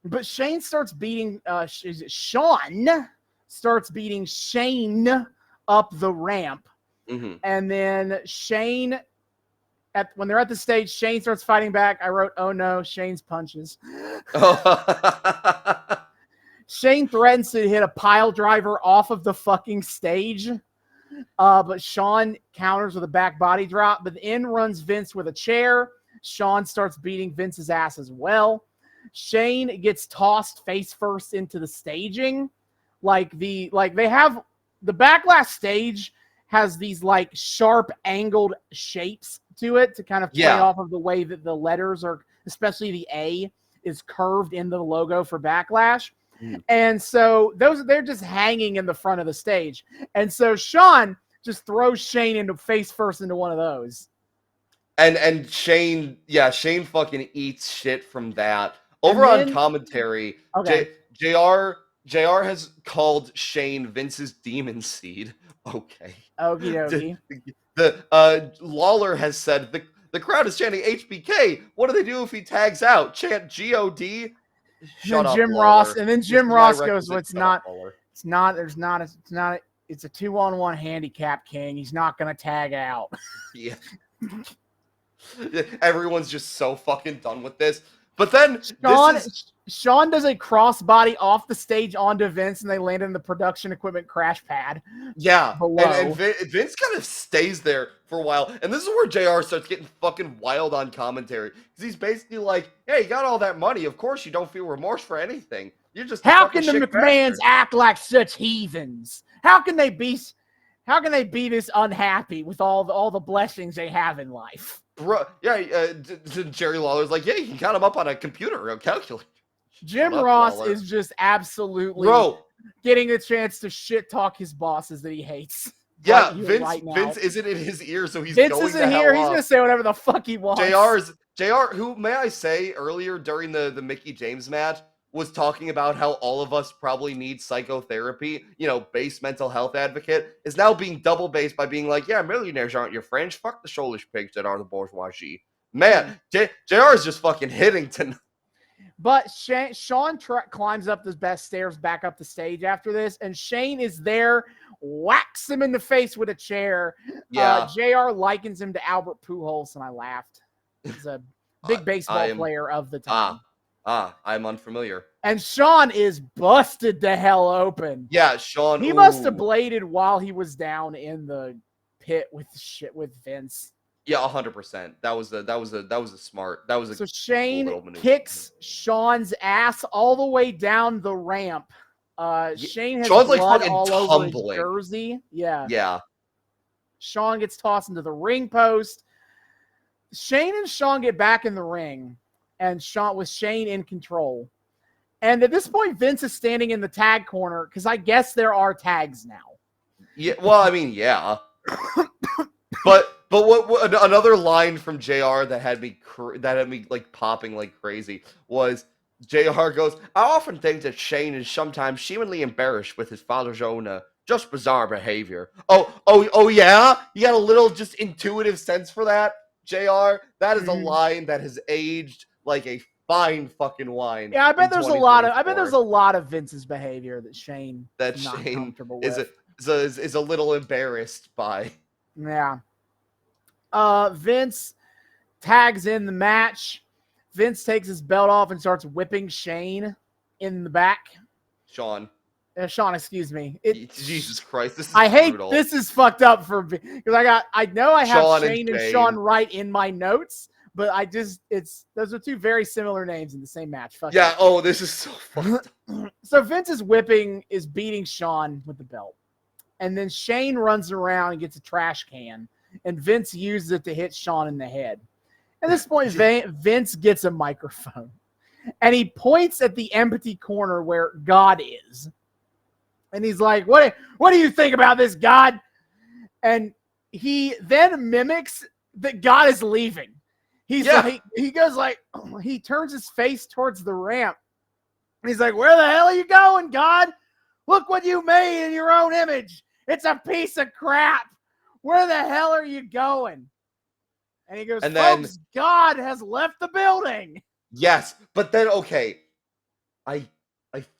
But Shane starts beating, Shawn starts beating Shane up the ramp. Mm-hmm. And then Shane, when they're at the stage, Shane starts fighting back. I wrote, "Oh no, Shane's punches." Shane threatens to hit a pile driver off of the fucking stage. But Shawn counters with a back body drop, but in runs Vince with a chair. Shawn starts beating Vince's ass as well. Shane gets tossed face first into the staging. They have the Backlash stage has these sharp angled shapes to it to kind of play off of the way that the letters are, especially the A is curved in the logo for Backlash. And so they're just hanging in the front of the stage. And so Shawn just throws Shane into face first into one of those. And Shane fucking eats shit from that. Over on commentary, okay. JR has called Shane Vince's demon seed. Okay. Okie The Lawler has said the crowd is chanting HBK. What do they do if he tags out? Chant GOD. Shut up, Jim Lawler. Ross, and then Jim Ross goes, "Well, it's not. It's a 2-on-1 handicap, King. He's not gonna tag out." Yeah. Everyone's just so fucking done with this. But then Shawn does a crossbody off the stage onto Vince, and they land in the production equipment crash pad. Yeah, and Vince kind of stays there for a while. And this is where JR starts getting fucking wild on commentary. Because he's basically like, hey, you got all that money. Of course you don't feel remorse for anything. You're just How can the McMahons act like such heathens? How can they be this unhappy with all the blessings they have in life? Bro, yeah, Jerry Lawler's like, yeah, you can count them up on a computer or calculator. Jim Ross is just absolutely getting a chance to shit talk his bosses that he hates. Yeah, Vince isn't in his ear, so he's going to Isn't here. He's going to say whatever the fuck he wants. JR, who, may I say, earlier during the Mickie James match, was talking about how all of us probably need psychotherapy, base mental health advocate, is now being double based by being like, yeah, millionaires aren't your friends. Fuck the soulless pigs that are the bourgeoisie. Man, JR is just fucking hitting tonight. But Shawn climbs up the best stairs back up the stage after this, and Shane is there, whacks him in the face with a chair. Yeah. JR likens him to Albert Pujols, and I laughed. He's a big baseball player of the time. I'm unfamiliar. And Shawn is busted the hell open. Yeah, Shawn. He must have bladed while he was down in the pit with Vince. Yeah, 100%. That was a smart. So Shane kicks Shawn's ass all the way down the ramp. Shane has Shawn's blood like all tumbling. over his jersey. Yeah. Yeah. Shawn gets tossed into the ring post. Shane and Shawn get back in the ring. And Shane in control. And at this point, Vince is standing in the tag corner because I guess there are tags now. Yeah, well, I mean, yeah. but what another line from JR that had me like popping like crazy was JR goes, I often think that Shane is sometimes seemingly embarrassed with his father's own just bizarre behavior. Oh yeah? You got a little just intuitive sense for that, JR? That is a line that has aged like a fine fucking wine. Yeah, I bet there's a lot of Vince's behavior that Shane is a little embarrassed by. Yeah. Vince tags in the match. Vince takes his belt off and starts whipping Shane in the back. Shawn, excuse me. Jesus Christ, this is brutal. This is fucked up because I know I have Shawn Shane and Shawn right in my notes. But those are two very similar names in the same match. Fuck yeah. Oh, this is so fucked up. So Vince is beating Shawn with the belt. And then Shane runs around and gets a trash can. And Vince uses it to hit Shawn in the head. At this point, Vince gets a microphone. And he points at the empty corner where God is. And he's like, what do you think about this, God? And he then mimics that God is leaving. He turns his face towards the ramp. And he's like, where the hell are you going, God? Look what you made in your own image. It's a piece of crap. Where the hell are you going? And he goes, folks, God has left the building. Yes, but then, okay, I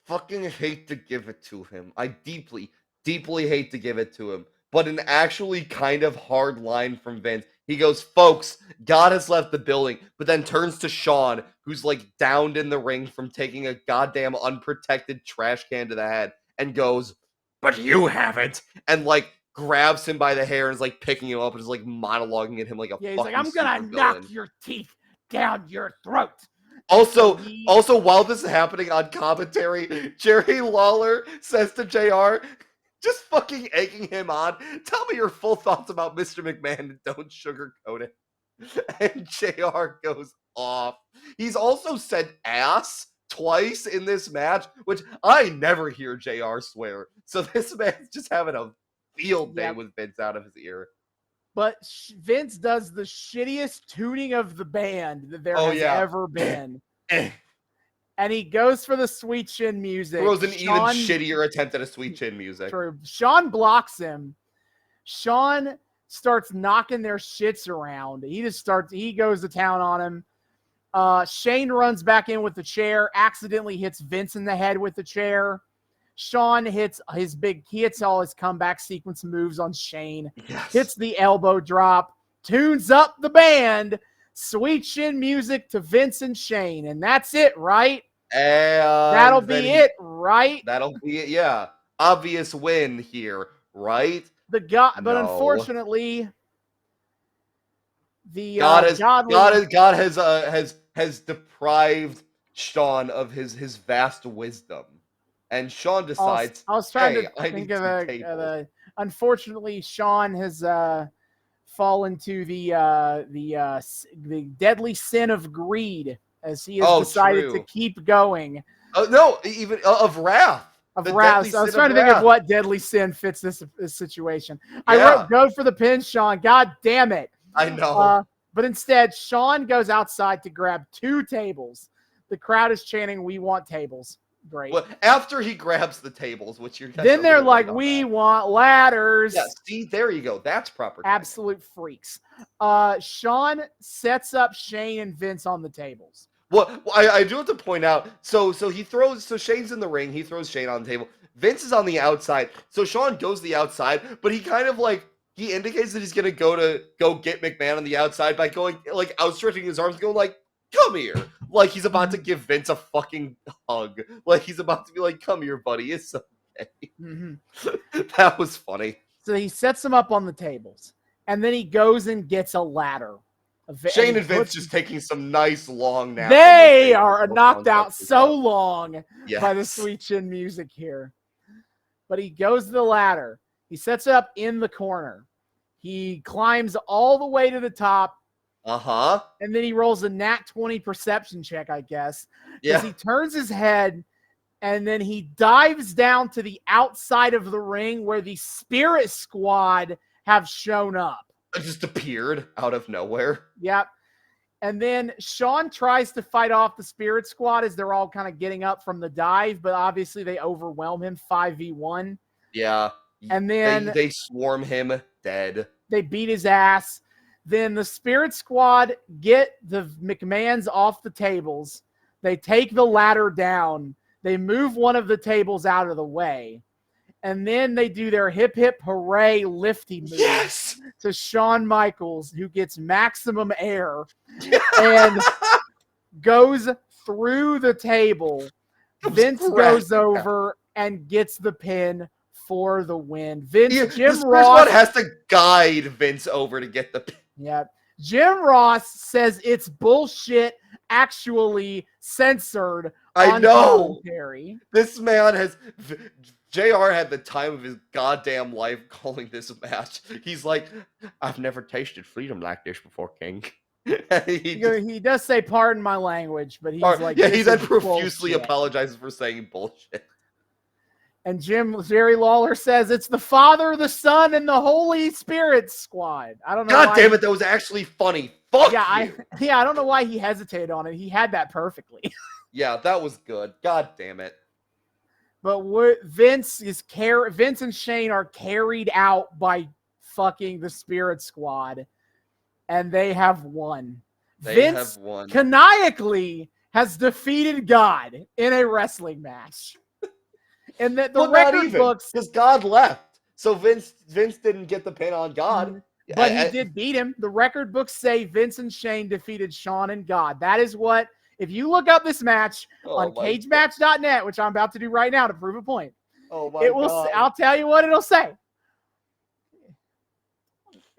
fucking hate to give it to him. I deeply, deeply hate to give it to him. But an actually kind of hard line from Vince. He goes, folks, God has left the building, but then turns to Shawn, who's like downed in the ring from taking a goddamn unprotected trash can to the head, and goes, but you haven't, and like grabs him by the hair and is like picking him up and is like monologuing at him like a fucking he's like, I'm gonna knock your teeth down your throat. Also, while this is happening on commentary, Jerry Lawler says to JR, just fucking egging him on, tell me your full thoughts about Mr. McMahon and don't sugarcoat it. And JR goes off. He's also said ass twice in this match, which I never hear JR swear. So this man's just having a field day with Vince out of his ear. But Vince does the shittiest tuning of the band that there has ever been. And he goes for the sweet chin music. Throws an even shittier attempt at a sweet chin music. True. Shawn blocks him. Shawn starts knocking their shits around. He goes to town on him. Shane runs back in with the chair, accidentally hits Vince in the head with the chair. Shawn hits all his comeback sequence moves on Shane. Yes. Hits the elbow drop, tunes up the band, sweet chin music to Vince and Shane, and that's it, right? That'll be it, right? That'll be it, yeah. Obvious win here, right? But unfortunately, the God has deprived Shawn of his vast wisdom. And Shawn decides, I was trying to think of unfortunately, Shawn has fallen to the deadly sin of greed as he has decided to keep going. No, even of wrath. Of wrath. So I was trying to think of what deadly sin fits this situation. Yeah. I wrote go for the pin, Shawn. God damn it. I know. But instead, Shawn goes outside to grab 2 tables. The crowd is chanting, "We want tables." Great. Well, after he grabs the tables, which you're then they're like, "We want ladders." Yeah, see, there you go. That's proper. Absolute freaks. Shawn sets up Shane and Vince on the tables. Well, I do have to point out. So Shane's in the ring. He throws Shane on the table. Vince is on the outside. So Shawn goes to the outside, but he kind of he indicates that he's gonna go get McMahon on the outside by going outstretching his arms, going like, "Come here." Like he's about to give Vince a fucking hug. Like he's about to be like, "Come here, buddy. It's okay." Mm-hmm. That was funny. So he sets them up on the tables, and then he goes and gets a ladder. Shane and Vince just taking some nice long naps. They are knocked out so long by the sweet chin music here. But he goes to the ladder. He sets it up in the corner. He climbs all the way to the top. And then he rolls a nat 20 perception check, I guess. Yeah. He turns his head, and then he dives down to the outside of the ring where the Spirit Squad have shown up. It just appeared out of nowhere. Yep. And then Shawn tries to fight off the Spirit Squad as they're all kind of getting up from the dive, but obviously they overwhelm him 5v1. Yeah. And then they swarm him dead. They beat his ass. Then the Spirit Squad get the McMahons off the tables. They take the ladder down. They move one of the tables out of the way. And then they do their hip hip hooray lifty move to Shawn Michaels, who gets maximum air and goes through the table. Vince goes over and gets the pin for the win. Jim Ross has to guide Vince over to get the pin. Yeah. Jim Ross says it's bullshit, actually censored. I know. Commentary. This man has. JR had the time of his goddamn life calling this match. He's like, "I've never tasted freedom like this before, King." He does say, "Pardon my language," but he's like, "Yeah." He then profusely apologizes for saying bullshit. And Jerry Lawler says it's the Father, the Son, and the Holy Spirit Squad. I don't know. God damn it, that was actually funny. Fuck you. I don't know why he hesitated on it. He had that perfectly. Yeah, that was good. God damn it. But Vince and Shane are carried out by fucking the Spirit Squad, and they have won. Vince canonically has defeated God in a wrestling match. And that the record books, because God left, so Vince didn't get the pin on God, but he did beat him. The record books say Vince and Shane defeated Shawn and God. That is what. If you look up this match on cagematch.net, which I'm about to do right now to prove a point, God. I'll tell you what it'll say.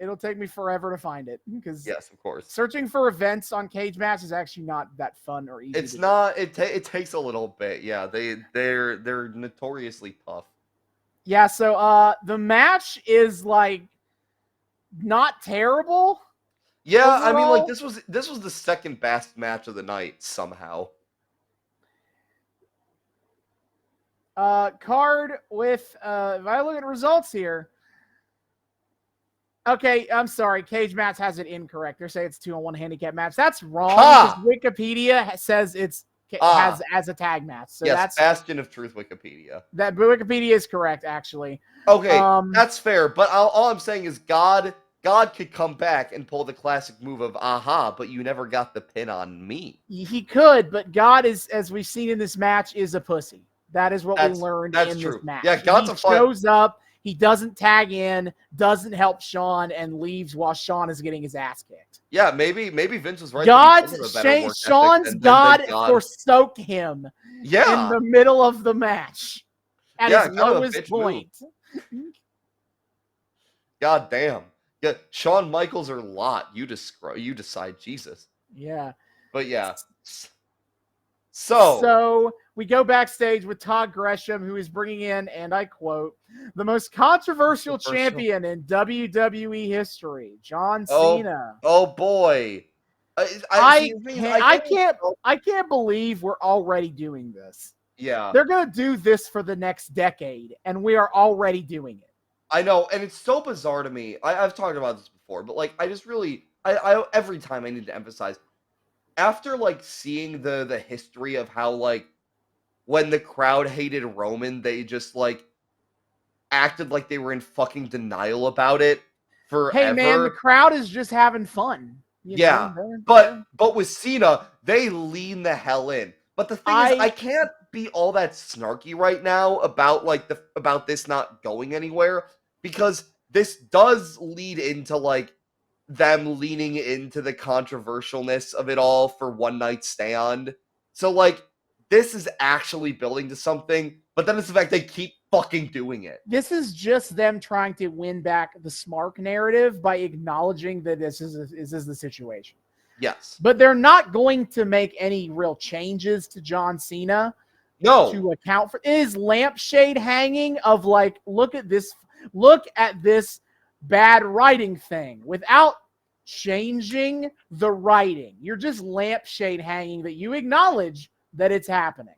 It'll take me forever to find it because yes, of course, searching for events on Cage Match is actually not that fun or easy. It's not. It takes a little bit. Yeah, they're notoriously tough. Yeah. So the match is not terrible. Yeah, overall. I mean, this was the second best match of the night somehow. Card with, if I look at results here. Okay, I'm sorry. Cage Match has it incorrect. They're saying it's 2-on-1 handicap match. That's wrong because Wikipedia says it's has as a tag match. So yes, that's Bastion of Truth Wikipedia. That Wikipedia is correct, actually. Okay, that's fair. But all I'm saying is God could come back and pull the classic move of aha, but you never got the pin on me. He could, but God is, as we've seen in this match, is a pussy. That is what we learned in this match. Yeah, God's shows up, he doesn't tag in, doesn't help Shawn, and leaves while Shawn is getting his ass kicked. Yeah, maybe Vince was right. Shawn's God forsook him in the middle of the match at his lowest point. God damn. Yeah, Shawn Michaels or Lot, you decide, Jesus. Yeah. But yeah. So we go backstage with Todd Gresham, who is bringing in, and I quote, the most controversial champion in WWE history, John Cena. Oh boy. I can't believe we're already doing this. Yeah. They're going to do this for the next decade, and we are already doing it. I know, and it's so bizarre to me. I've talked about this before, but like I just really I every time I need to emphasize, after like seeing the history of how like when the crowd hated Roman, they just like acted like they were in fucking denial about it forever. Hey man, the crowd is just having fun. But with Cena, they lean the hell in. But the thing is, I can't be all that snarky right now about like about this not going anywhere, because this does lead into like them leaning into the controversialness of it all for One Night Stand. So like this is actually building to something, but then it's the fact they keep fucking doing it. This is just them trying to win back the Smark narrative by acknowledging that this is the situation. Yes. But they're not going to make any real changes to John Cena. No. To account for is lampshade hanging of like, look at this bad writing thing without changing the writing. You're just lampshade hanging that you acknowledge that it's happening.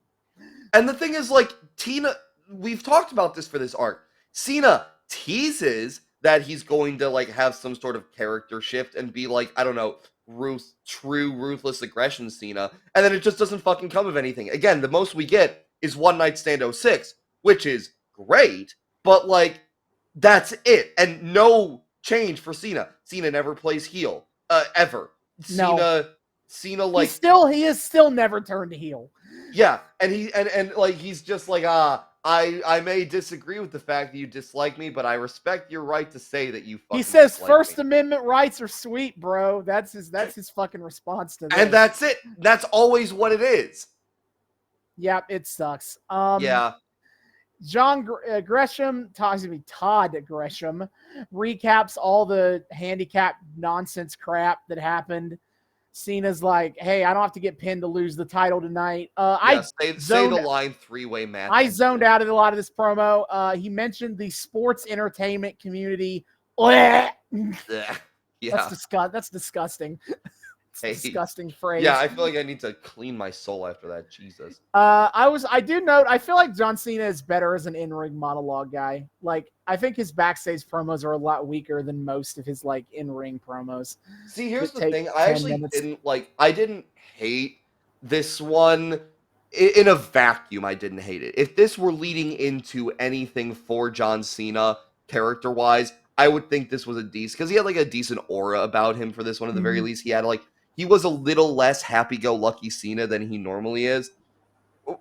And the thing is, like, we've talked about this for this arc. Cena teases that he's going to like have some sort of character shift and be like, I don't know, true ruthless aggression Cena, and then it just doesn't fucking come of anything. Again, the most we get is One Night Stand 06, which is great, but like that's it, and no change for Cena. Cena never plays heel, ever. Cena like he has still never turned heel. Yeah, and he's just like I may disagree with the fact that you dislike me, but I respect your right to say that you fucking He says First me. Amendment rights are sweet, bro. That's his fucking response to this. And that's it. That's always what it is. Yeah, it sucks. Yeah. Todd Gresham recaps all the handicap nonsense crap that happened. Cena's like, hey, I don't have to get pinned to lose the title tonight. Say the line three-way match. I zoned out of a lot of this promo. He mentioned the sports entertainment community. Yeah. That's disgusting. It's a disgusting phrase. Yeah, I feel like I need to clean my soul after that. Jesus. I do note, I feel like John Cena is better as an in-ring monologue guy. Like, I think his backstage promos are a lot weaker than most of his like in-ring promos. See, here's the thing. I actually didn't hate this one in a vacuum. I didn't hate it. If this were leading into anything for John Cena character-wise, I would think this was a decent, because he had like a decent aura about him for this one at the very least. He had like, he was a little less happy-go-lucky Cena than he normally is.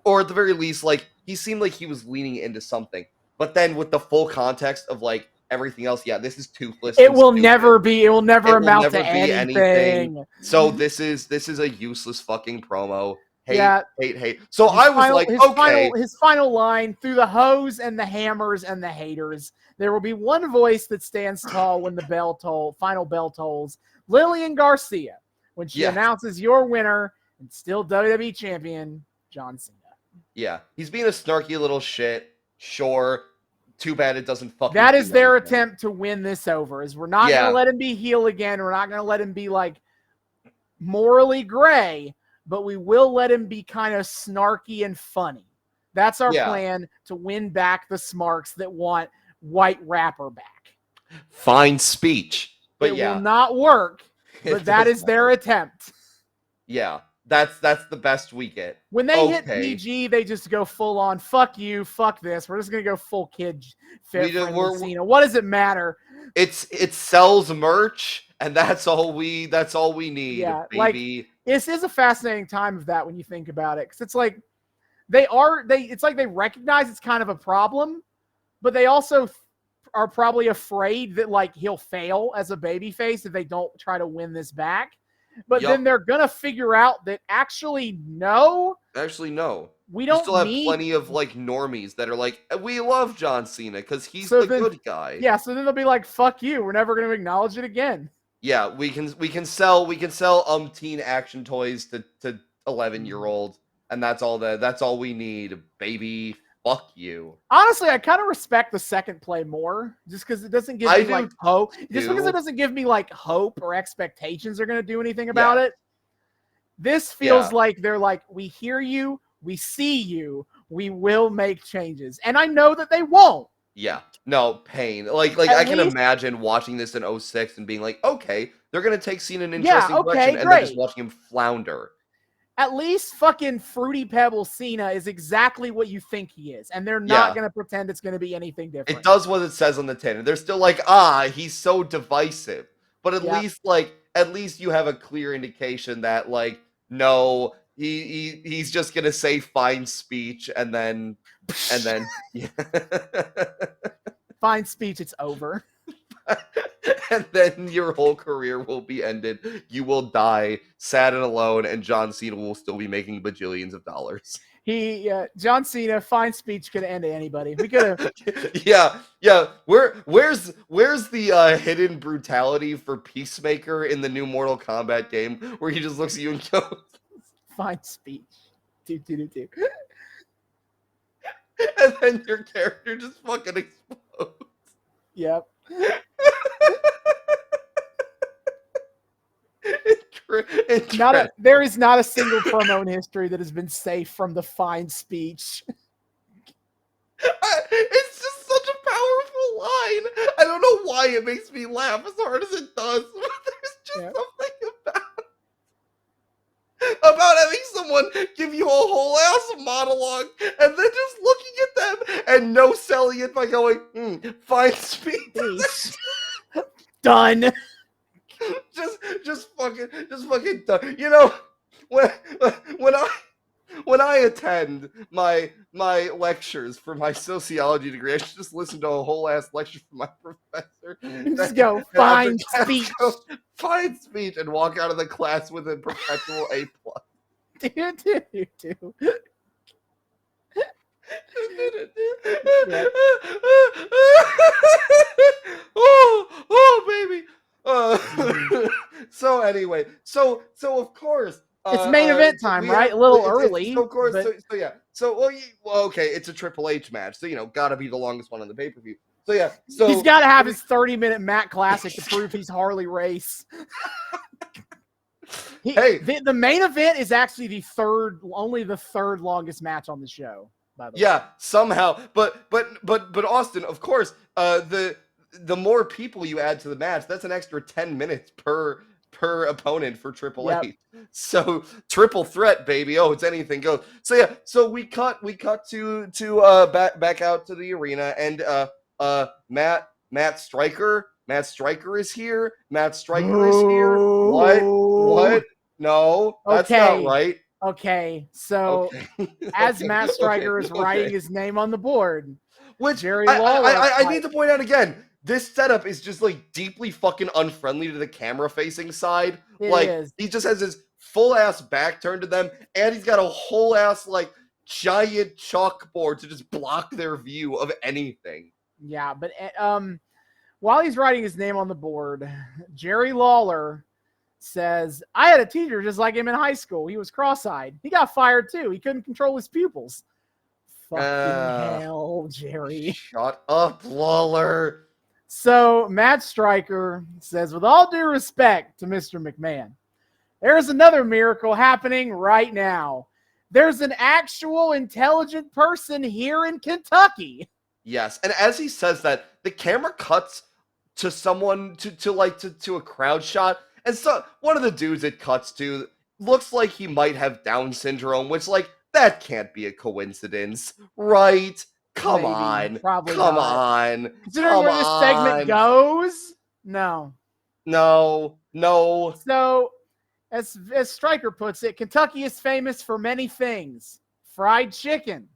Or at the very least, like, he seemed like he was leaning into something. But then with the full context of like everything else, yeah, this is toothless. It will never amount to anything. So this is a useless fucking promo. Hate. So his final line, through the hose and the hammers and the haters, there will be one voice that stands tall when the final bell tolls. Lillian Garcia, when she announces your winner and still WWE champion, John Cena. Yeah, he's being a snarky little shit. Sure. Too bad it doesn't fucking. That is their attempt to win this over. Is we're not going to let him be heel again. We're not going to let him be like morally gray, but we will let him be kind of snarky and funny. That's our plan to win back the smarks that want White Rapper back. Fine speech. But it will not work, but that is their attempt. Yeah, that's the best we get. When they hit PG, they just go full on, fuck you, fuck this. We're just going to go full kid fit Cena. What does it matter? It sells merch, and that's all we need, baby. Like, this is a fascinating time of that when you think about it, because it's like it's like they recognize it's kind of a problem, but they also are probably afraid that like he'll fail as a babyface if they don't try to win this back. But then they're gonna figure out that actually no. We don't still have plenty of like normies that are like, we love John Cena because he's the good guy. Yeah, so then they'll be like, fuck you, we're never gonna acknowledge it again. Yeah, we can sell umpteen action toys to 11-year-olds, and that's all we need, baby. Fuck you. Honestly, I kind of respect the second play more, just because it doesn't give me like hope. Just because it doesn't give me like hope or expectations they're gonna do anything about it. This feels like they're like, we hear you, we see you, we will make changes, and I know that they won't. Yeah, no pain. Like I can imagine watching this in 2006 and being like, okay, they're gonna take Cena in an interesting direction, and then just watching him flounder. At least fucking Fruity Pebble Cena is exactly what you think he is, and they're not going to pretend it's going to be anything different. It does what it says on the tin, and they're still like, he's so divisive. But at least you have a clear indication that like, no, he's just going to say fine speech, and then fine speech, it's over. And then your whole career will be ended. You will die sad and alone, and John Cena will still be making bajillions of dollars. John Cena, fine speech could end anybody. We could have. yeah. Where's the hidden brutality for Peacemaker in the new Mortal Kombat game, where he just looks at you and goes, "Fine speech." Do. And then your character just fucking explodes. Yep. There is not a single promo in history that has been safe from the fine speech. It's just such a powerful line. I don't know why it makes me laugh as hard as it does, but there's just something about having someone give you a whole ass monologue and then just looking at them and no selling it by going, fine speech. Done. Just fucking done. You know, when I attend my lectures for my sociology degree, I should just listen to a whole ass lecture from my professor. Just go fine speech. Fine speech, and walk out of the class with a perpetual A+. Do. Oh, baby. So anyway, so of course it's main event time, right? A little early. Of course, but... okay, it's a Triple H match, so gotta be the longest one on the pay-per-view. So he's got to have his 30-minute Matt Classic to prove he's Harley Race. The main event is actually only the third longest match on the show. By the way. Yeah, somehow, but Austin, of course, the more people you add to the match, that's an extra 10 minutes per opponent for Triple H. So triple threat, baby. Oh, it's anything goes. So we cut to back out to the arena, and Matt Striker is here. Matt Striker is here. What? No, that's not right. Okay, so as Matt Striker is writing his name on the board, which Jerry Lawler, I need to point out again, this setup is just like deeply fucking unfriendly to the camera facing side. He just has his full ass back turned to them, and he's got a whole ass like giant chalkboard to just block their view of anything. Yeah, but while he's writing his name on the board, Jerry Lawler says, I had a teacher just like him in high school. He was cross-eyed. He got fired too. He couldn't control his pupils. Fucking hell, Jerry. Shut up, Lawler. So Matt Striker says, with all due respect to Mr. McMahon, there is another miracle happening right now. there's an actual intelligent person here in Kentucky. Yes, and as he says that, the camera cuts to someone to a crowd shot, and so one of the dudes it cuts to looks like he might have Down syndrome, which that can't be a coincidence, right? Come Maybe, on, probably come not. on, Considering come where this segment on. goes, no. So, as Stryker puts it, Kentucky is famous for many things: fried chicken,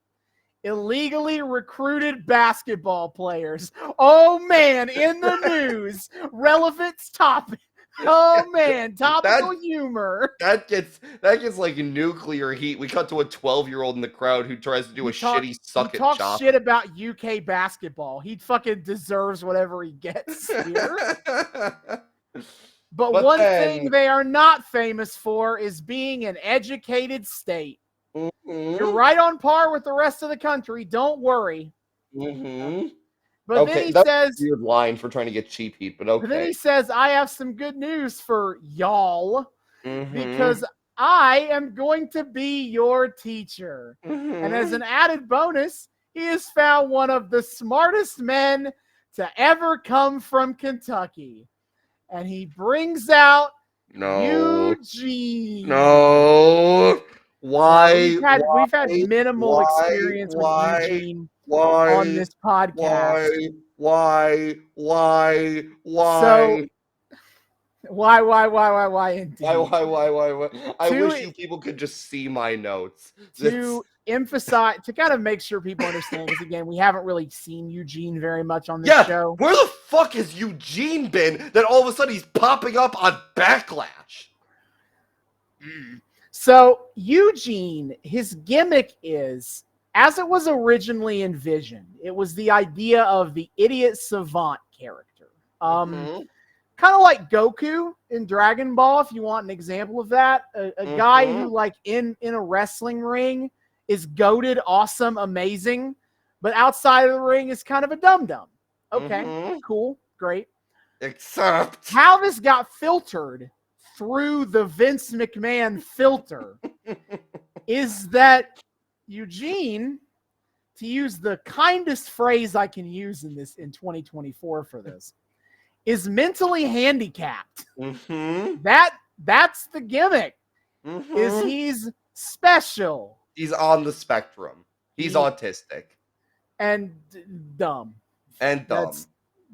illegally recruited basketball players. Oh man, in the news, relevant topic. Oh man, topical humor. That gets like nuclear heat. We cut to a 12-year-old in the crowd who tries to do shitty suck it talk chop. Shit about UK basketball. He fucking deserves whatever he gets here. But one thing they are not famous for is being an educated state. Mm-hmm. You're right on par with the rest of the country. Don't worry. Mm-hmm. But then he says, a weird line for trying to get cheap heat, but okay. But then he says, I have some good news for y'all, because I am going to be your teacher. And as an added bonus, he has found one of the smartest men to ever come from Kentucky. And he brings out Eugene. No. Why? We've had minimal experience with Eugene on this podcast. Why? So, why indeed? Why? I wish you people could just see my notes. To kind of make sure people understand, because again, we haven't really seen Eugene very much on this show. Where the fuck has Eugene been that all of a sudden he's popping up on Backlash? So Eugene, his gimmick is, as it was originally envisioned, it was the idea of the idiot savant character. Kind of like Goku in Dragon Ball, if you want an example of that. A guy who, in a wrestling ring is goated, awesome, amazing, but outside of the ring is kind of a dum-dum. Okay, cool, great. Except how this got filtered through the Vince McMahon filter is that Eugene, to use the kindest phrase I can use in 2024 for this, is mentally handicapped. That's the gimmick. Is he's special. He's on the spectrum. He's autistic. And dumb.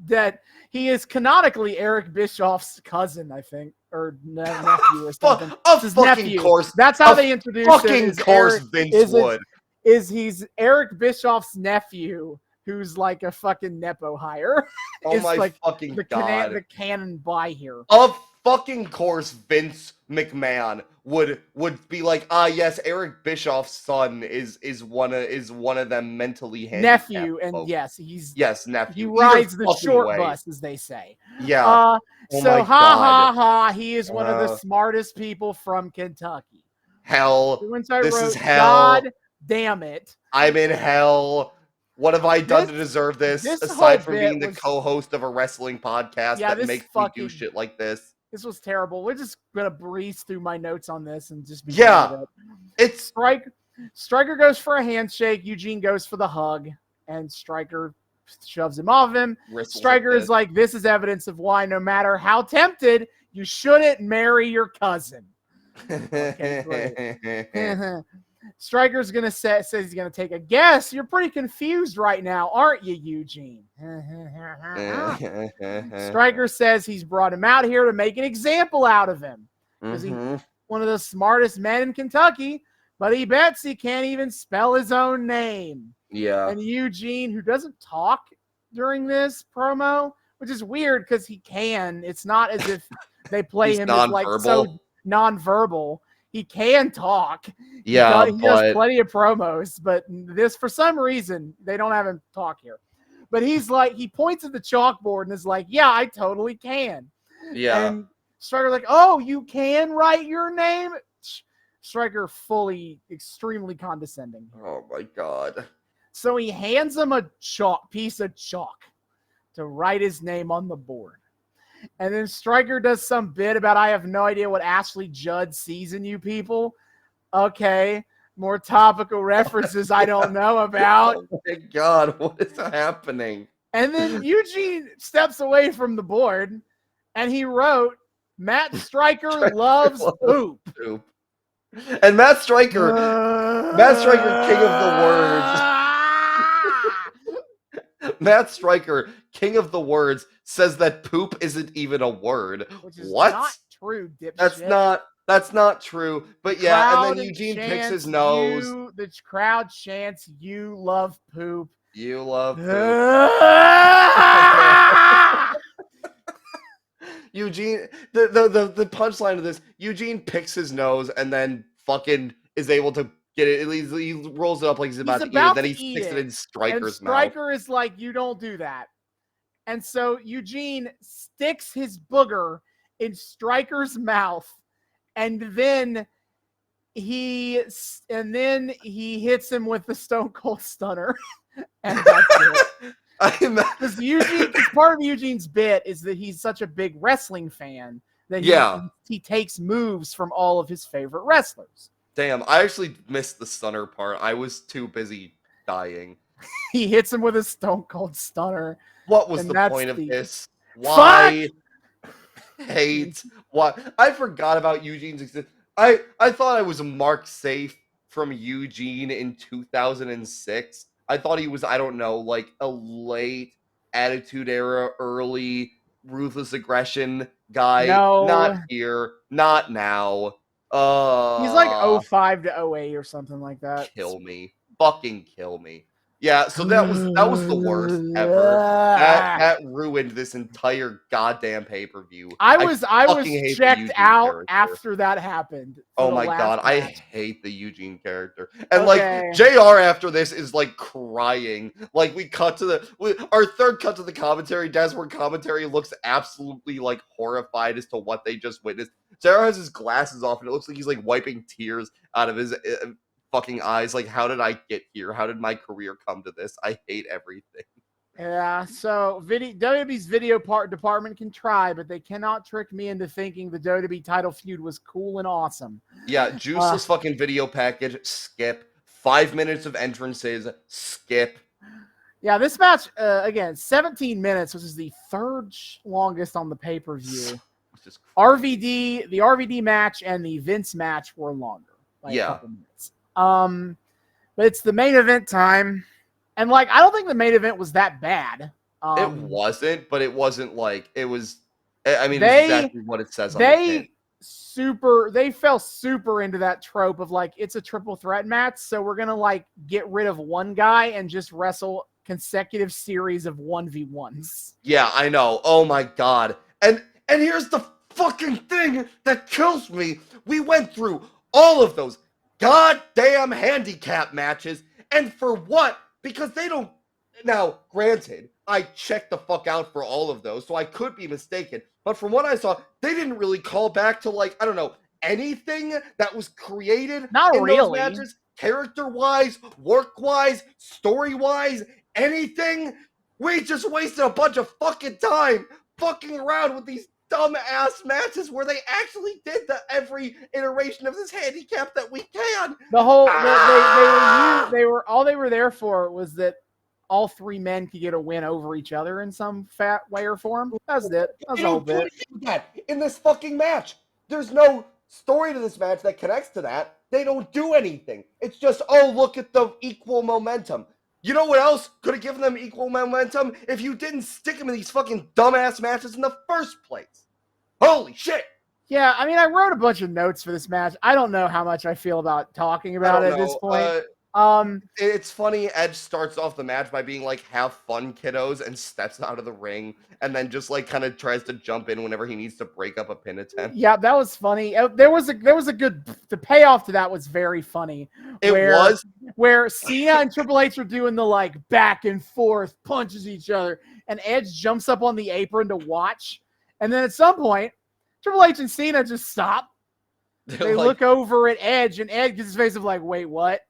That he is canonically Eric Bischoff's cousin, I think, or nephew or something. Of fucking course. That's how they introduce him. Fucking course, Vince would. He's Eric Bischoff's nephew, who's like a fucking Nepo hire. Oh my fucking God. The canon by here. Of fucking course, Vince McMahon would be like, yes, Eric Bischoff's son is one of them mentally handicapped nephew, and folks. Yes, nephew. He rides the short bus, as they say. Yeah. He is one of the smartest people from Kentucky. Hell, is hell. God damn it! I'm in hell. What have I done to deserve this aside from being the co-host of a wrestling podcast that makes me do shit like this? This was terrible. We're just gonna breeze through my notes on this and just be It's Stryker goes for a handshake. Eugene goes for the hug, and Stryker shoves him off him. Stryker is like, "This is evidence of why, no matter how tempted, you shouldn't marry your cousin." Okay, great. Stryker's gonna says he's gonna take a guess. You're pretty confused right now, aren't you, Eugene? Stryker says he's brought him out here to make an example out of him, because he's one of the smartest men in Kentucky, but he bets he can't even spell his own name. Yeah. And Eugene, who doesn't talk during this promo, which is weird because he can. It's not as if they play him as so nonverbal. He can talk. Yeah, he does plenty of promos, but this, for some reason, they don't have him talk here. But he's like, he points at the chalkboard and is like, "Yeah, I totally can." Yeah. And Stryker's like, "Oh, you can write your name?" Stryker extremely condescending. Oh my God. So he hands him a piece of chalk to write his name on the board. And then Stryker does some bit about, "I have no idea what Ashley Judd sees in you people." Okay. More topical references I don't know about. Oh my God, what is happening? And then Eugene steps away from the board, and he wrote, Matt Stryker loves poop. And Matt Stryker, king of the words. Matt Stryker, king of the words, says that poop isn't even a word. Which is what? Not true, dipshit. That's not true. But yeah, and then Eugene picks his nose. The crowd chants, "You love poop." You love poop. Eugene, the punchline of this, Eugene picks his nose and then fucking is able to get it. He rolls it up like he's about to eat it. Then he sticks it in Stryker's mouth. Stryker is like, you don't do that. And so Eugene sticks his booger in Stryker's mouth, and then he hits him with the Stone Cold Stunner. And that's it. Because part of Eugene's bit is that he's such a big wrestling fan that he takes moves from all of his favorite wrestlers. Damn, I actually missed the stunner part. I was too busy dying. He hits him with a Stone Cold Stunner. What was the point of this? Why? Hate? What? I forgot about Eugene's existence. I thought I was marked safe from Eugene in 2006. I thought he was, I don't know, like a late Attitude Era, early Ruthless Aggression guy. No. Not here. Not now. He's like 05 to 08 or something like that. Kill me. Fucking kill me. Yeah, so that was the worst ever. That ruined this entire goddamn pay-per-view. I was checked out after that happened. Oh my God, I hate the Eugene character. And like JR after this is like crying. Like we cut to our third cut to the commentary desk where commentary looks absolutely like horrified as to what they just witnessed. JR has his glasses off and it looks like he's like wiping tears out of his fucking eyes. Like, how did I get here? How did my career come to this? I hate everything. Yeah, so WWE's video department can try, but they cannot trick me into thinking the WWE title feud was cool and awesome. Yeah, juiceless fucking video package, skip. 5 minutes of entrances, skip. Yeah, this match, again, 17 minutes, which is the third longest on the pay-per-view. The RVD match and the Vince match were longer. Like a couple minutes. But it's the main event time, and like I don't think the main event was that bad. It wasn't, but it wasn't like it was. I mean, it's exactly what it says on the pin. They fell super into that trope of like it's a triple threat match, so we're gonna like get rid of one guy and just wrestle consecutive series of 1v1s. Yeah, I know. Oh my God! And here's the fucking thing that kills me. We went through all of those goddamn handicap matches, and for what? Because they don't. Now, granted, I checked the fuck out for all of those, so I could be mistaken. But from what I saw, they didn't really call back to like, I don't know, anything that was created in those matches, character-wise, work-wise, story-wise, anything. We just wasted a bunch of fucking time fucking around with these dumb-ass matches where they actually did every iteration of this handicap that we can. The whole they were there for was that all three men could get a win over each other in some fat way or form. That's it. That's the whole bit. In this fucking match, there's no story to this match that connects to that. They don't do anything. It's just, oh, look at the equal momentum. You know what else could have given them equal momentum? If you didn't stick them in these fucking dumbass matches in the first place. Holy shit! Yeah, I mean, I wrote a bunch of notes for this match. I don't know how much I feel about talking about it at this point. It's funny, Edge starts off the match by being like, have fun, kiddos, and steps out of the ring, and then just like kind of tries to jump in whenever he needs to break up a pin attempt. Yeah, that was funny. There was a good, the payoff to that was very funny. Where Cena and Triple H are doing the like back and forth punches each other, and Edge jumps up on the apron to watch, and then at some point, Triple H and Cena just stop. They like, look over at Edge, and Edge gets his face of like, wait, what?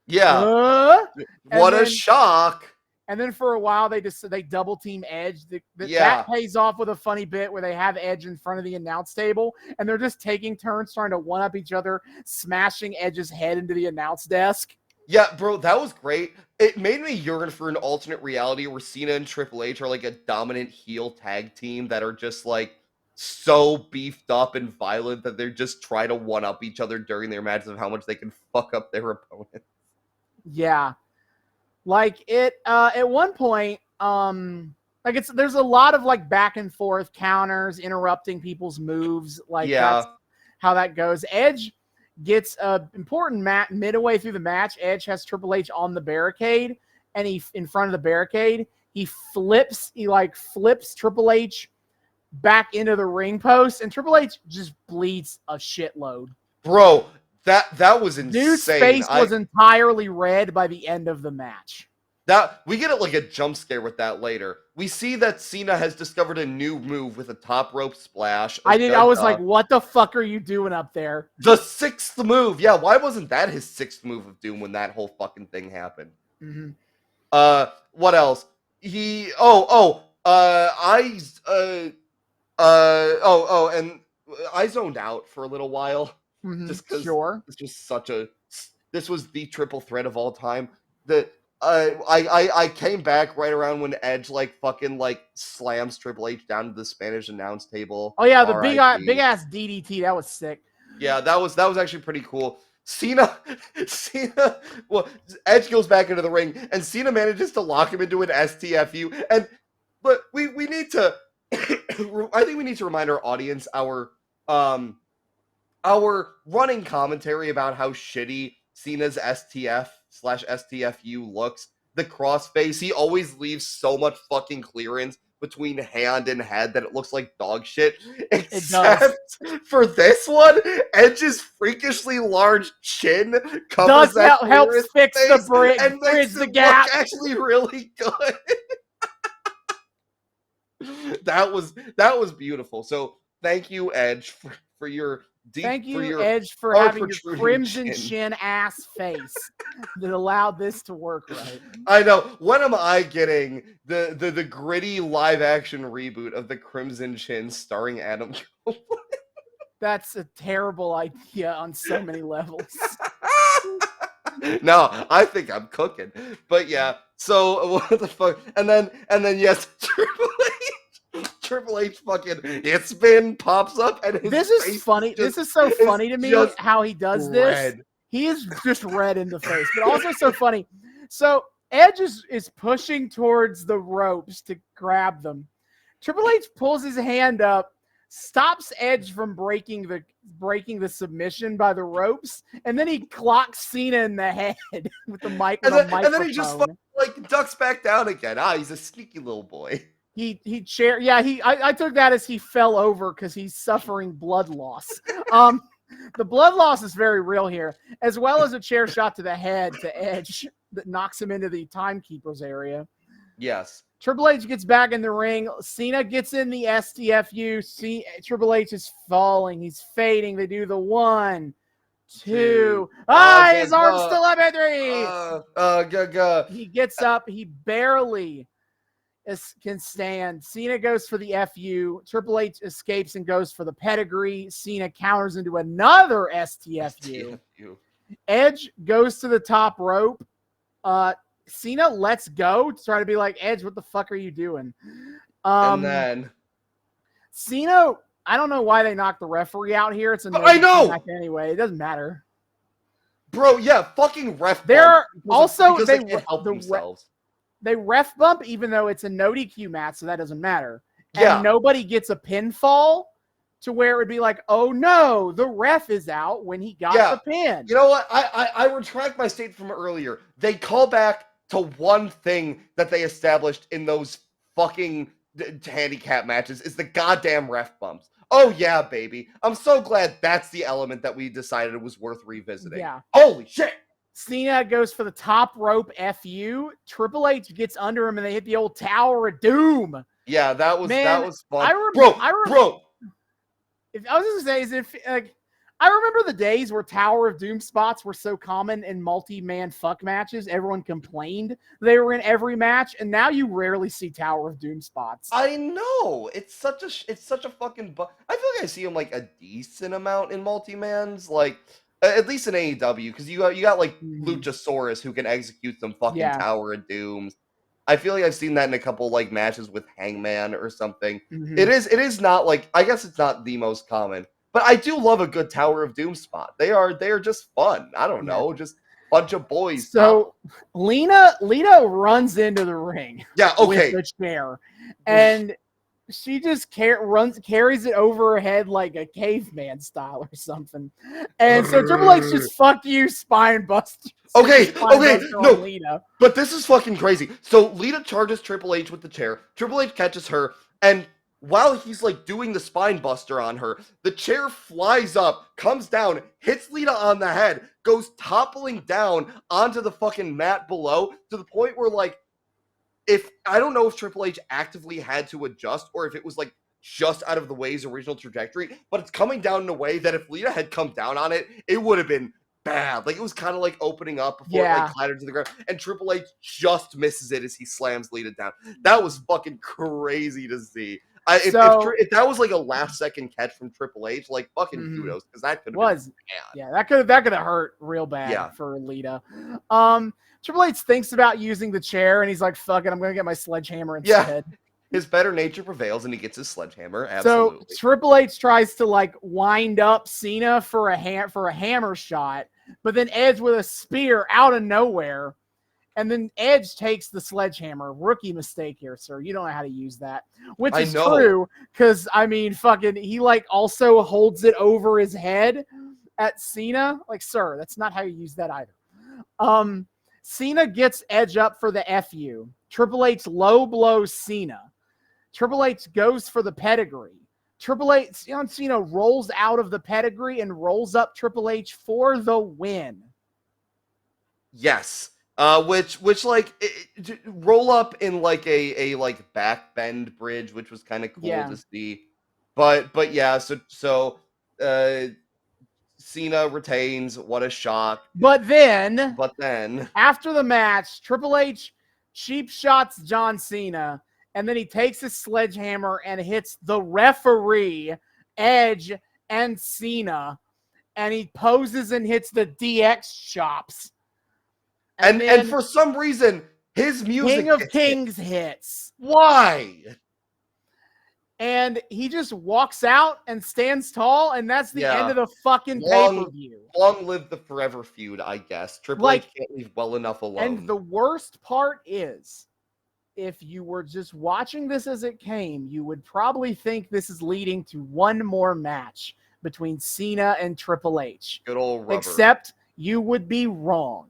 Yeah. What a shock. And then for a while, they double team Edge. That pays off with a funny bit where they have Edge in front of the announce table, and they're just taking turns trying to one up each other, smashing Edge's head into the announce desk. Yeah, bro, that was great. It made me yearn for an alternate reality where Cena and Triple H are like a dominant heel tag team that are just like so beefed up and violent that they're just trying to one up each other during their matches of how much they can fuck up their opponent. Yeah. Like it at one point, there's a lot of like back and forth counters, interrupting people's moves. That's how that goes. Edge gets a important midway through the match. Edge has Triple H on the barricade, and in front of the barricade, he flips Triple H back into the ring post, and Triple H just bleeds a shitload. Bro, that was insane. Dude's face was entirely red by the end of the match. We get like a jump scare with that later. We see that Cena has discovered a new move with a top rope splash. I was like, what the fuck are you doing up there? The 6th move. Yeah, why wasn't that his 6th move of doom when that whole fucking thing happened? Mm-hmm. What else? And I zoned out for a little while. Mm-hmm. Just because this was the triple threat of all time. I came back right around when Edge fucking slams Triple H down to the Spanish announce table. Oh yeah, the big ass DDT, that was sick. Yeah, that was actually pretty cool. Cena, well, Edge goes back into the ring, and Cena manages to lock him into an STFU. But we need to, I think we need to remind our audience our running commentary about how shitty Cena's STF/STFU looks. The crossface, he always leaves so much fucking clearance between hand and head that it looks like dog shit. Except for this one, Edge's freakishly large chin covers helps fix the bridge and makes the gap. Look actually really good. That was beautiful. So thank you, Edge, for your deep. Thank you, Edge, for having your crimson chin ass face that allowed this to work right. I know. When am I getting the gritty live action reboot of the Crimson Chin starring Adam Cole? That's a terrible idea on so many levels. No, I think I'm cooking. But yeah, so what the fuck? And then yes, Triple H fucking it spin pops up and this is funny. This is so funny to me how he does this. He is just red in the face, but also so funny. So Edge is pushing towards the ropes to grab them. Triple H pulls his hand up, stops Edge from breaking the submission by the ropes, and then he clocks Cena in the head with the mic. And then he just ducks back down again. He's a sneaky little boy. I took that as he fell over because he's suffering blood loss. The blood loss is very real here, as well as a chair shot to the head to Edge that knocks him into the timekeeper's area. Yes. Triple H gets back in the ring. Cena gets in the STFU. Triple H is falling. He's fading. They do the 1, 2. His arm's still up at 3. He gets up. He barely can stand. Cena goes for the FU. Triple H escapes and goes for the pedigree. Cena counters into another STFU. Edge goes to the top rope. Cena lets go to try to be like, Edge, what the fuck are you doing? And then Cena, I don't know why they knocked the referee out here. It's I know anyway. It doesn't matter. Bro, yeah, fucking ref. They're also they can't help themselves. They ref bump even though it's a no DQ match, so that doesn't matter. Yeah. And nobody gets a pinfall to where it would be like, oh no, the ref is out when he got the pin. You know what? I retract my statement from earlier. They call back to one thing that they established in those fucking handicap matches is the goddamn ref bumps. Oh yeah, baby. I'm so glad that's the element that we decided was worth revisiting. Yeah. Holy shit. Cena goes for the top rope FU. Triple H gets under him and they hit the old Tower of Doom. Yeah, that was fun. Bro. If I was gonna say I remember the days where Tower of Doom spots were so common in multi-man fuck matches. Everyone complained they were in every match, and now you rarely see Tower of Doom spots. I know. It's such a fucking I feel like I see him like a decent amount in multi-mans, like at least in AEW, because you got like Luchasaurus who can execute some fucking Tower of Dooms. I feel like I've seen that in a couple like matches with Hangman or something. It is not like, I guess it's not the most common, but I do love a good Tower of Doom spot. They are just fun. I don't know, just bunch of boys. So Lita runs into the ring. Yeah, okay. With the chair, and she just carries it over her head like a caveman style or something. And so Triple H just fuck you, spine buster. Okay, no, Lita. But this is fucking crazy. So Lita charges Triple H with the chair. Triple H catches her, and while he's like doing the spine buster on her, the chair flies up, comes down, hits Lita on the head, goes toppling down onto the fucking mat below, to the point where like, I don't know if Triple H actively had to adjust or if it was like just out of the way's original trajectory, but it's coming down in a way that if Lita had come down on it, it would have been bad. Like, it was kind of like opening up before it like clattered to the ground, and Triple H just misses it as he slams Lita down. That was fucking crazy to see. If that was like a last second catch from Triple H, like fucking kudos, because that could have been bad. Yeah, that could have hurt real bad for Lita. Triple H thinks about using the chair, and he's like, fuck it, I'm going to get my sledgehammer instead. Yeah. His better nature prevails, and he gets his sledgehammer. Absolutely. So Triple H tries to like wind up Cena for a hammer shot, but then Edge with a spear out of nowhere, and then Edge takes the sledgehammer. Rookie mistake here, sir. You don't know how to use that, which is true, because I mean, fucking, he like also holds it over his head at Cena. Like, sir, that's not how you use that either. Cena gets Edge up for the FU. Triple H low blows Cena. Triple H goes for the pedigree. Triple H, John Cena rolls out of the pedigree and rolls up Triple H for the win. Yes. Which like roll up in like a like back bend bridge, which was kind of cool to see. But yeah, so Cena retains. What a shock. But then after the match, Triple H cheap shots John Cena, and then he takes his sledgehammer and hits the referee, Edge, and Cena, and he poses and hits the DX chops. And for some reason, his music King of Kings hits. Why? And he just walks out and stands tall, and that's the end of the fucking pay-per-view. Long live the forever feud, I guess. Triple H can't leave well enough alone. And the worst part is, if you were just watching this as it came, you would probably think this is leading to one more match between Cena and Triple H. Good old rubber. Except you would be wrong.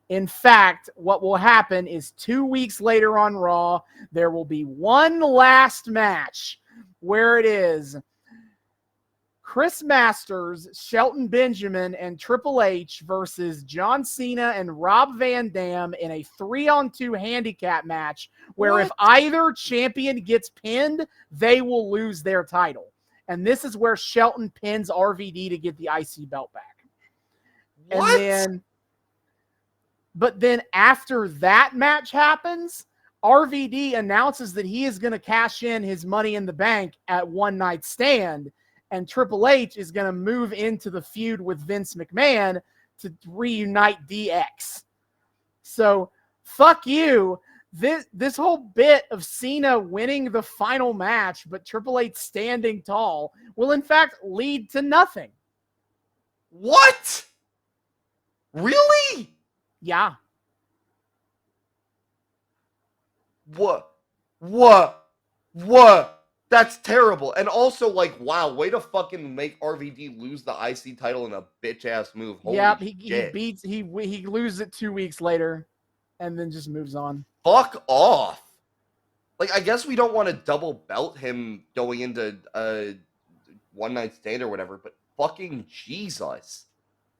In fact, what will happen is 2 weeks later on Raw, there will be one last match where it is Chris Masters, Shelton Benjamin, and Triple H versus John Cena and Rob Van Dam in a 3-on-2 handicap match where if either champion gets pinned, they will lose their title. And this is where Shelton pins RVD to get the IC belt back. But then after that match happens, RVD announces that he is going to cash in his Money in the Bank at One Night Stand, and Triple H is going to move into the feud with Vince McMahon to reunite DX. So, fuck you. This whole bit of Cena winning the final match, but Triple H standing tall, will in fact lead to nothing. What? Really? Yeah. What? That's terrible. And also, like, wow, way to fucking make RVD lose the IC title in a bitch-ass move. Holy shit. He loses it 2 weeks later and then just moves on. Fuck off. Like, I guess we don't want to double belt him going into a One Night Stand or whatever, but fucking Jesus.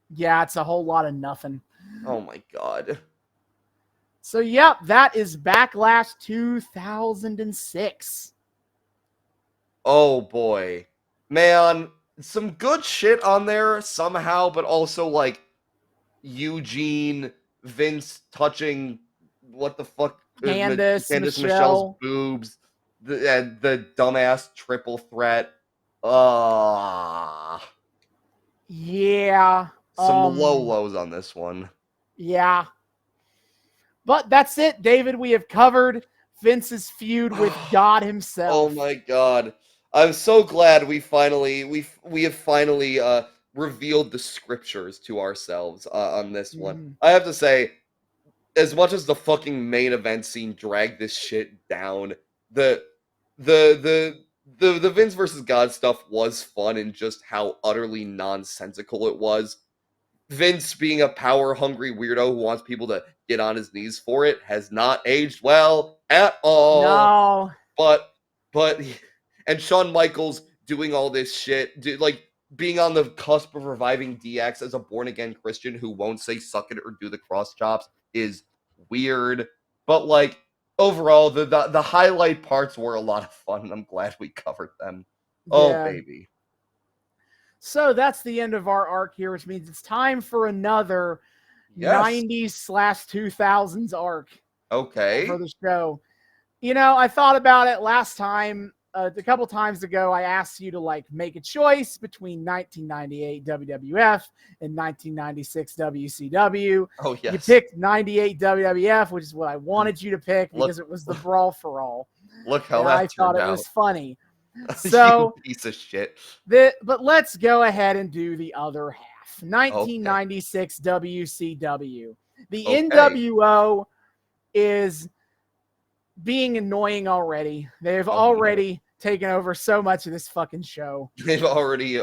Yeah, it's a whole lot of nothing. Oh my God. So, yep, that is Backlash 2006. Oh boy. Man, some good shit on there somehow, but also like Eugene, Vince touching what the fuck, Candice Michelle's boobs, the dumbass triple threat. Yeah. Some low lows on this one. Yeah. But that's it, David. We have covered Vince's feud with God himself. Oh my God. I'm so glad we have finally revealed the scriptures to ourselves on this one. I have to say, as much as the fucking main event scene dragged this shit down, the Vince versus God stuff was fun and just how utterly nonsensical it was. Vince being a power-hungry weirdo who wants people to get on his knees for it has not aged well at all. No. But and Shawn Michaels doing all this shit, like being on the cusp of reviving DX as a born-again Christian who won't say suck it or do the cross chops is weird. But like overall, the highlight parts were a lot of fun, and I'm glad we covered them. Yeah. Oh, baby. So that's the end of our arc here, which means it's time for another 90s/2000s arc. Okay. For the show. You know, I thought about it last time. A couple times ago, I asked you to like make a choice between 1998 WWF and 1996 WCW. Oh, yes. You picked 98 WWF, which is what I wanted you to pick because it was the Brawl for All. Look how that I thought turned out. It was funny. So, you piece of shit. But let's go ahead and do the other half. 1996 WCW. The NWO is being annoying already. They've already taken over so much of this fucking show. They've already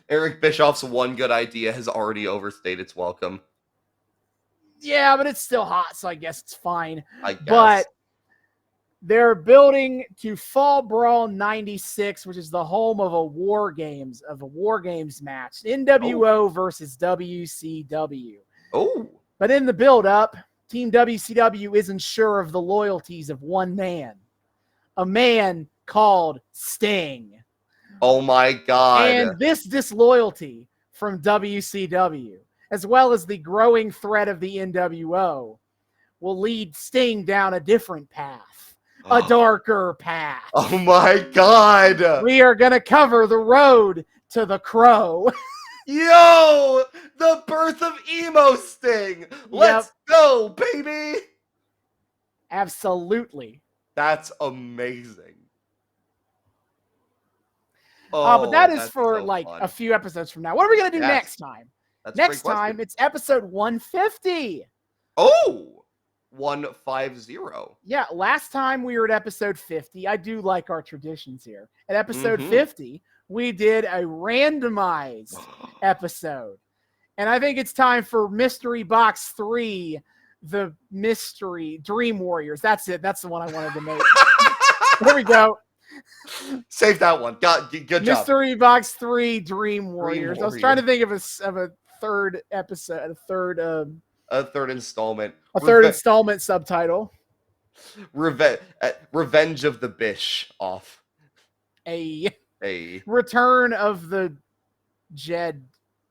Eric Bischoff's one good idea has already overstayed its welcome. Yeah, but it's still hot, so I guess it's fine. I guess. But they're building to Fall Brawl 96, which is the home of a War Games match. NWO versus WCW. Oh. But in the build-up, Team WCW isn't sure of the loyalties of one man. A man called Sting. Oh my God. And this disloyalty from WCW, as well as the growing threat of the NWO, will lead Sting down a different path. A darker path. Oh my God. We are going to cover the road to the Crow. Yo, the birth of emo Sting. Let's go, baby. Absolutely. That's amazing. But that is for like fun. A few episodes from now. What are we going to do next time? Next time, it's episode 150. Oh, 150. Yeah, last time we were at episode 50. I do like our traditions here. At episode 50, we did a randomized episode. And I think it's time for Mystery Box 3, the Mystery Dream Warriors. That's it. That's the one I wanted to make. There we go. Save that one. Good job. Mystery Box 3 Dream Warriors. I was trying to think of a third episode, a third installment. A third installment subtitle. Revenge of the Bish off. A Return of the Jed.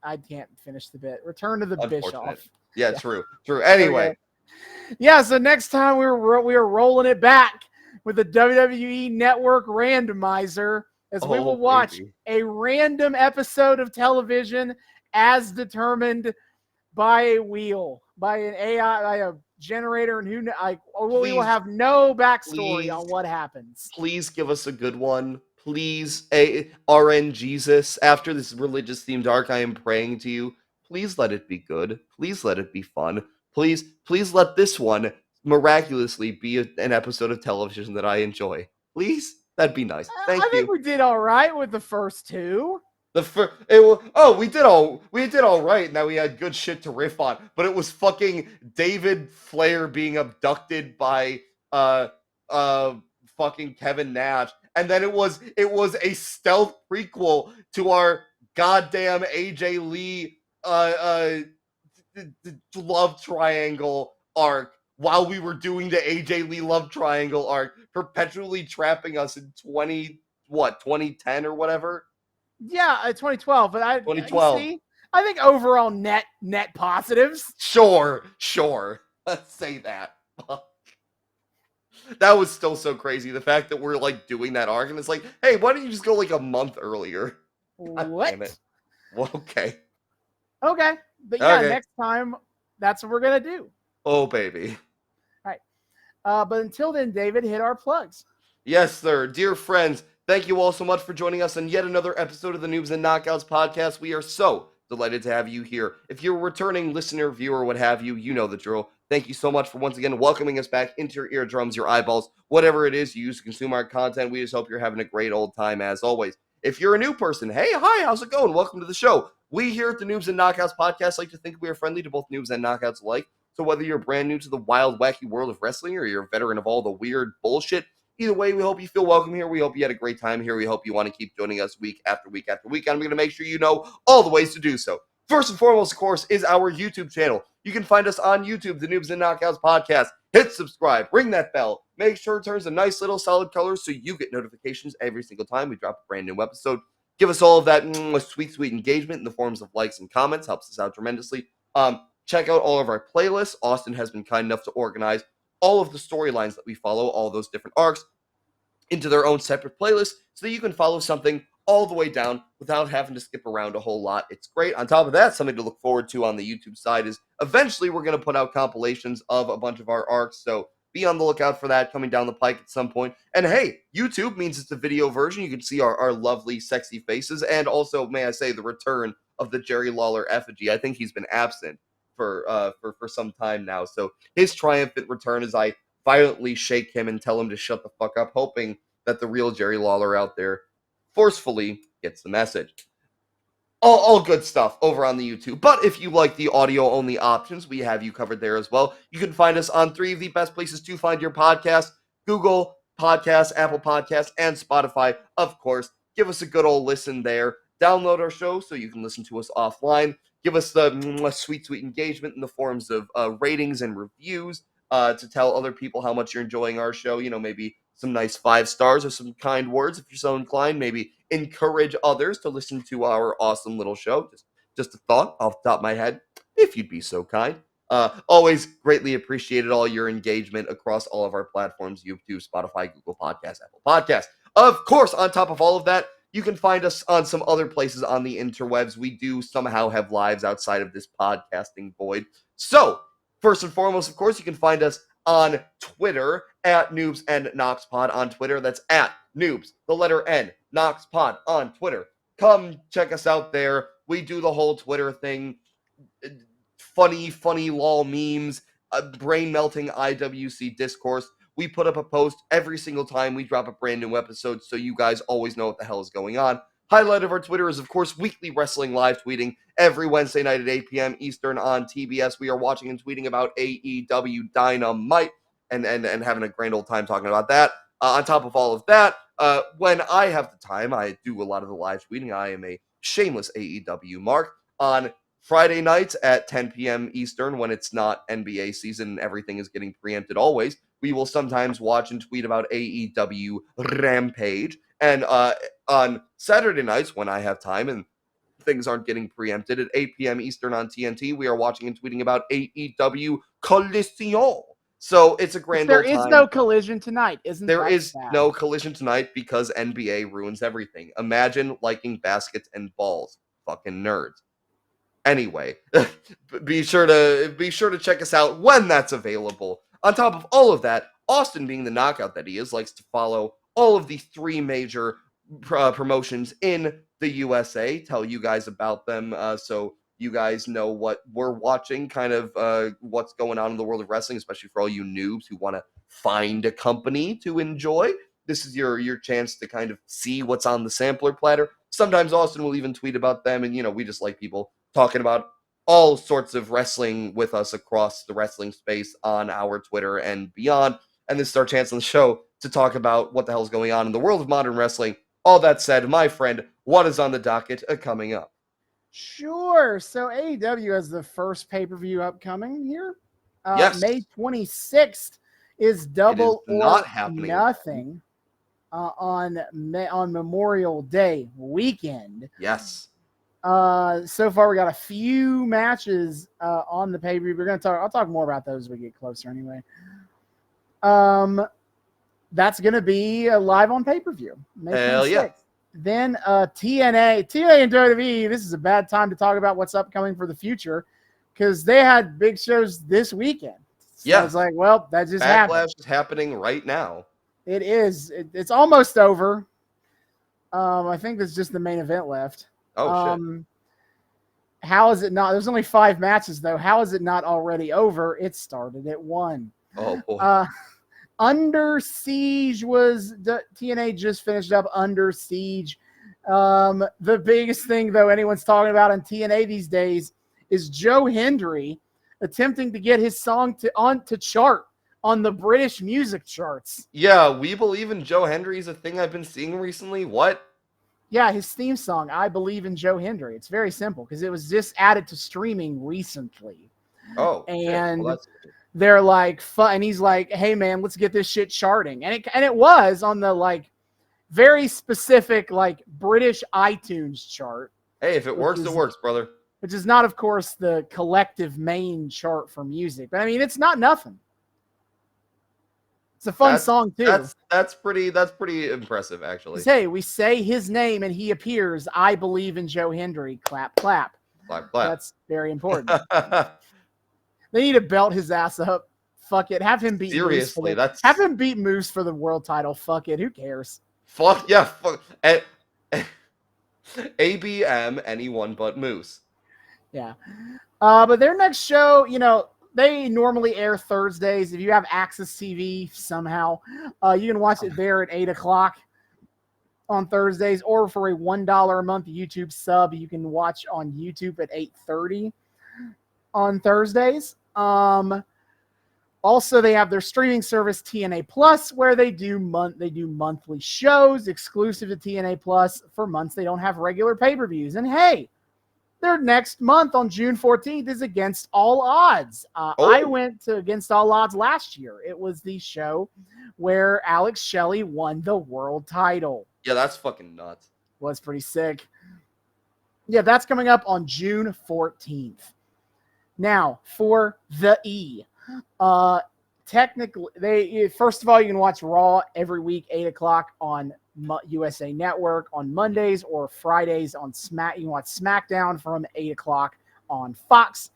I can't finish the bit. Return of the Bischoff. Yeah, true. Anyway. Okay. Yeah, so next time we are rolling it back with the WWE Network randomizer as we will watch a random episode of television as determined by a wheel, by an AI, by a generator, and we will have no backstory on what happens. Please give us a good one. Please, RN Jesus, after this religious themed arc, I am praying to you. Please let it be good. Please let it be fun. Please let this one miraculously be an episode of television that I enjoy. Please? That'd be nice. Thank you. I think we did all right with the first two. We did all right, and now we had good shit to riff on. But it was fucking David Flair being abducted by fucking Kevin Nash, and then it was a stealth prequel to our goddamn AJ Lee love triangle arc. While we were doing the AJ Lee love triangle arc, perpetually trapping us in 2010 or whatever. Yeah, 2012. But 2012. See, I think overall net positives. Sure. Let's say that. That was still so crazy. The fact that we're like doing that arc, and it's like, hey, why don't you just go like a month earlier? What? Damn it. Well, okay. Okay. But yeah, next time, that's what we're going to do. Oh, baby. All right. But until then, David, hit our plugs. Yes, sir. Dear friends, thank you all so much for joining us on yet another episode of the Noobs and Knockouts Podcast. We are so delighted to have you here. If you're a returning listener, viewer, what have you, you know the drill. Thank you so much for once again welcoming us back into your eardrums, your eyeballs, whatever it is you use to consume our content. We just hope you're having a great old time as always. If you're a new person, hey, hi, how's it going? Welcome to the show. We here at the Noobs and Knockouts Podcast like to think we are friendly to both noobs and knockouts alike. So whether you're brand new to the wild, wacky world of wrestling or you're a veteran of all the weird bullshit, either way, we hope you feel welcome here. We hope you had a great time here. We hope you want to keep joining us week after week after week. And I'm going to make sure you know all the ways to do so. First and foremost, of course, is our YouTube channel. You can find us on YouTube, the Noobs and Knockouts Podcast. Hit subscribe, ring that bell, make sure it turns a nice little solid color so you get notifications every single time we drop a brand new episode. Give us all of that sweet engagement in the forms of likes and comments. Helps us out tremendously. Check out all of our playlists. Austin has been kind enough to organize all of the storylines that we follow, all those different arcs, into their own separate playlists so that you can follow something all the way down without having to skip around a whole lot. It's great. On top of that, something to look forward to on the YouTube side is eventually we're going to put out compilations of a bunch of our arcs, so be on the lookout for that coming down the pike at some point. And hey, YouTube means it's a video version. You can see our lovely, sexy faces, and also, may I say, the return of the Jerry Lawler effigy. I think he's been absent for some time now, so his triumphant return as I violently shake him and tell him to shut the fuck up, hoping that the real Jerry Lawler out there forcefully gets the message. All good stuff over on the YouTube. But if you like the audio-only options, we have you covered there as well. You can find us on 3 of the best places to find your podcast: Google Podcasts, Apple Podcasts, and Spotify. Of course, give us a good old listen there. Download our show so you can listen to us offline. Give us the sweet engagement in the forms of ratings and reviews to tell other people how much you're enjoying our show. You know, maybe some nice 5 stars or some kind words if you're so inclined. Maybe encourage others to listen to our awesome little show. Just a thought off the top of my head, if you'd be so kind. Always greatly appreciated all your engagement across all of our platforms: YouTube, Spotify, Google Podcasts, Apple Podcasts. Of course, on top of all of that, you can find us on some other places on the interwebs. We do somehow have lives outside of this podcasting void. So, first and foremost, of course, you can find us on Twitter at Noobs and Knox Pod on Twitter. That's at Noobs, the letter N, Knox Pod on Twitter. Come check us out there. We do the whole Twitter thing. Funny lol memes, brain-melting IWC discourse. We put up a post every single time we drop a brand new episode, so you guys always know what the hell is going on. Highlight of our Twitter is, of course, weekly wrestling live tweeting every Wednesday night at 8 p.m. Eastern on TBS. We are watching and tweeting about AEW Dynamite and having a grand old time talking about that. On top of all of that, when I have the time, I do a lot of the live tweeting. I am a shameless AEW mark. On Friday nights at 10 p.m. Eastern, when it's not NBA season and everything is getting preempted always, we will sometimes watch and tweet about AEW Rampage. And on Saturday nights, when I have time and things aren't getting preempted, at 8 p.m. Eastern on TNT, we are watching and tweeting about AEW Collision. So it's a grand old time. There is no collision tonight, isn't there? There is no collision tonight because NBA ruins everything. Imagine liking baskets and balls. Fucking nerds. Anyway, be sure to check us out when that's available. On top of all of that, Austin, being the knockout that he is, likes to follow all of the 3 major promotions in the USA, tell you guys about them so you guys know what we're watching, kind of what's going on in the world of wrestling, especially for all you noobs who want to find a company to enjoy. This is your chance to kind of see what's on the sampler platter. Sometimes Austin will even tweet about them, and, you know, we just like people talking about all sorts of wrestling with us across the wrestling space on our Twitter and beyond. And this is our chance on the show to talk about what the hell's going on in the world of modern wrestling. All that said, my friend, what is on the docket coming up? Sure. So AEW has the first pay-per-view upcoming here. Yes. May 26th is Double or not happening. Nothing. on Memorial Day weekend. Yes. So far we got a few matches on the pay-per-view. I'll talk more about those as we get closer anyway. That's gonna be live on pay-per-view. May 26th. Hell yeah. Then TNA and WWE. This is a bad time to talk about what's upcoming for the future because they had big shows this weekend. So yeah, I was like, well, that just happened. Backlash is happening right now. It is. It's almost over. I think there's just the main event left. Oh shit! How is it not? There's only 5 matches though. How is it not already over? It started at 1. Oh boy. Under Siege was TNA just finished up Under Siege. The biggest thing though anyone's talking about on TNA these days is Joe Hendry attempting to get his song to chart on the British music charts. Yeah, We Believe in Joe Hendry is a thing I've been seeing recently. What? Yeah, his theme song, I Believe in Joe Hendry. It's very simple because it was just added to streaming recently. Oh, and well, they're like, and he's like, hey man, let's get this shit charting. And it was on the like very specific like British iTunes chart. Hey, if it works, it works, brother. Which is not, of course, the collective main chart for music. But I mean, it's not nothing. It's a fun song too. That's pretty impressive, actually. Hey, we say his name and he appears. I Believe in Joe Hendry. Clap, clap. Clap, clap. That's very important. They need to belt his ass up. Fuck it. Have him beat Seriously, have him beat Moose for the world title. Fuck it. Who cares? Fuck yeah. Fuck. ABM, anyone but Moose. Yeah. But their next show, they normally air Thursdays. If you have Access TV somehow, you can watch it there at 8 o'clock on Thursdays, or for a $1 a month YouTube sub, you can watch on YouTube at 8:30 on Thursdays. Also, they have their streaming service TNA Plus, where they do monthly shows exclusive to TNA Plus. For months they don't have regular pay-per-views. And hey, their next month on June 14th is Against All Odds. I went to Against All Odds last year. It was the show where Alex Shelley won the world title. Yeah, that's fucking nuts. Was pretty sick. Yeah, that's coming up on June 14th. Now, for the E. Technically, first of all, you can watch Raw every week, 8 o'clock on USA Network on Mondays, or Fridays on Smack. You can watch SmackDown from 8 o'clock on Fox.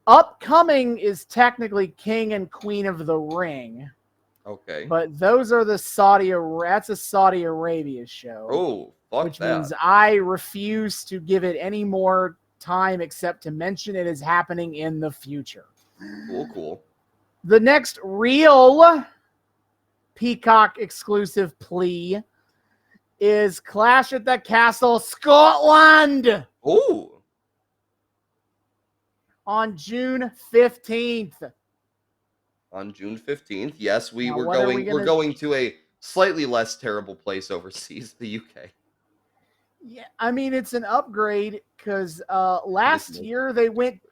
Upcoming is technically King and Queen of the Ring. Okay. But those are that's a Saudi Arabia show. Oh, fuck which that. means I refuse to give it any more time except to mention it is happening in the future. Cool. The next real Peacock exclusive plea is Clash at the Castle Scotland. Ooh. On June 15th. On June 15th, yes, we're going to a slightly less terrible place overseas, the UK. Yeah, I mean it's an upgrade because last year they went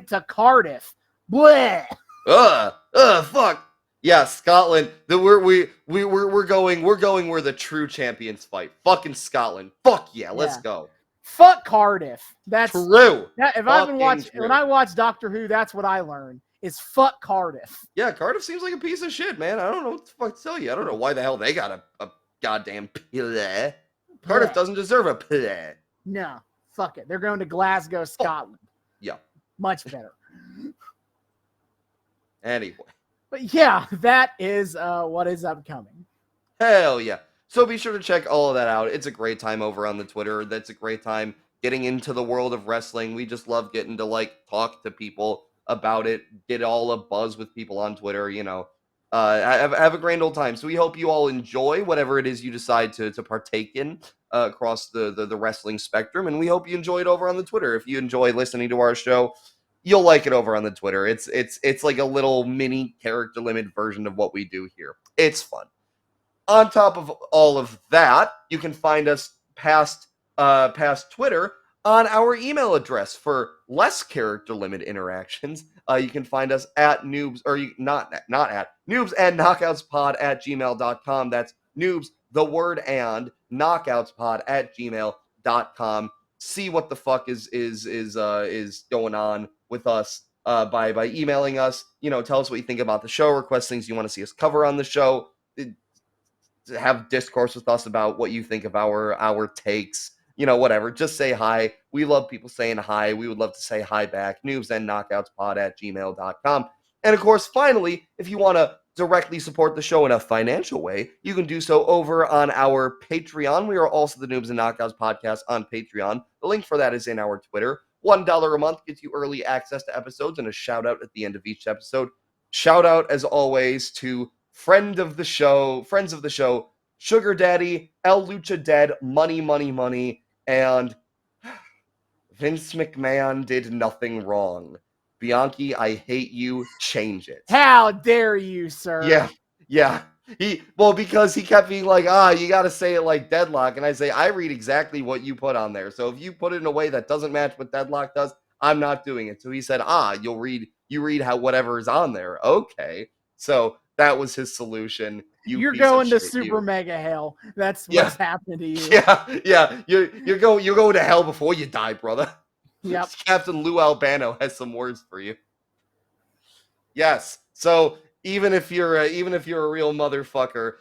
to Cardiff. Bleh. Fuck. Yeah, Scotland. We're going where the true champions fight. Fucking Scotland. Fuck yeah, let's go. Fuck Cardiff. That's true. When I watch Doctor Who, that's what I learned. Is fuck Cardiff. Yeah, Cardiff seems like a piece of shit, man. I don't know what the fuck to tell you. I don't know why the hell they got a goddamn play. Cardiff doesn't deserve a play. No, fuck it. They're going to Glasgow, Scotland. Yeah. Much better. Anyway. But yeah, that is what is upcoming. Hell yeah. So be sure to check all of that out. It's a great time over on the Twitter. That's a great time getting into the world of wrestling. We just love getting to talk to people about it, get all a buzz with people on Twitter, have a grand old time. So we hope you all enjoy whatever it is you decide to partake in across the wrestling spectrum, and we hope you enjoy it over on the Twitter. If you enjoy listening to our show, you'll like it over on the Twitter. It's like a little mini character limit version of what we do here. It's fun. On top of all of that, you can find us past Twitter on our email address for less character limit interactions. You can find us at Noobs, or not at Noobs and Knockouts Pod at gmail.com. That's Noobs, the word and Knockouts Pod at gmail.com. See what the fuck is going on with us by emailing us. Tell us what you think about the show. Request things you want to see us cover on the show. Have discourse with us about what you think of our takes. Whatever. Just say hi. We love people saying hi. We would love to say hi back. Noobs and Knockouts Pod at gmail.com. And of course, finally, if you want to directly support the show in a financial way, you can do so over on our Patreon. We are also the Noobs and Knockouts Podcast on Patreon. The link for that is in our Twitter. $1 a month gets you early access to episodes and a shout out at the end of each episode. Shout out, as always, to friends of the show, Sugar Daddy, El Lucha Dead, Money, and Vince McMahon did nothing wrong. Bianchi, I hate you. Change it. How dare you, sir? Yeah. Because he kept being like, you got to say it like Deadlock. And I say, I read exactly what you put on there. So if you put it in a way that doesn't match what Deadlock does, I'm not doing it. So he said, you read how whatever is on there. Okay. So that was his solution. You're going to super mega hell. That's what's happening to you. Yeah. You're going to hell before you die, brother. Yep. Captain Lou Albano has some words for you. Yes. So even if you're a real motherfucker,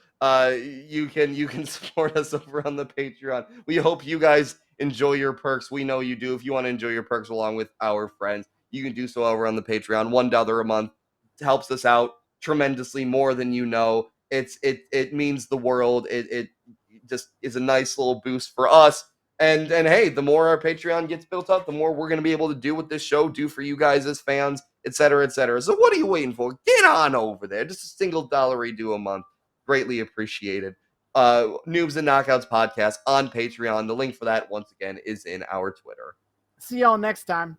you can support us over on the Patreon. We hope you guys enjoy your perks. We know you do. If you want to enjoy your perks along with our friends, you can do so over on the Patreon. $1 a month helps us out tremendously, more than you know. It means the world. It just is a nice little boost for us. And hey, the more our Patreon gets built up, the more we're going to be able to do with this show, do for you guys as fans, etc., etc. So what are you waiting for? Get on over there. Just a $1 we do a month. Greatly appreciated. Noobs and Knockouts Podcast on Patreon. The link for that, once again, is in our Twitter. See y'all next time.